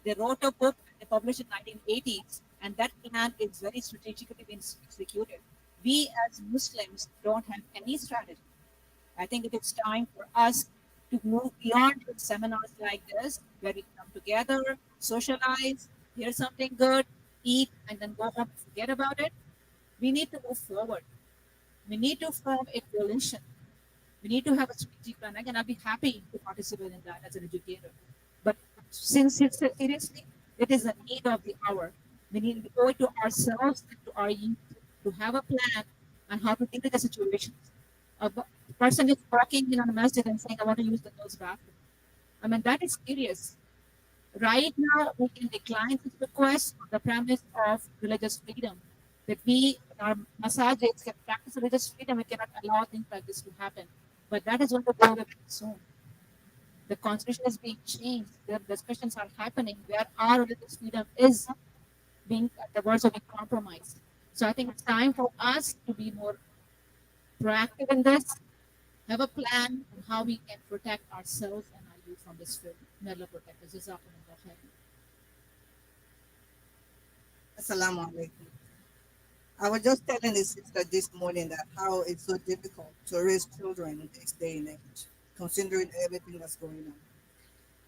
They wrote a book and they published in 1980s, and that plan is very strategically being executed. We as Muslims don't have any strategy. I think it is time for us to move beyond seminars like this, where we come together, socialize, hear something good, eat, and then go home and forget about it. We need to move forward. We need to form a coalition. We need to have a strategic plan. Again, I'll be happy to participate in that as an educator. But since it's seriously, it is a need of the hour. We need to owe it to ourselves and to our youth to have a plan on how to deal with the situations. A person is walking in on a masjid and saying, I want to use the girls' bathroom. I mean, that is serious. Right now, we can decline this request on the premise of religious freedom. That we, in our masajids, can practice religious freedom. We cannot allow things like this to happen. But that is going to go away soon. The constitution is being changed. There discussions are happening where our religious freedom is being, the words are being compromised. So I think it's time for us to be more proactive in this, have a plan on how we can protect ourselves and our youth from this film. May Allah protect us. Jazakumullah khair. Assalamu alaikum. I was just telling the sister this morning that how it's so difficult to raise children in this day and age, considering everything that's going on.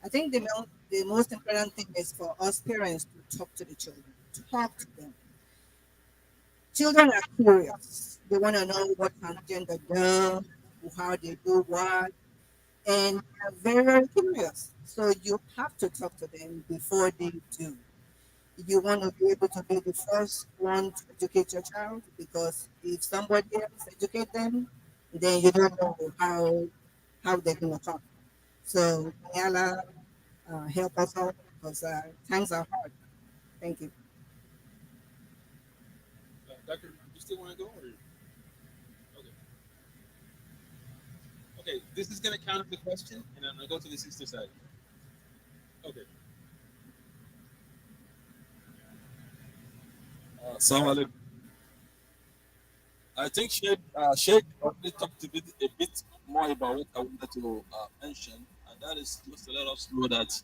I think the most important thing is for us parents to talk to the children, talk to them. Children are curious. They want to know what transgender does, how they do what, and they're very, very curious. So you have to talk to them before they do. You want to be able to be the first one to educate your child, because if somebody else educate them, then you don't know how they're going to talk. So may Allah help us all, because times are hard. Thank you. Doctor, you still want to go? Or okay, okay. This is gonna count as a question, and I'm gonna go to the sister side. Okay. Assalamu alaikum. I think Sheikh already talked a bit more about what I wanted to mention, and that is just to let us know that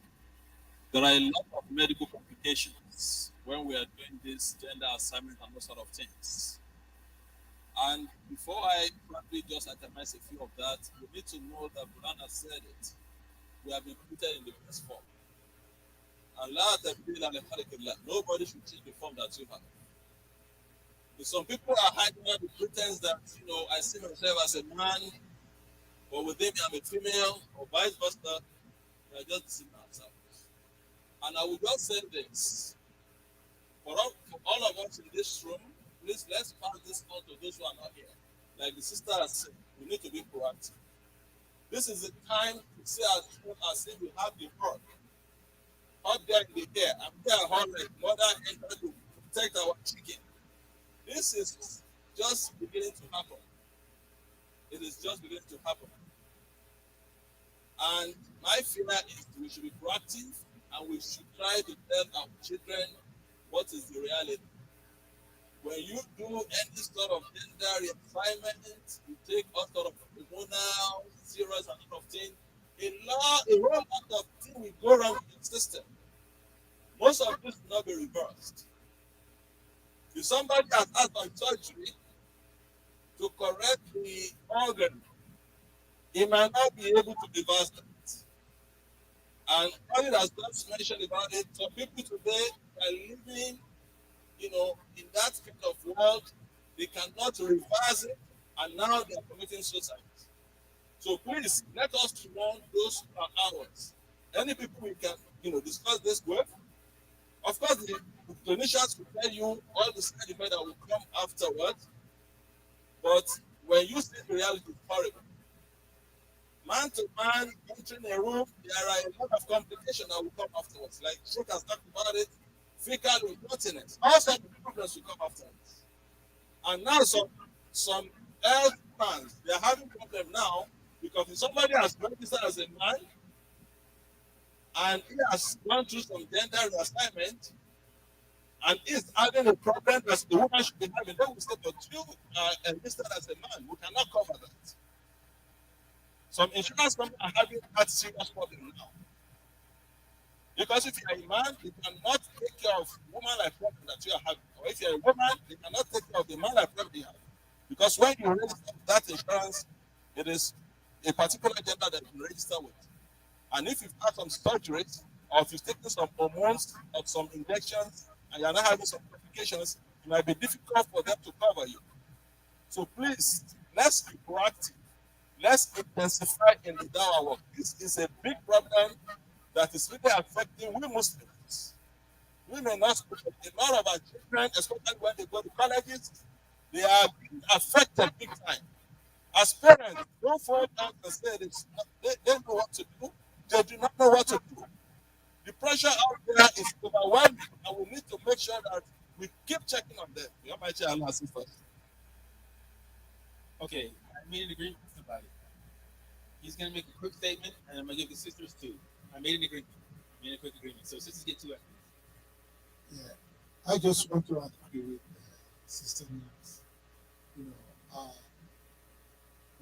there are a lot of medical complications when we are doing this gender assignment and those sort of things. And before I probably just itemize a few of that, we need to know that Quran has said it. We have been put in the best form. And nobody should change the form that you have. Some people are hiding under the pretense that, I see myself as a man, but within me I'm a female, or vice versa. We are just deceiving ourselves. And I will just say this for all of us in this room, please let's pass this on to those who are not here. Like the sister has said, we need to be proactive. This is the time to say as if we have the rod up there in the air. I'm there hard like mother and to protect our chicken. This is just beginning to happen. It is just beginning to happen. And my fear is we should be proactive and we should try to tell our children what is the reality. When you do any sort of gender reassignment, you take all sort of hormonal, serious and sort of thing, a whole lot of things will go wrong with the system. Most of this will not be reversed. If somebody has had some surgery to correct the organ, he might not be able to reverse that. And Khalid has just mentioned about it. Some people today are living, in that kind of world. They cannot reverse it, and now they are committing suicide. So please let us warn those who are ours. Any people we can, discuss this with. Of course, the clinicians will tell you all the side effects that will come afterwards. But when you see the reality, it's horrible. Man to man, entering a room, there are a lot of complications that will come afterwards. Like Sheikh has talked about it, fecal incontinence. All sorts of problems will come afterwards. And now some health plans, they are having problem now because if somebody has registered as a man and he has gone through some gender reassignment and is having a problem that the woman should be having, they will say, but you are enlisted as a man, we cannot cover that. Some insurance companies are having that serious problem now. Because if you're a man, you cannot take care of woman like problem that you are having. Or if you're a woman, you cannot take care of the man like problem you have. Because when you register that insurance, it is a particular gender that you register with. And if you've had some surgeries, or if you've taken some hormones or some injections, and you're not having some complications, it might be difficult for them to cover you. So please, let's be proactive. Let's intensify in the dawah work. This is a big problem that is really affecting we Muslims. We may not speak a lot of our children, especially when they go to colleges, they are being affected big time. As parents, don't fall down and say this. They know what to do. They do not know what to do. The pressure out there is overwhelming, and we need to make sure that we keep checking on them. The Almighty Allah assist us. Okay, I made an agreement with somebody. He's gonna make a quick statement, and I'm gonna give the sisters two. I made an agreement. I made a quick agreement. So sisters get two after. Yeah, I just want to agree with Sister Nance. You know,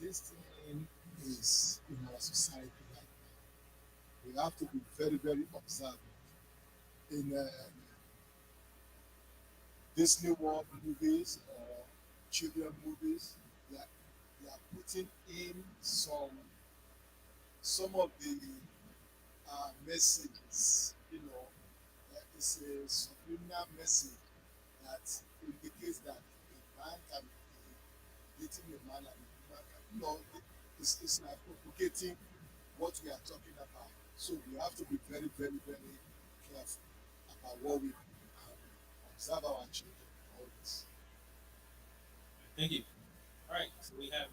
this thing is in our society right now. We have to be very, very observant. In Disney World movies or children movies, they are putting in some of the messages, it's a subliminal message that indicates that a man can be dating a man and a woman can, it's like propagating what we are talking about. So we have to be very, very, very careful about what we observe our children always. Thank you. All right. So we have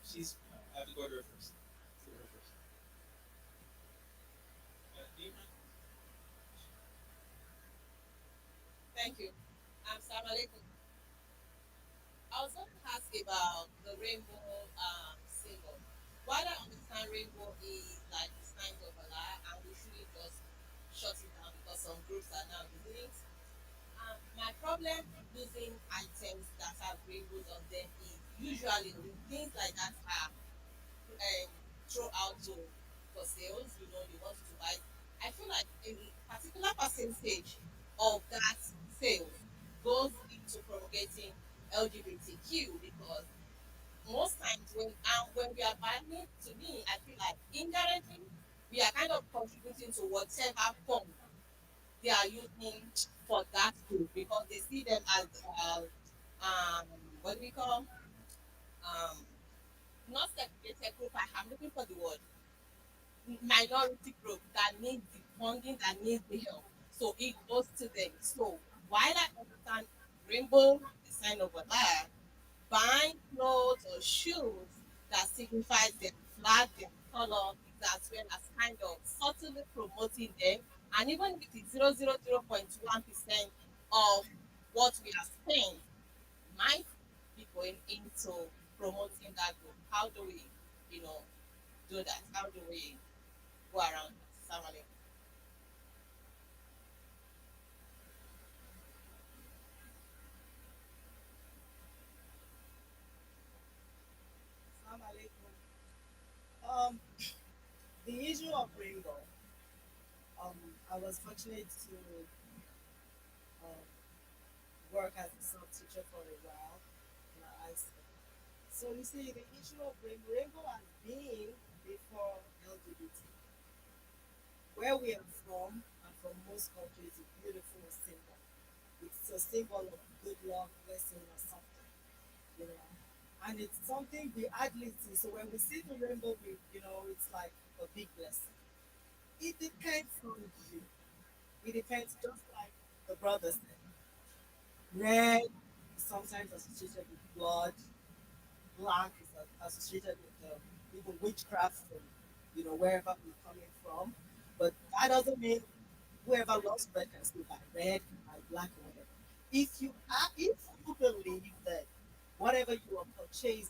she's I have to go to her first. Let's go to her first. Do you mind? Thank you. Salam alaikum. I was going to ask about the rainbow symbol. While I understand rainbow is like the signs of Allah and we shouldn't just shut it down because some groups are now using it. My problem using items that have rainbows on them is usually when things like that are thrown out for sales, they want you to buy. I feel like a particular percentage of that sales goes into propagating LGBTQ because most times when we are buying it, to me, I feel like indirectly we are kind of contributing to whatever form they are using for that group because they see them as um what do we call um not segregated group. I'm looking for the word minority group that needs the funding, that needs the help. So it goes to them. So while I understand rainbow, the sign of Allah, buying clothes or shoes that signifies their flag, their color, is as well as kind of subtly promoting them. And even if it is 0.1% of what we have spent, might be going into promoting that group. How do we, you know, do that? How do we go around that? Assalamu alaikum. Assalamu alaikum. Um, the issue of rainbow. Um, I was fortunate to um, work as a sub teacher for a while in our high school. So you see, the issue of rainbow has been before LGBT. Where we are from, and from most countries, a beautiful symbol. It's a symbol of good luck, blessing, or something, you know. And it's something we hardly see. So when we see the rainbow, it's like a big blessing. It depends on you. It depends, just like the brother said. Red is sometimes associated with blood, black is associated with even witchcraft from wherever we're coming from. But that doesn't mean whoever loves red can still buy red, can buy black, or whatever. If you believe that whatever you are purchasing,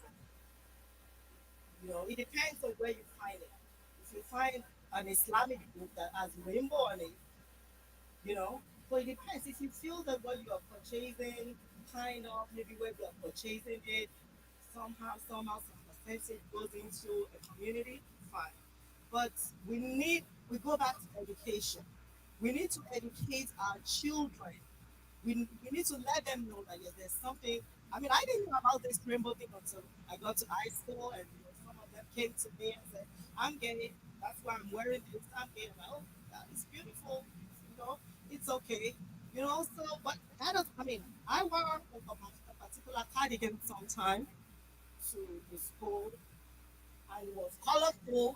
it depends on where you find it. If you find an Islamic book that has rainbow on it, you know. But it depends. If you feel that what you are purchasing, kind of maybe where you are purchasing it, somehow, some percentage goes into a community, fine. But we go back to education. We need to educate our children. We need to let them know that yes, there's something. I mean, I didn't know about this rainbow thing until I got to high school, and some of them came to me and said, "I'm gay. That's why I'm wearing this. I'm gay." I'm like, "Oh, that is beautiful. You know, it's okay." So but that does. I mean, I wore a particular cardigan sometime to the school, and it was colorful.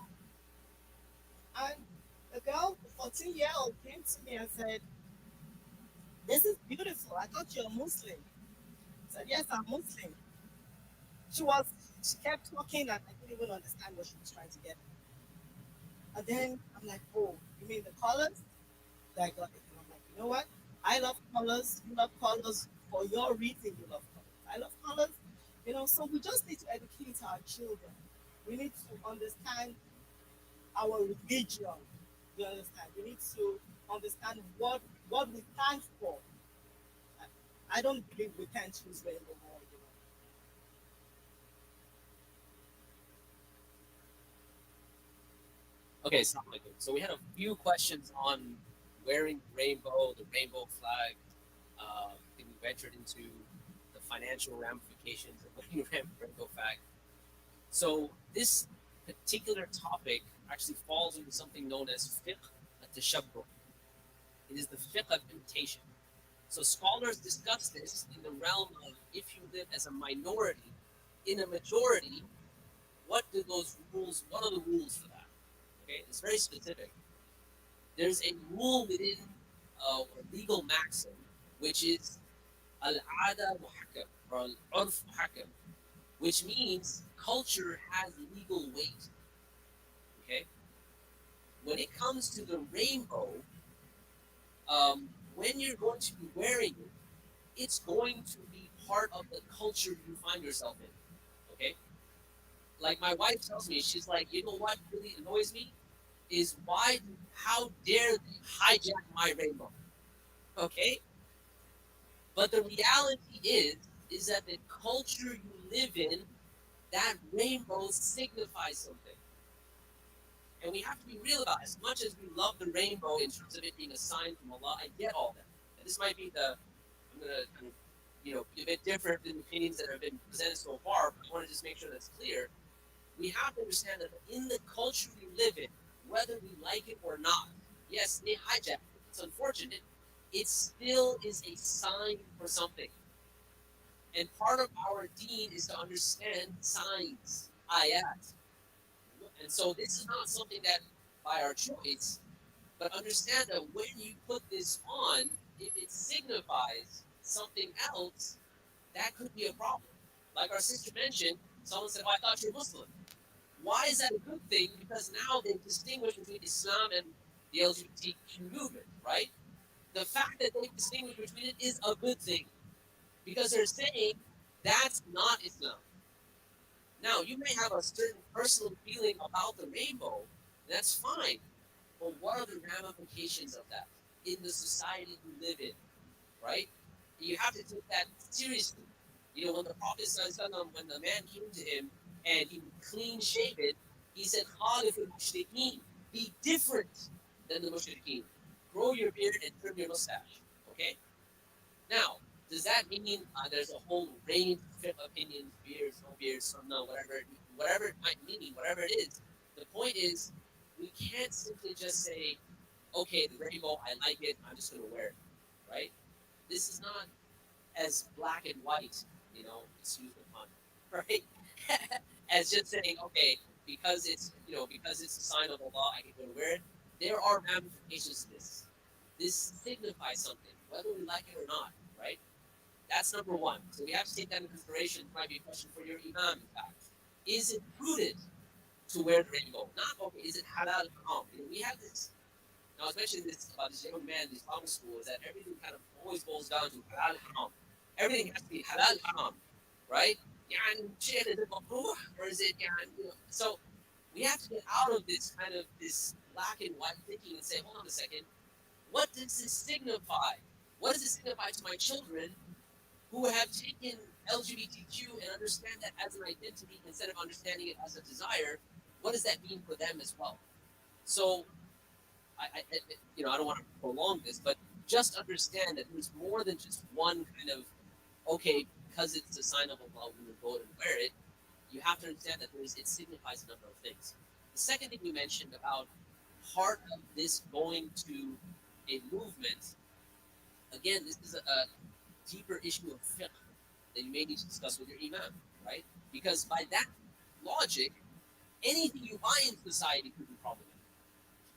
And the girl, 14-year-old, came to me and said, "This is beautiful. I thought you're Muslim." I said, "Yes, I'm Muslim." She was, she kept talking, and I didn't even understand what she was trying to get at. And then I'm like, "Oh, you mean the colors?" That I got it. And I'm like, "You know what? I love colors. You love colors for your reason. You love colors. I love colors." So we just need to educate our children. We need to understand our religion. You understand? We need to understand what we stand for. I don't believe we can't choose rainbow more. Okay, assalamu alaikum. So we had a few questions on wearing the rainbow flag. Then we ventured into the financial ramifications of wearing rainbow flag. So this particular topic actually falls into something known as fiqh at-tashabbuh. It is the fiqh of imitation. So scholars discuss this in the realm of if you live as a minority in a majority, what are the rules for that? Okay, it's very specific. There's a rule within a legal maxim, which is al-ada muhakkam or al-urf muhakkam, which means culture has legal weight. Okay, when it comes to the rainbow, when you're going to be wearing it, it's going to be part of the culture you find yourself in. Okay, like my wife tells me, she's like, you know what really annoys me is how dare they hijack my rainbow? Okay, but the reality is that the culture you live in, that rainbow signifies something. And we have to be real about it. As much as we love the rainbow in terms of it being a sign from Allah, I get all that. And this might be I'm going to kind of, be a bit different than the opinions that have been presented so far, but I want to just make sure that's clear. We have to understand that in the culture we live in, whether we like it or not, yes, they hijack it. It's unfortunate. It still is a sign for something. And part of our deen is to understand signs, ayat. And so this is not something that by our choice, but understand that when you put this on, if it signifies something else, that could be a problem. Like our sister mentioned, someone said, "Oh, I thought you're Muslim." Why is that a good thing? Because now they distinguish between Islam and the LGBTQ movement, right? The fact that they distinguish between it is a good thing because they're saying that's not Islam. Now, you may have a certain personal feeling about the rainbow, and that's fine, but what are the ramifications of that in the society you live in, right? You have to take that seriously. When the Prophet, when the man came to him and he was clean shaven, he said, "Khalif al-mushrikeen, be different than the mushrikeen. Grow your beard and trim your mustache." Okay? Now, does that mean there's a whole range of opinions, beards, no beards, some no, whatever it might mean, whatever it is? The point is, we can't simply just say, "Okay, the rainbow, I like it, I'm just going to wear it," right? This is not as black and white, excuse the pun, right? As just saying, okay, because it's a sign of Allah, I can go to wear it. There are ramifications to this. This signifies something, whether we like it or not, right? That's number one. So we have to take that into consideration. It might be a question for your imam, in fact. Is it prudent to wear the rainbow? Not, okay, is it halal haram? We have this. Now, I was mentioning this about this young man in the Islamic school, is that everything kind of always boils down to halal haram. Everything has to be halal haram, right? يعني شيء is it makruh or is it so we have to get out of this black and white thinking and say, hold on a second, what does this signify? What does it signify to my children who have taken LGBTQ and understand that as an identity instead of understanding it as a desire? What does that mean for them as well? So I don't want to prolong this, but just understand that there's more than just one kind of, okay, because it's a sign of Allah, we will go and wear it. You have to understand that it signifies a number of things. The second thing you mentioned about part of this going to a movement, again, this is a deeper issue of fiqh that you may need to discuss with your imam, right? Because by that logic, anything you buy in society could be problematic,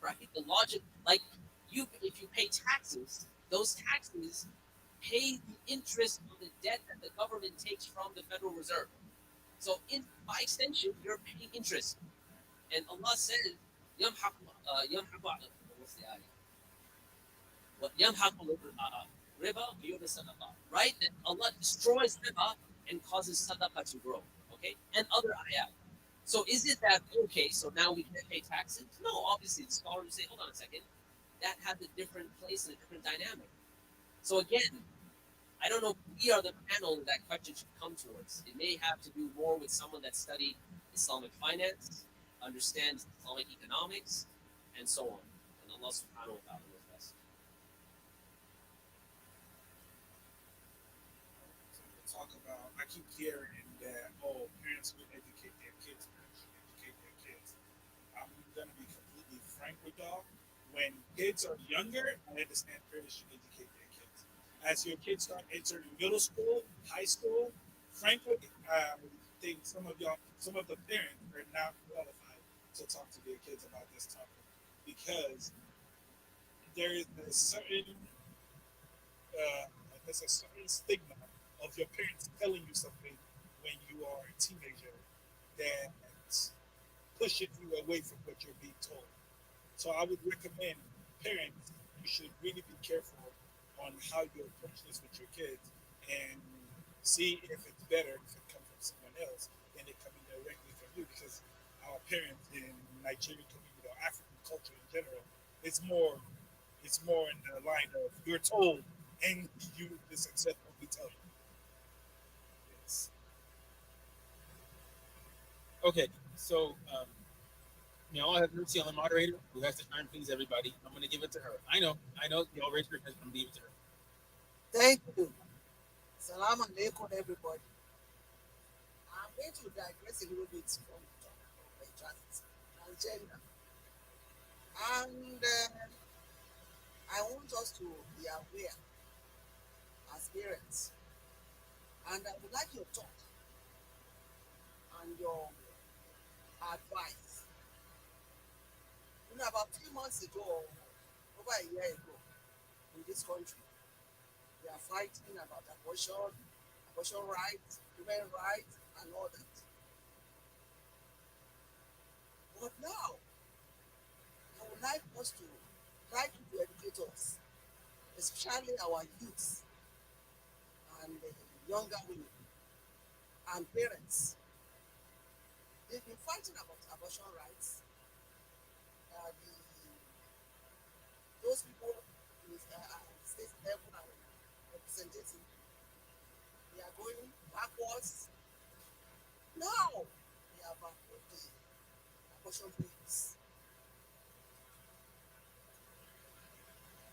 right? The logic, like if you pay taxes, those taxes pay the interest on the debt that the government takes from the Federal Reserve. So, by extension, you're paying interest. And Allah says, يَمْحَقُ what's the ayah? يَمْحَقُ riba وَيُرْبِي sadaqah. Right? That Allah destroys riba and causes sadaqah to grow. Okay? And other ayat. So is it that, okay, so now we can't pay taxes? No, obviously the scholars would say, hold on a second, that has a different place and a different dynamic. So again, I don't know if we are the panel that question should come towards. It may have to do more with someone that studied Islamic finance, understands Islamic economics, and so on. And Allah subhanahu wa ta'ala knows best. So we talk about, I keep hearing that, oh, parents will educate their kids, parents should educate their kids. I'm gonna be completely frank with y'all. When kids are younger, I understand parents should educate their kids. As your kids start entering middle school, high school, frankly, I think some of the parents are not qualified to talk to their kids about this topic because there is a certain uh, there's a certain stigma of your parents telling you something when you are a teenager that pushes you away from what you're being told. So I would recommend parents, you should really be careful on how you approach this with your kids and see if it's better if it comes from someone else than it coming directly from you because our parents in Nigerian community or African culture in general, it's more it's more in the line of you're told and you just accept what we tell you. It's, Okay, so may Allah have mercy on the moderator who has to try and please everybody. I'm going to give it to her. I know, y'all raised your hands. I'm going to leave it to her. Thank you. Salam alaikum, everybody. I'm going to digress a little bit from the topic of transgender. And I want us to be aware as parents. And I would like your thought and your advice. You know, about 3 months ago, over a year ago, in this country, we are fighting about abortion rights, human rights, and all that. But now, I would like us to try to educate us, especially our youth and younger women and parents. They've been fighting about abortion rights. The, those people with state level and representative, they are going backwards. Now, they have approved the abortion bills.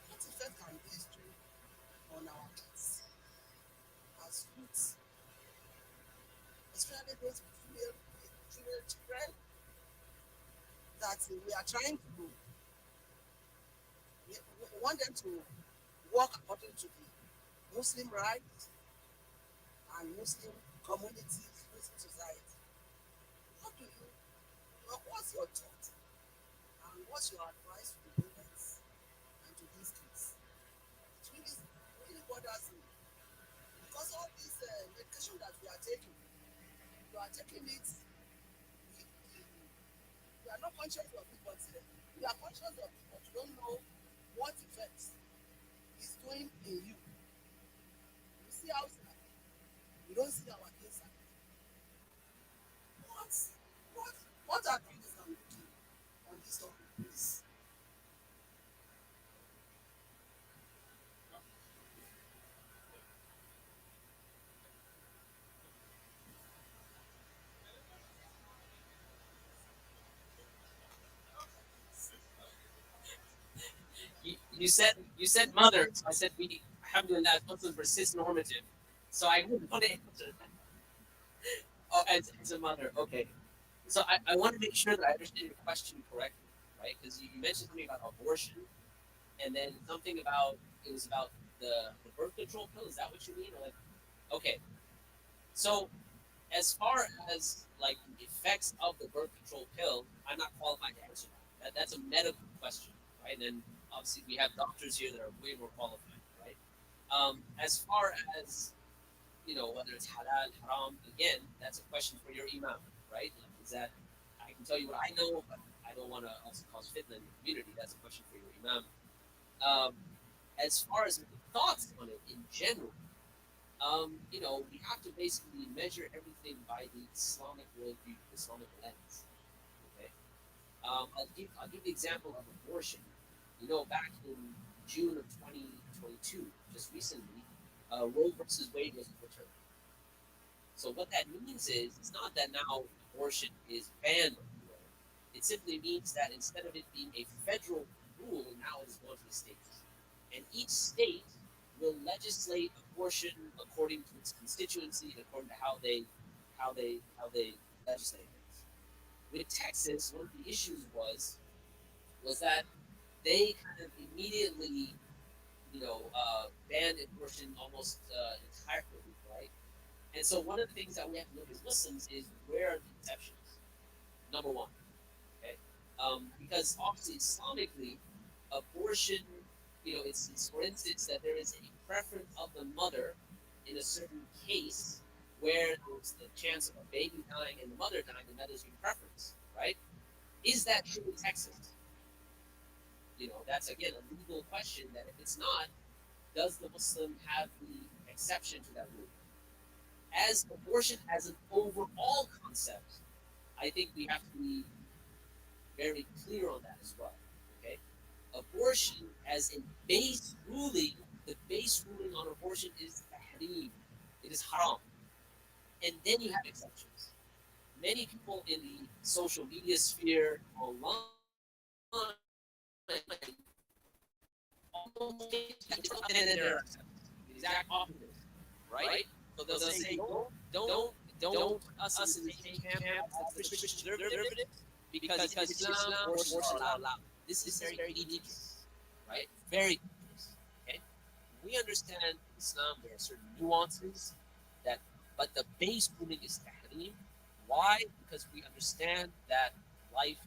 What effect can this do on our kids as youths, especially those female children that we are trying to we want them to work according to the Muslim rights and Muslim communities, Muslim society. What do you, what's your thought and what's your advice to the parents and to these kids? It really bothers me because all this medication that we are taking, you are taking it, you are not conscious of it, but you are conscious of it, but you don't know what effects it's doing in you. You see outside, you don't see our inside. What, what, what advice can we give on this topic, please? You said mother, so I said we alhamdulillah Muslim for cis normative. So I would want to answer that. Oh, as a mother, okay. So I want to make sure that I understand your question correctly, right? Because you mentioned something about abortion, and then something about it was about the birth control pill. Is that what you mean? Or like, okay. So as far as like the effects of the birth control pill, I'm not qualified to answer that. That's a medical question, right? And then obviously we have doctors here that are way more qualified, right? As far as whether it's halal, haram, again, that's a question for your imam, right? Like, is that I can tell you what I know, but I don't want to also cause fitna in the community. That's a question for your imam. Um, as far as my thoughts on it in general, we have to basically measure everything by the Islamic worldview, the Islamic lens. Okay. I'll give the example of abortion. Back in June of 2022, just recently, Roe versus Wade was overturned. So what that means is it's not that now abortion is banned everywhere. It simply means that instead of it being a federal rule, now it is going to the states. And each state will legislate abortion according to its constituency and according to how they legislate things. With Texas, one of the issues was that they kind of immediately, banned abortion almost entirely, right? And so one of the things that we have to look as Muslims is where are the exceptions? Number one, okay, because obviously Islamically, abortion, it's for instance that there is a preference of the mother in a certain case where there's the chance of a baby dying and the mother dying, and that is your preference, right? Is that true in Texas? That's again a legal question that if it's not, does the Muslim have the exception to that rule? As abortion as an overall concept, I think we have to be very clear on that as well. Okay, abortion as a base ruling, the base ruling on abortion is tahrim. It is haram, and then you have exceptions. Many people in the social media sphere online almost and then there are exceptions. The exact opposite, right? So they'll say, don't put us in the same camp as the Christian conservatives because in Islam abortions are allowed. This is very dangerous, right? Very dangerous. Okay, we understand in Islam there are certain nuances that, but the base ruling is tahrim. Why? Because we understand that life,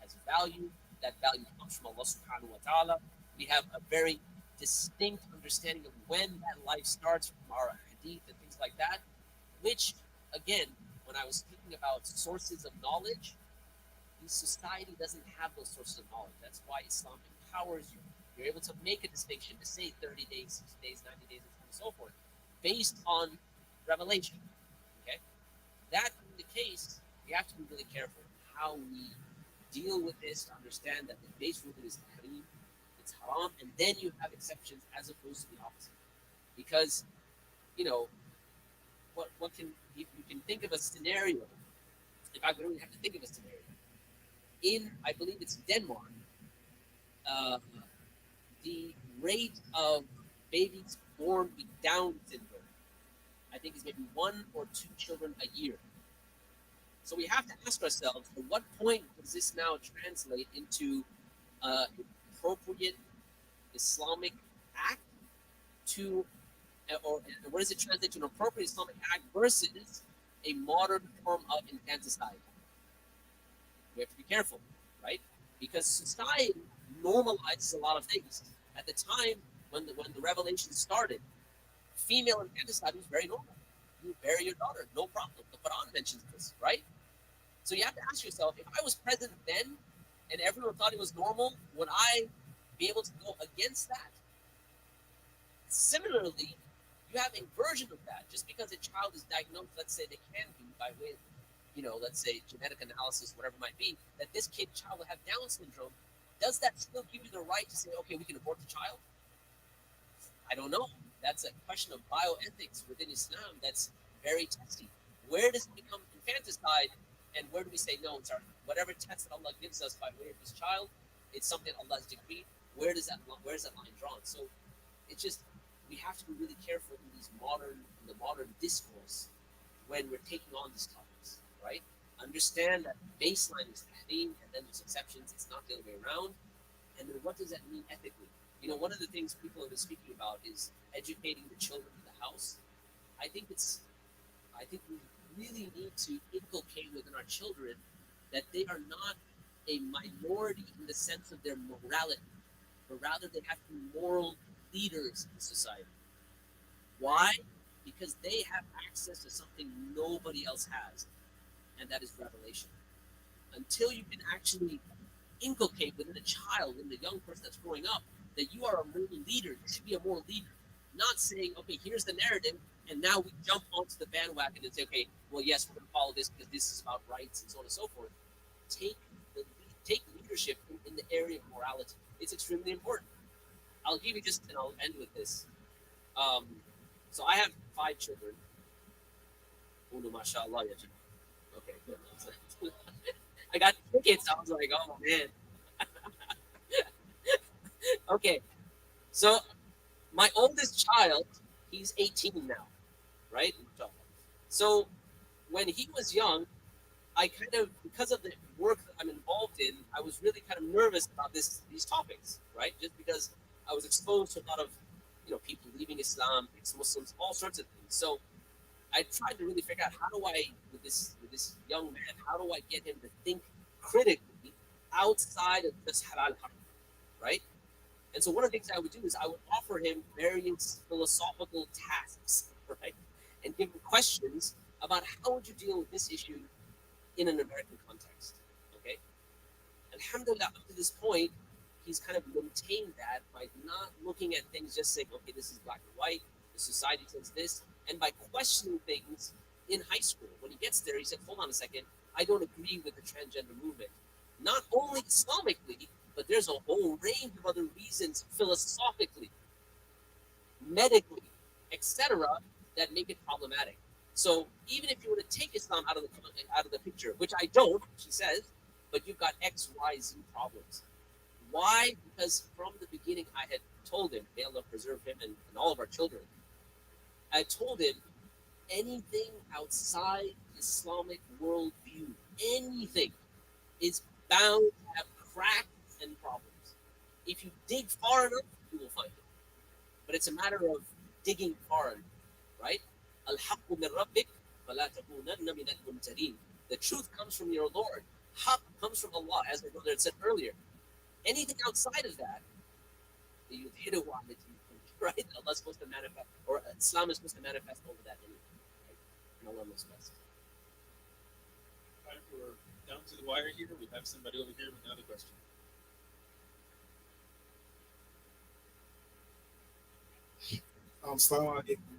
has value. That value comes from Allah Subhanahu wa Taala. We have a very distinct understanding of when that life starts from our hadith and things like that. Which, again, when I was speaking about sources of knowledge, the society doesn't have those sources of knowledge. That's why Islam empowers you. You're able to make a distinction to say 30 days, 60 days, 90 days, and so forth, based on revelation. Okay? That being the case, we have to be really careful how we deal with this to understand that the base rule is tahrim, it's haram, and then you have exceptions as opposed to the opposite. Because, you know, what can you can think of a scenario. In fact, we don't even have to think of a scenario. In, I believe it's Denmark, uh, the rate of babies born with Down syndrome, I think, is maybe 1 or 2 children a year. So we have to ask ourselves, at what point does this now translate into appropriate Islamic act to, or what does it translate to an appropriate Islamic act versus a modern form of infanticide? We have to be careful, right? Because society normalizes a lot of things. At the time when the revelation started, female infanticide was very normal. You bury your daughter, no problem. The Quran mentions this, right? So you have to ask yourself, if I was present then and everyone thought it was normal, would I be able to go against that? Similarly, you have a version of that. Just because a child is diagnosed, let's say they can be by way of, let's say genetic analysis, whatever it might be, that this child will have Down syndrome, does that still give you the right to say, okay, we can abort the child? I don't know. That's a question of bioethics within Islam that's very testy. Where does it become infanticide, and where do we say no? It's our whatever test that Allah gives us by way of this child. It's something Allah has decreed. Where's that line drawn? So it's just we have to be really careful in the modern discourse when we're taking on these topics, right? Understand that the baseline is tahrim, and then there's exceptions. It's not the other way around. And then what does that mean ethically? One of the things people have been speaking about is educating the children in the house. I think we really need to inculcate within our children that they are not a minority in the sense of their morality, but rather they have to be moral leaders in society. Why? Because they have access to something nobody else has, and that is revelation. Until you can actually inculcate within a child, within the young person that's growing up, that you are a moral leader, you should be a moral leader. Not saying, okay, here's the narrative, and now we jump onto the bandwagon and say, okay, well, yes, we're going to follow this because this is about rights and so on and so forth. Take leadership in the area of morality. It's extremely important. I'll give you and I'll end with this. So I have 5 children. Unu mashallah, ya Jannah. Okay, good. I got tickets. I was like, oh man. Okay, so my oldest child, he's 18 now, right? So when he was young, I kind of, because of the work that I'm involved in, I was really kind of nervous about these topics, right? Just because I was exposed to a lot of, people leaving Islam, ex-Muslims, all sorts of things. So I tried to really figure out how do I, with this young man, how do I get him to think critically outside of just halal haram, right? And so one of the things I would do is I would offer him various philosophical tasks, right? And give him questions about how would you deal with this issue in an American context. Okay? Alhamdulillah, up to this point, he's kind of maintained that by not looking at things just saying, okay, this is black and white, the society says this, and by questioning things in high school. When he gets there, he said, hold on a second, I don't agree with the transgender movement. Not only Islamically, but there's a whole range of other reasons philosophically, medically, etc., that make it problematic. So even if you were to take Islam out of the picture, which I don't, she says, but you've got X, Y, Z problems. Why? Because from the beginning, I had told him, may Allah preserve him and all of our children. I told him anything outside Islamic worldview, anything, is bound to have cracks and problems. If you dig far enough, you will find it. But it's a matter of digging far enough, right? Al-haqqu min rabbik, فَلَا تَكُونَنَّ مِنَ الْمُمْتَرِينَ. The truth comes from your Lord. Haqq comes from Allah, as my brother had said earlier. Anything outside of that, right? Allah is supposed to manifest, or Islam is supposed to manifest over that anyway. Right? And Allah knows best. All right, we're down to the wire here. We have somebody over here with another question. Assalamu alaikum.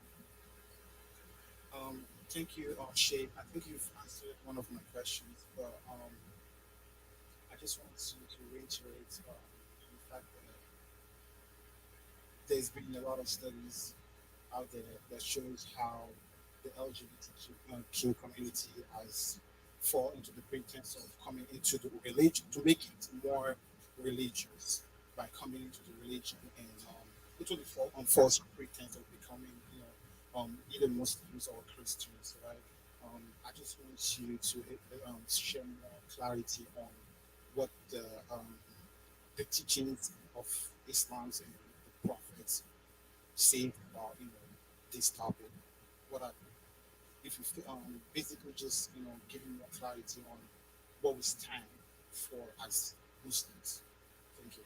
Thank you, Shay. I think you've answered one of my questions, but I just want to reiterate the fact that there's been a lot of studies out there that shows how the LGBTQ community has fall into the pretense of coming into the religion to make it more religious by coming into the religion and literally fall on false pretense of becoming, either Muslims or Christians, right? I just want you to share more clarity on what the teachings of Islam's and the prophets say about this topic. What are if you basically just giving more clarity on what we stand for as Muslims. Thank you.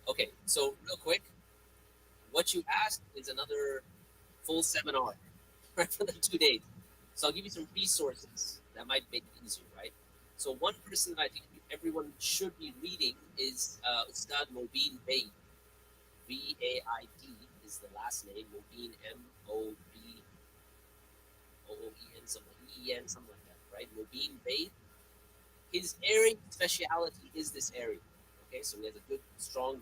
Okay, so real quick, what you asked is another full seminar, right, for the 2 days. So I'll give you some resources that might make it easier, right? So one person that I think everyone should be reading is Ustad Mobeen Baid. Vaid is the last name. Mobeen, Moobeen, something EEN, something like that, right? Mobeen Baid. His area speciality is this area. Okay, so he has a good, strong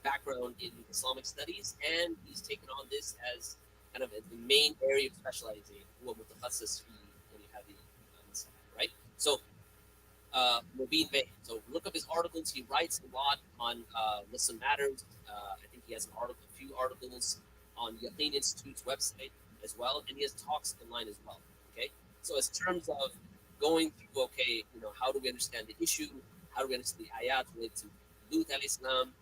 background in Islamic studies, and he's taken on this as kind of the main area of specialization. هو متخصص في يعني هذه المسألة, right? So Mubin Bey. So look up his articles. He writes a lot on Muslim matters. I think he has a few articles on Yaqeen Institute's website as well, and he has talks online as well. Okay, so as terms of going through, okay, how do we understand the issue? How do we understand the ayat related to Lut al-Islam?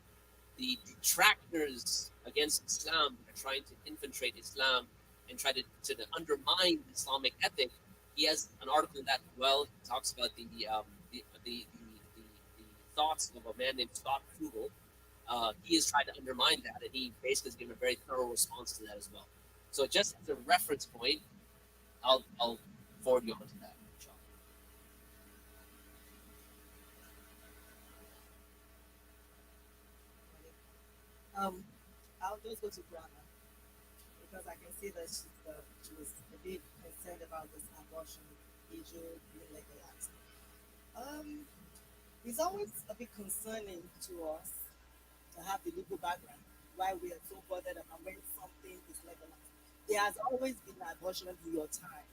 The detractors against Islam are trying to infiltrate Islam and try to undermine Islamic ethic. He has an article in that well. He talks about the thoughts of a man named Scott Krugel. He has tried to undermine that, and he basically has given a very thorough response to that as well. So just as a reference point, I'll forward you on to that. I'll just go to Grandma because I can see that she was a bit concerned about this abortion issue being legalized. Um, it's always a bit concerning to us to have the legal background why we are so bothered about when something is legalized. There has always been abortion in your time.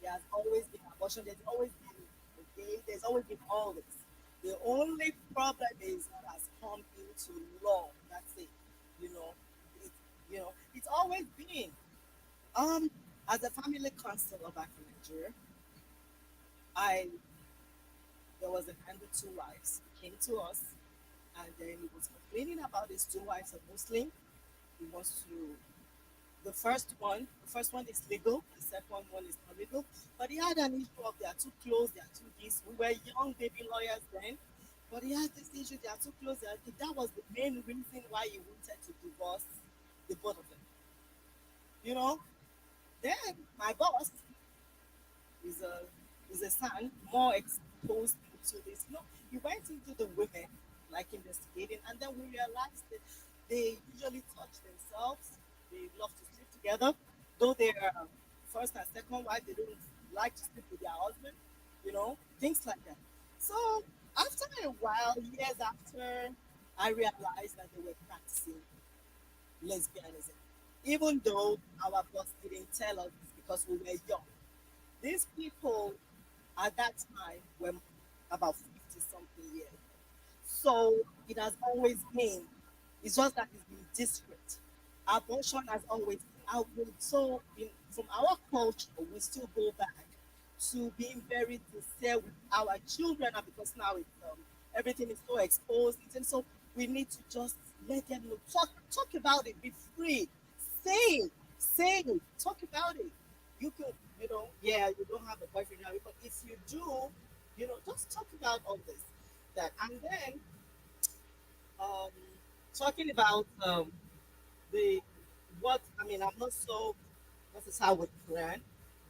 There has always been abortion. There's always been okay. There's always been all this. The only problem is what has come into law. That's it. You know, it, it's always been. Um, as a family counselor back in Nigeria, I there was a man with two wives. He came to us, and then he was complaining about his two wives are Muslim. He wants to the first one is legal, the second one is not legal. But he had an issue of they are too close, they are too this. We were young baby lawyers then, but he had this issue, they are too close. That was the main reason why he wanted to divorce the both of them. You know, then my boss is a son more exposed to this. No, he went into the women, like investigating, and then we realized that they usually touch themselves. They love to sleep together, though they're first and second wife. They don't like to sleep with their husband. Things like that. So after a while, years after, I realized that they were practicing lesbianism, even though our boss didn't tell us this because we were young. These people at that time were about 50 something years. So it has always been, it's just that it's been discreet. Abortion has always been out. So from our culture, we still go back to being very sincere with our children, and because now everything is so exposed. And so we need to just let them know. Talk about it. Be free. Say it. Talk about it. You could, yeah, you don't have a boyfriend now, but if you do, just talk about all this, that, and then um, talking about the what I mean. I'm not so necessarily with plan,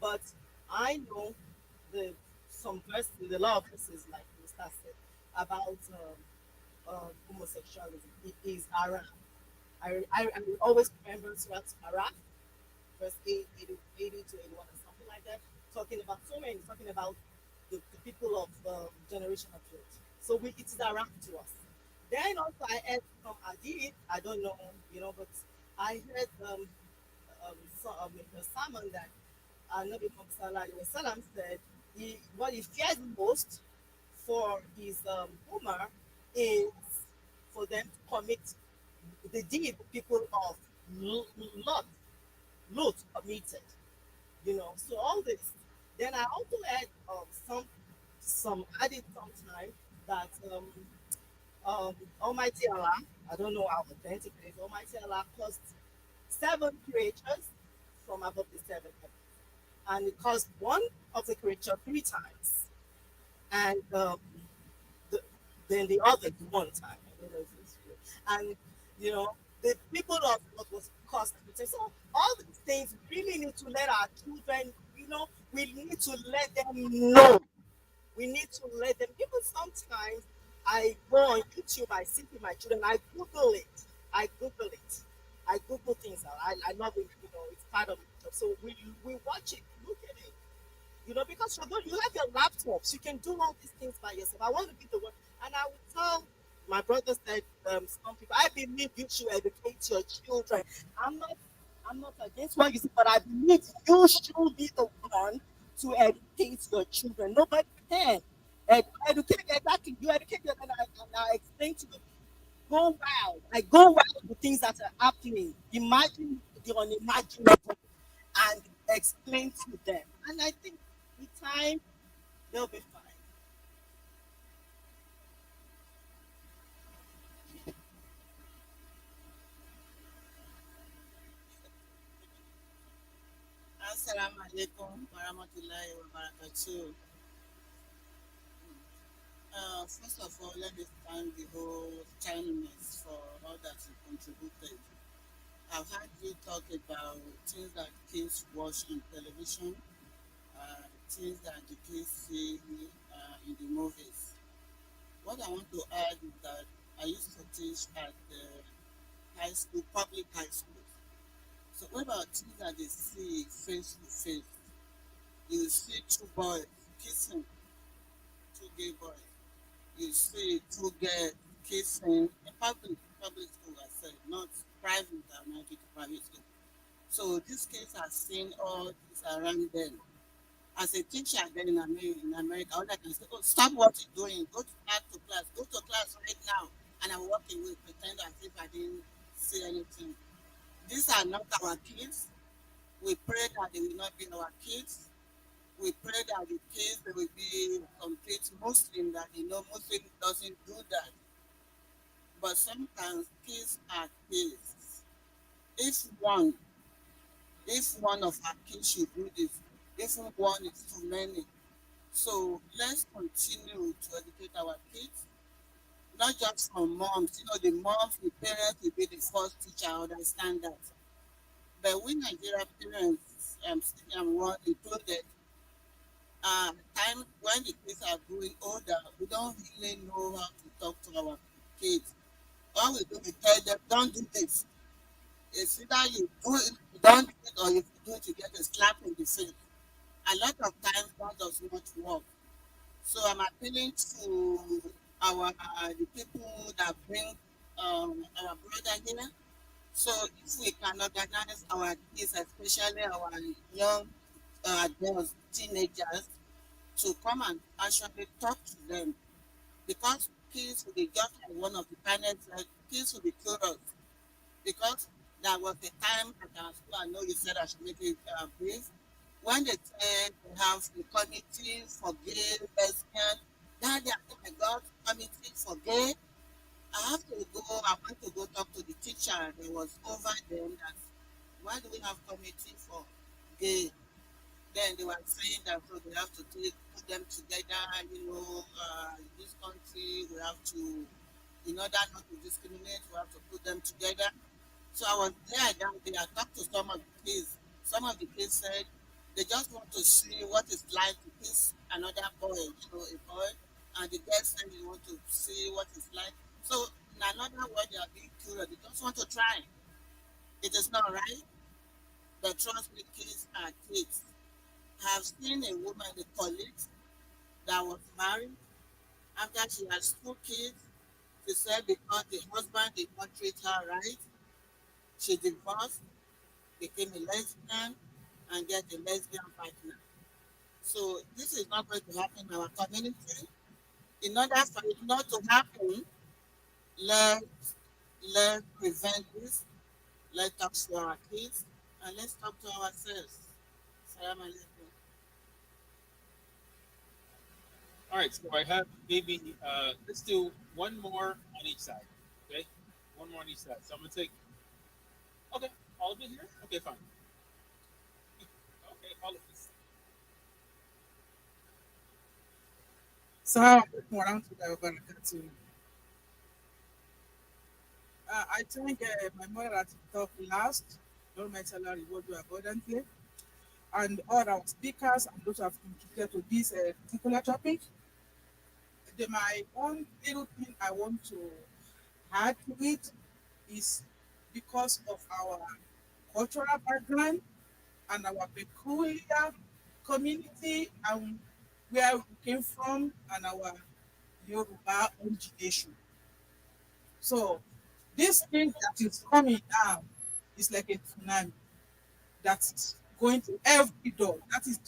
but I know the some verses, the law of verses, like Mr. said, about homosexuality. It is haram. I will always remember Surah Araf, verse 80 to 81 or something like that, talking about so many, talking about the people of generation of Lot. So it is around to us. Then also I heard from Hadith, I don't know, but I heard the sermon that Nabi Muhammad Sallallahu Alaihi Wasallam said what he fears most for his Ummah is for them to commit the deed people of Lot, Lot committed. So all this. Then I also had some added sometime that Almighty Allah, I don't know how authentic it is, Almighty Allah caused seven creatures from above the seven heavens. And it caused one of the creature three times. And the, then the other one time. I don't know if it's true. And the people of what was caused. So all these things we really need to let our children, we need to let them know. We need to let them. Even sometimes I go on YouTube, I sit with my children, I Google it. I Google it. I Google things. I love it. It's part of it. So we watch it, look at it. Because you have your laptops, you can do all these things by yourself. I want to be the one, and I will tell my brothers that some people. I believe you should educate your children. I'm not, I'm not against what you say, but I believe you should be the one to educate your children. Nobody can. Educate exactly. You educate them, and I explain to them. Go wild. I go wild with things that are happening. Imagine the unimaginable and explain to them. And I think with time, they'll be fine. Assalamu alaikum warahmatullahi wabarakatuh. First of all, let me thank the whole Chinese for all that you contributed. I've heard you talk about things that kids watch on television, things that the kids see in the movies. What I want to add is that I used to teach at the high school, public high school. So what about things that they see face to face? You see two boys kissing two gay boys. You see two girls kissing in public school, I said, not private. I'm not to private school. So these kids are seeing all this around them. As a teacher then in America, all I can say, oh, stop what you're doing, go to class right now. And I walk away, pretend as if I didn't see anything. These are not our kids. We pray that they will not be our kids. We pray that the kids they will be complete Muslim, that they know Muslim doesn't do that. But sometimes kids are kids. If one, if one of our kids should do this, if one is too many. So let's continue to educate our kids, not just from moms. You know, the moms, the parents will be the first teacher, I understand that. But we Nigerian parents, speaking I'm one included, time when the kids are growing older, we don't really know how to talk to our kids. All we do is tell them, don't do this. It's either you do it, you don't do it, or if you do it, you get a slap in the face. A lot of times that does not work. So I'm appealing to the people that bring our brother here. So if we can organize our kids, especially our young adults, teenagers, to come and actually talk to them, because kids will be just like one of the parents, kids will be curious. Because there was a time at our school, I know you said I should make it brief, when they said they have a committee for gay, lesbian, now they are saying, my God, committee for gay. I want to go talk to the teacher that was over them that why do we have committee for gay? Then they were saying that so they have to put them together, in this country we have to, in order not to discriminate, we have to put them together. So I was there that day. I talked to some of the kids. Some of the kids said they just want to see what it's like to kiss another boy, a boy. And the girl said they want to see what it's like. So in another word, they are being curious. They just want to try. It is not right, but trust me, kids are kids. I have seen a woman, a colleague, that was married. After she has two kids, she said because the husband did not treat her right, she divorced, became a lesbian, and get a lesbian partner. So this is not going to happen in our community. In order for it not to happen, let's let's prevent this. Let's talk to our kids and let's talk to ourselves. Salam alaikum. All right, so I have maybe let's do one more on each side. Okay, one more on each side. So I'm gonna take. Okay, all of it here. Okay, fine. Okay, all of this. Assalamu alaikum warahmatullahi wabarakatuh. I think my mother had talked last. Lord my Allah reward you abundantly. And all our speakers and those who have contributed to this particular topic. My own little thing I want to add to it is because of our cultural background and our peculiar community and where we came from and our Yoruba origination. So this thing that is coming now is like a tsunami that is going to every door. That is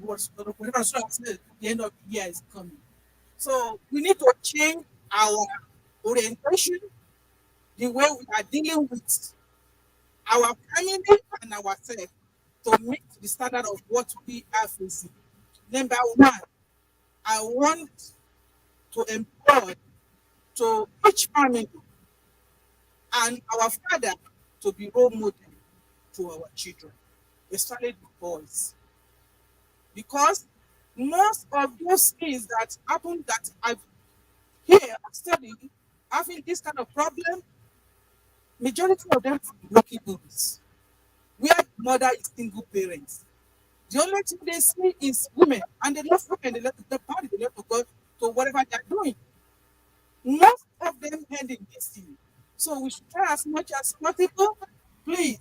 whatever Surah said, the end of the year is coming. So we need to change our orientation, the way we are dealing with our family and ourselves to meet the standard of what we are facing. Number one, I want to employ to each family and our father to be role model to our children, especially the boys. Because most of those things that happen that I've I've studied, having this kind of problem, majority of them from broken homes, where the mother is single parents. The only thing they see is women, and they love women, they love the party, they love to go to whatever they're doing. Most of them end in this thing. So we should try as much as possible. Please,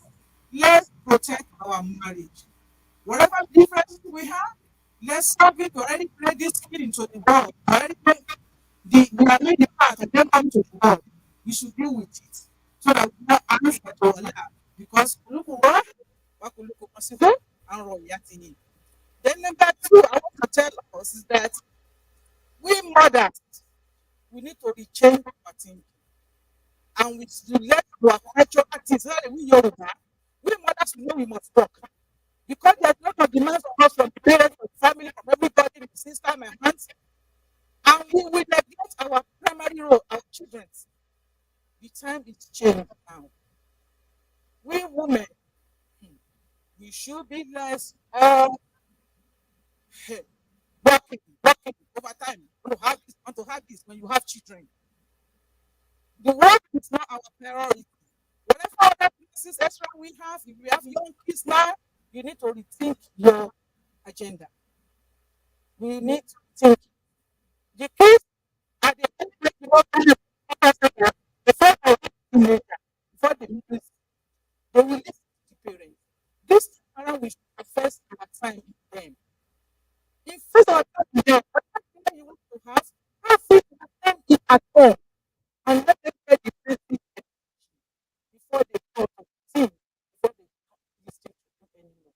let's protect our marriage. Whatever differences we have, Let's have it already play this kid into the world. Already play we are made the part and then come to the world. We should deal with it. So that we not answer to Allah. Because look what could look possible and wrong yet. Then number two, I want to tell us is that we mothers, we need to rechange our thinking and we should let our cultural things, like we Yoruba, we mothers we know we must talk. Because there's a lot of demands on us from the parents, from the family, from everybody, my sister, my aunts, and we will neglect our primary role, our children. The time is changing now. We women, hmm, we should be less working over time. Want to have this when you have children. The work is not our priority. Whatever other places extra we have, if we have young kids now, you need to rethink your agenda. We need to think. The kids are the only way to work on the before they reach teenager, before they meet they will listen to the parents. This time around, we should invest our time in them. Invest our time in them. Whatever children you want to have it attend it at home and let them get the basic before they go to think, before they listen to you anymore.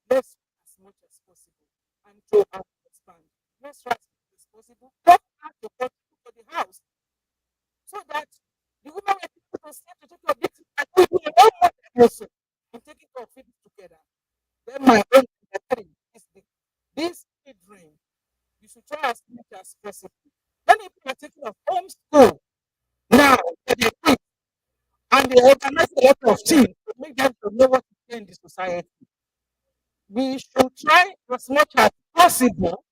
Let's try as much as possible and to expand. Let's try as much as possible. Don't have to contribute to the house so that the woman will be able to stay to take care of this and we will one more also and taking care of it together. Then my own number three is this children, you should try as much as possible. Many people are taking of homeschool now for their kids and they organize a lot of things to make them to know what to do in the society. We should try as much as possible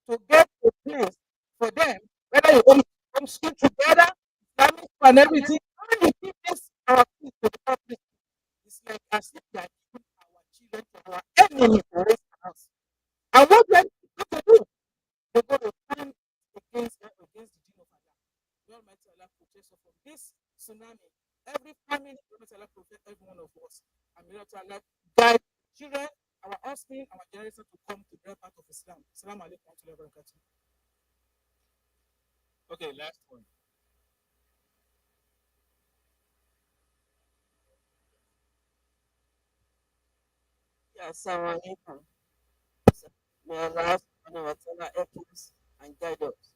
to get a place for them, whether you homeschool together, Islamic school and everything. When you give this our kids to the public, it's like as if they are giving our children to our enemy to raise us. And what then what to do? They go to stand against the deen of Allah. May Almighty Allah protect us from this tsunami. Every family, may Almighty Allah protect every one of us. And may Almighty Allah guide children, our offspring, our generation to come to the path of Islam. Assalamu alaikum wa rahmatullahi wa barakatuh. Okay, last one. Yeah, Assalamu alaikum. May Allah subhanahu wa ta'ala help us and guide us.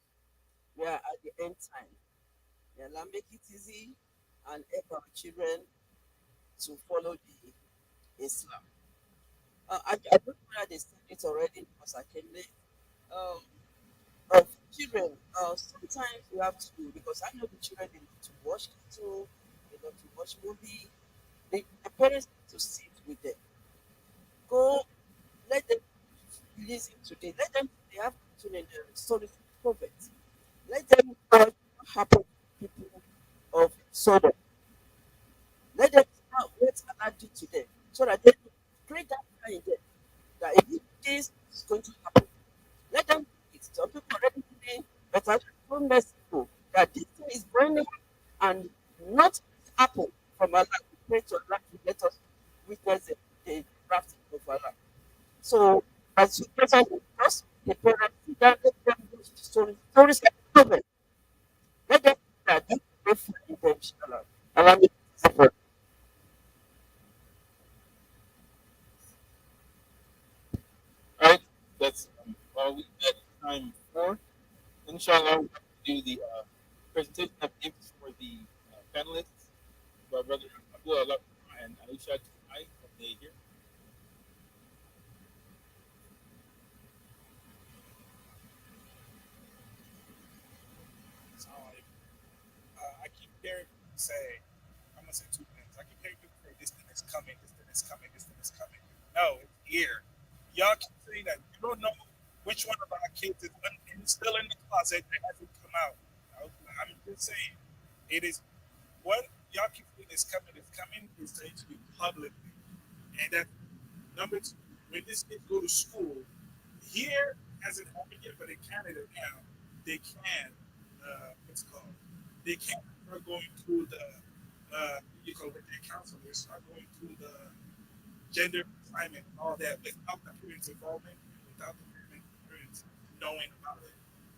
We are at the end time. May Allah make it easy and help our children to follow the Islam. I don't know whether they said it already because I came late. Um, of children, sometimes you have to, because I know the children, they need to watch cartoon, they need to watch movie. The parents need to sit with them. Go, let them listen to them. Let them, they have cartoon in the stories of prophets. Let them watch what happened to people of Sodom. Let them know what Allah did to them so that they will create that fear in them that if this is going to happen, let them do it. Some people already today, but I'm so merciful that this thing is going on and not happen from Allah. We pray to Allah to let us witness the wrath of Allah. So, as you present with us, the parents, sit down, let them go to the stories like children. Let them see that this is very funny in them, inshallah. Allah make it simple. All right, that's all we had time for. Inshallah, we'll do the presentation of gifts for the panelists. My brother Abdullah and Aisha tonight from the here. So, I keep hearing people say, I'm gonna say two things. I keep hearing people say, this thing is coming, this thing is coming, this thing is coming. No, it's here. Y'all keep saying that. You don't know which one of our kids is still in the closet that hasn't come out. I'm just saying, it is what y'all keep saying is coming is going to be public. And that number two, when these kids go to school, here hasn't happened yet, but in Canada now, they can, what's it called? They can start going through the, you call it their counselors, start going through the gender assignment and all that without the parents' involvement, without the parents knowing about it.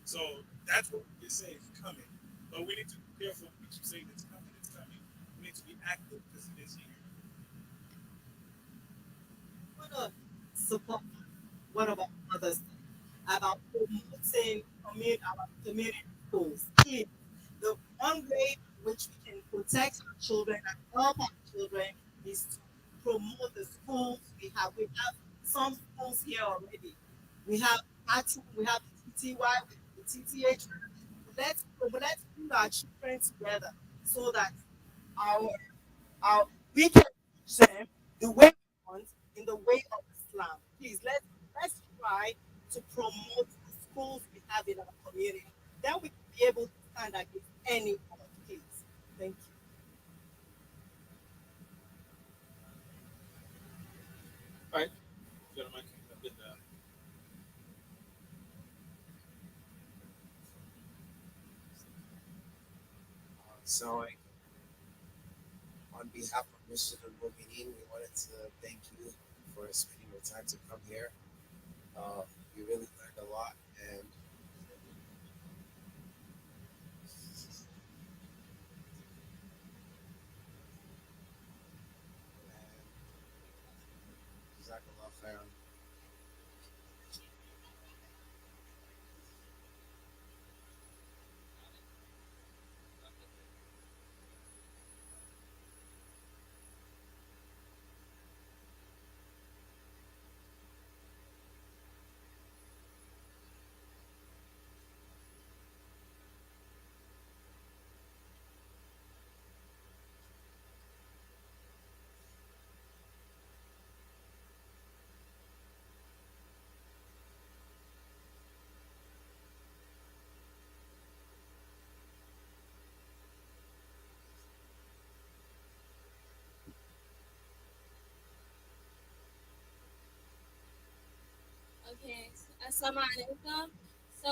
So that's what we can say is coming. But we need to be careful when you say it's coming, it's coming. We need to be active because it is here. want to support one of our mothers about promoting our community schools. Please, the one way in which we can protect our children and help our children is to promote the schools we have. We have some schools here already. We have Atom, we have the TTY, we have the TTH. Let's bring our children together so that our we can teach them the way we want in the way of Islam. Please let's try to promote the schools we have in our community. Then we can be able to stand against any other kids. Thank you. All right, gentlemen, I've been So, on behalf of Masjid-ul, we wanted to thank you for spending your time to come here. We really learned a lot, and Jazakallah khairan. Okay, Assalamu alaikum. So,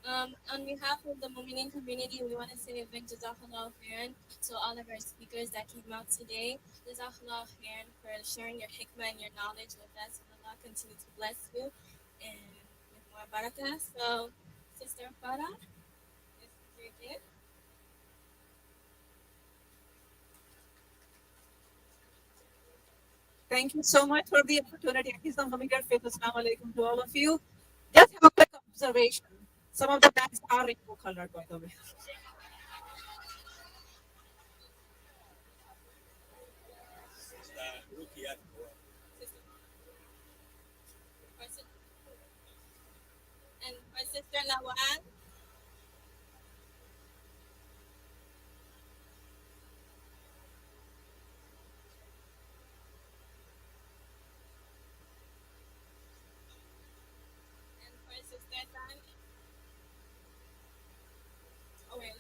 on behalf of the Mu'minin community, we want to say a big Jazakallah khairan to all of our speakers that came out today. Jazakallah khairan for sharing your hikmah and your knowledge with us. And Allah continue to bless you and with more barakah. So, Sister Farah, if you're there. Thank you so much for the opportunity. Please don't forget Assalamu alaikum to all of you. Just have a quick observation. Some of the bags are rainbow colored, by the way. And my sister Nawal. And my sister Tan. Oh, wait,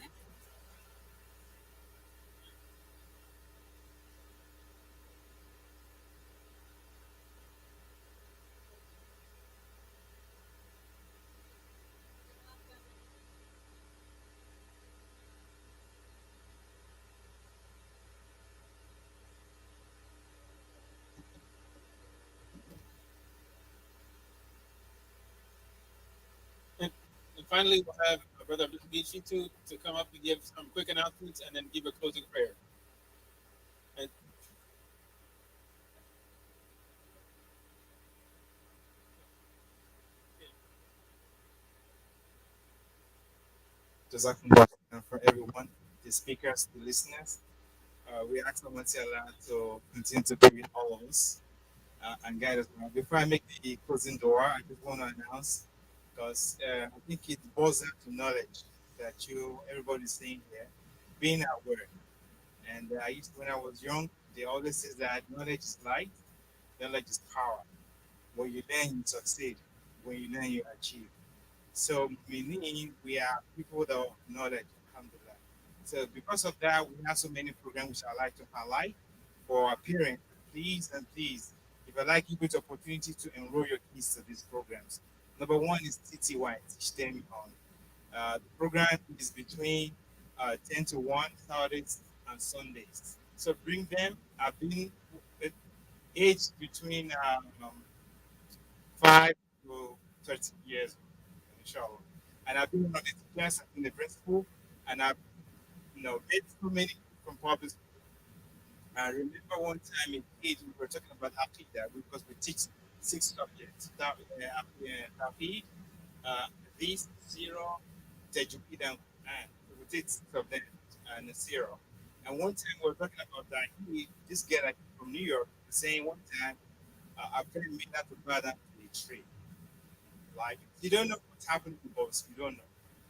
and, and finally, we'll have Brother Michi to come up and give some quick announcements and then give a closing prayer. And Jazakallah khairan for everyone, the speakers, the listeners. We ask Almighty Allah to continue to be with all of us and guide us. Before I make the closing door, I just want to announce because I think it boils down to knowledge that everybody is saying here, being aware. And I used to, when I was young, they always say that knowledge is light, knowledge is power. When you learn, you succeed. When you learn, you achieve. So meaning we are people that of knowledge, alhamdulillah. So because of that, we have so many programs which I like to highlight for our parents. Please and please, if I like you get opportunity to enroll your kids to these programs. Number one is TTY, teach them on. The program is between 10 to 1 Saturdays and Sundays. So bring them. I've been aged between 25 to 30 years, inshallah. And I've been one of the teachers in the principal, and I've met so many from public. I remember one time in Eid, we were talking about Aqidah because we teach 6 subjects. Tawheed, this, Zero, Tajweed, and Quran. We teach 6 of them and Zero. And one time we were talking about that. This girl like, from New York was saying one time, a friend made that to bad to a tree. Like, you don't know what's happening to us. You don't know.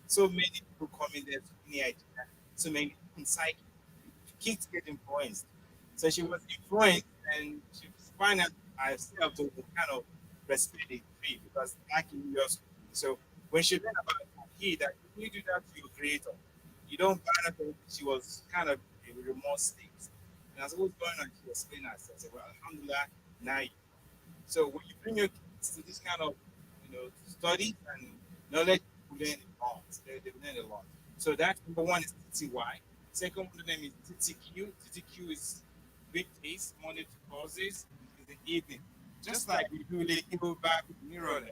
So many people come in there, so many ideas, so many insight kids get influenced. So she was influenced and she found out herself to kind of respect the tree because back in your school. So when she learned about he that you do that to your creator, you don't find out that she was kind of a remote state. And as I was going on, she explained herself. I said, well, alhamdulillah, now you so when you bring your kids to this kind of study and knowledge, you learn a lot. They learn a lot. So that number one is TTY. Second one of them is TTQ. TTQ is weekdays, Monday to Thursdays, in the evening. Just like we do the Igbo Bible mirror,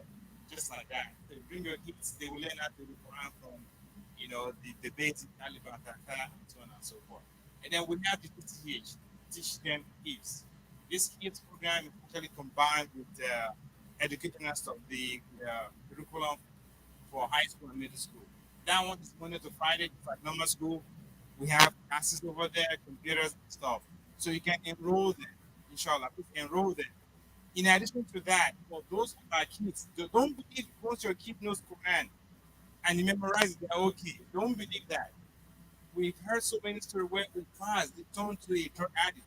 just like that. So you bring your kids, they will learn how to read Quran from the basic Alibata and so on and so forth. And then we have the TTH, teach them kids. This kids program is actually combined with educational stuff, the curriculum for high school and middle school. That one is Monday to Friday, it's like normal school. We have classes over there, computers and stuff. So you can enroll them, inshallah. Please enroll them. In addition to that, for those who are kids, don't believe once your kid knows Quran and he memorizes, they're okay. Don't believe that. We've heard so many stories where we pass, they turn to a drug addict.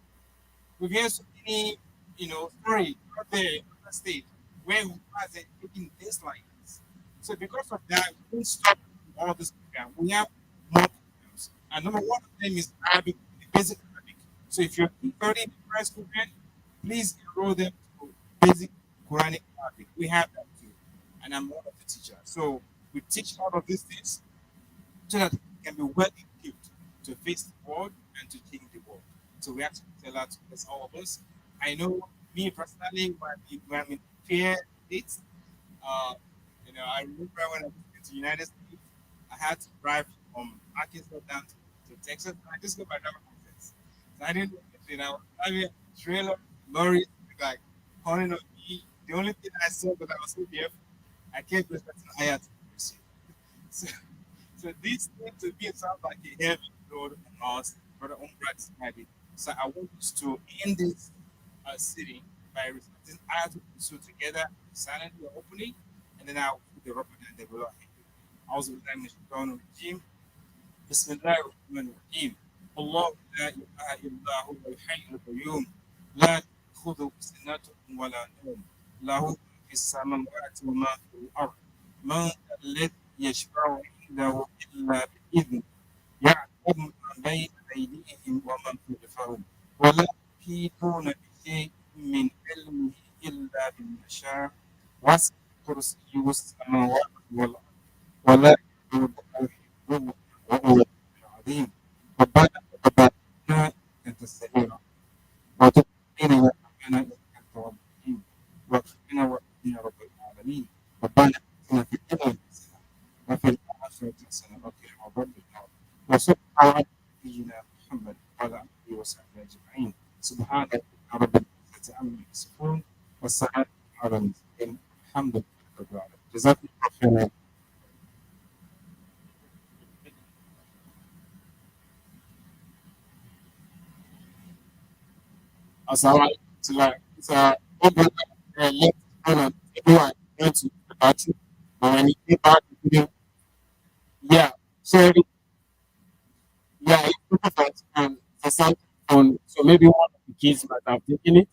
We've heard so many, stories out there in the state where we are taking this like this. So because of that, we don't stop all this program. We have more programs. And number one of them is Arabic, the basic Arabic. So if you're already in the first Quran, please enroll them to basic Quranic Arabic. We have that too. And I'm one of the teachers. So we teach all of these things so that we can be well equipped to face the world and to change the world. So we have to tell that to bless all of us. I know me personally, when I'm in fear states, uh, I remember when I was to the United States, I had to drive from Arkansas down to Texas. I just got my driver's license. So I didn't know anything. I was driving a trailer, lorries, like, honking on me. The only thing I saw that I was so deaf, I kept respecting higher to mercy. So so this thing to me sounds like a heavy load on us for the own practice. So I want us to end this sitting by reciting Ayatul Kursi together, silently opening, and then I'll put the rubber and the below. أعوذ بالله من الشيطان الرجيم بسم الله الرحمن الرحيم الله لا إله إلا هو الحي القيوم لا تأخذه سنة ولا نوم له ما في السماوات وما في الأرض من ذا الذي يشفع عنده إلا بإذنه يعلم ما بين أيديهم وما خلفهم ولا يحيطون بشيء من علمه إلا بما شاء وسع كرسيه السماوات والأرض ولا يؤوده حفظهما وهو العلي العظيم ربنا تقبل منا أنت السميع العليم وتب علينا يا ربنا إنك أنت التواب الرحيم واغفر لنا وارحمنا يا رب العالمين ربنا آتنا في الدنيا حسنة وفي الآخرة حسنة وقنا عذاب النار وصلى الله على نبينا محمد وعلى آله وصحبه أجمعين سبحان ربك رب العزة عما يصفون والسلام على المرسلين الحمد لله رب العالمين جزاكم الله خيرا. Assalamualaikum. It's one brother left Ghana. Everyone went to the bathroom, but when he came back, he didn't. Yeah, so yeah, it's looking for something on. So maybe one of the kids might have taken it,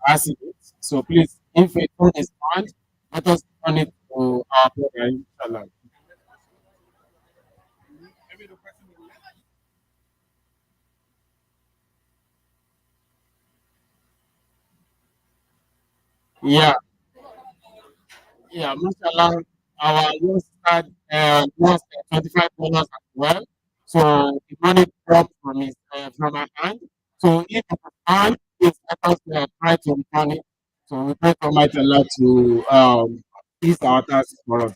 passing it. So please, if a phone is on, let us turn it to our brother, inshallah. Yeah, yeah, mashallah, our yours had lost $25 as well. So the money dropped from my hand. So if you can, please let us try to return it So we pray for Almighty Allah to ease our task for us.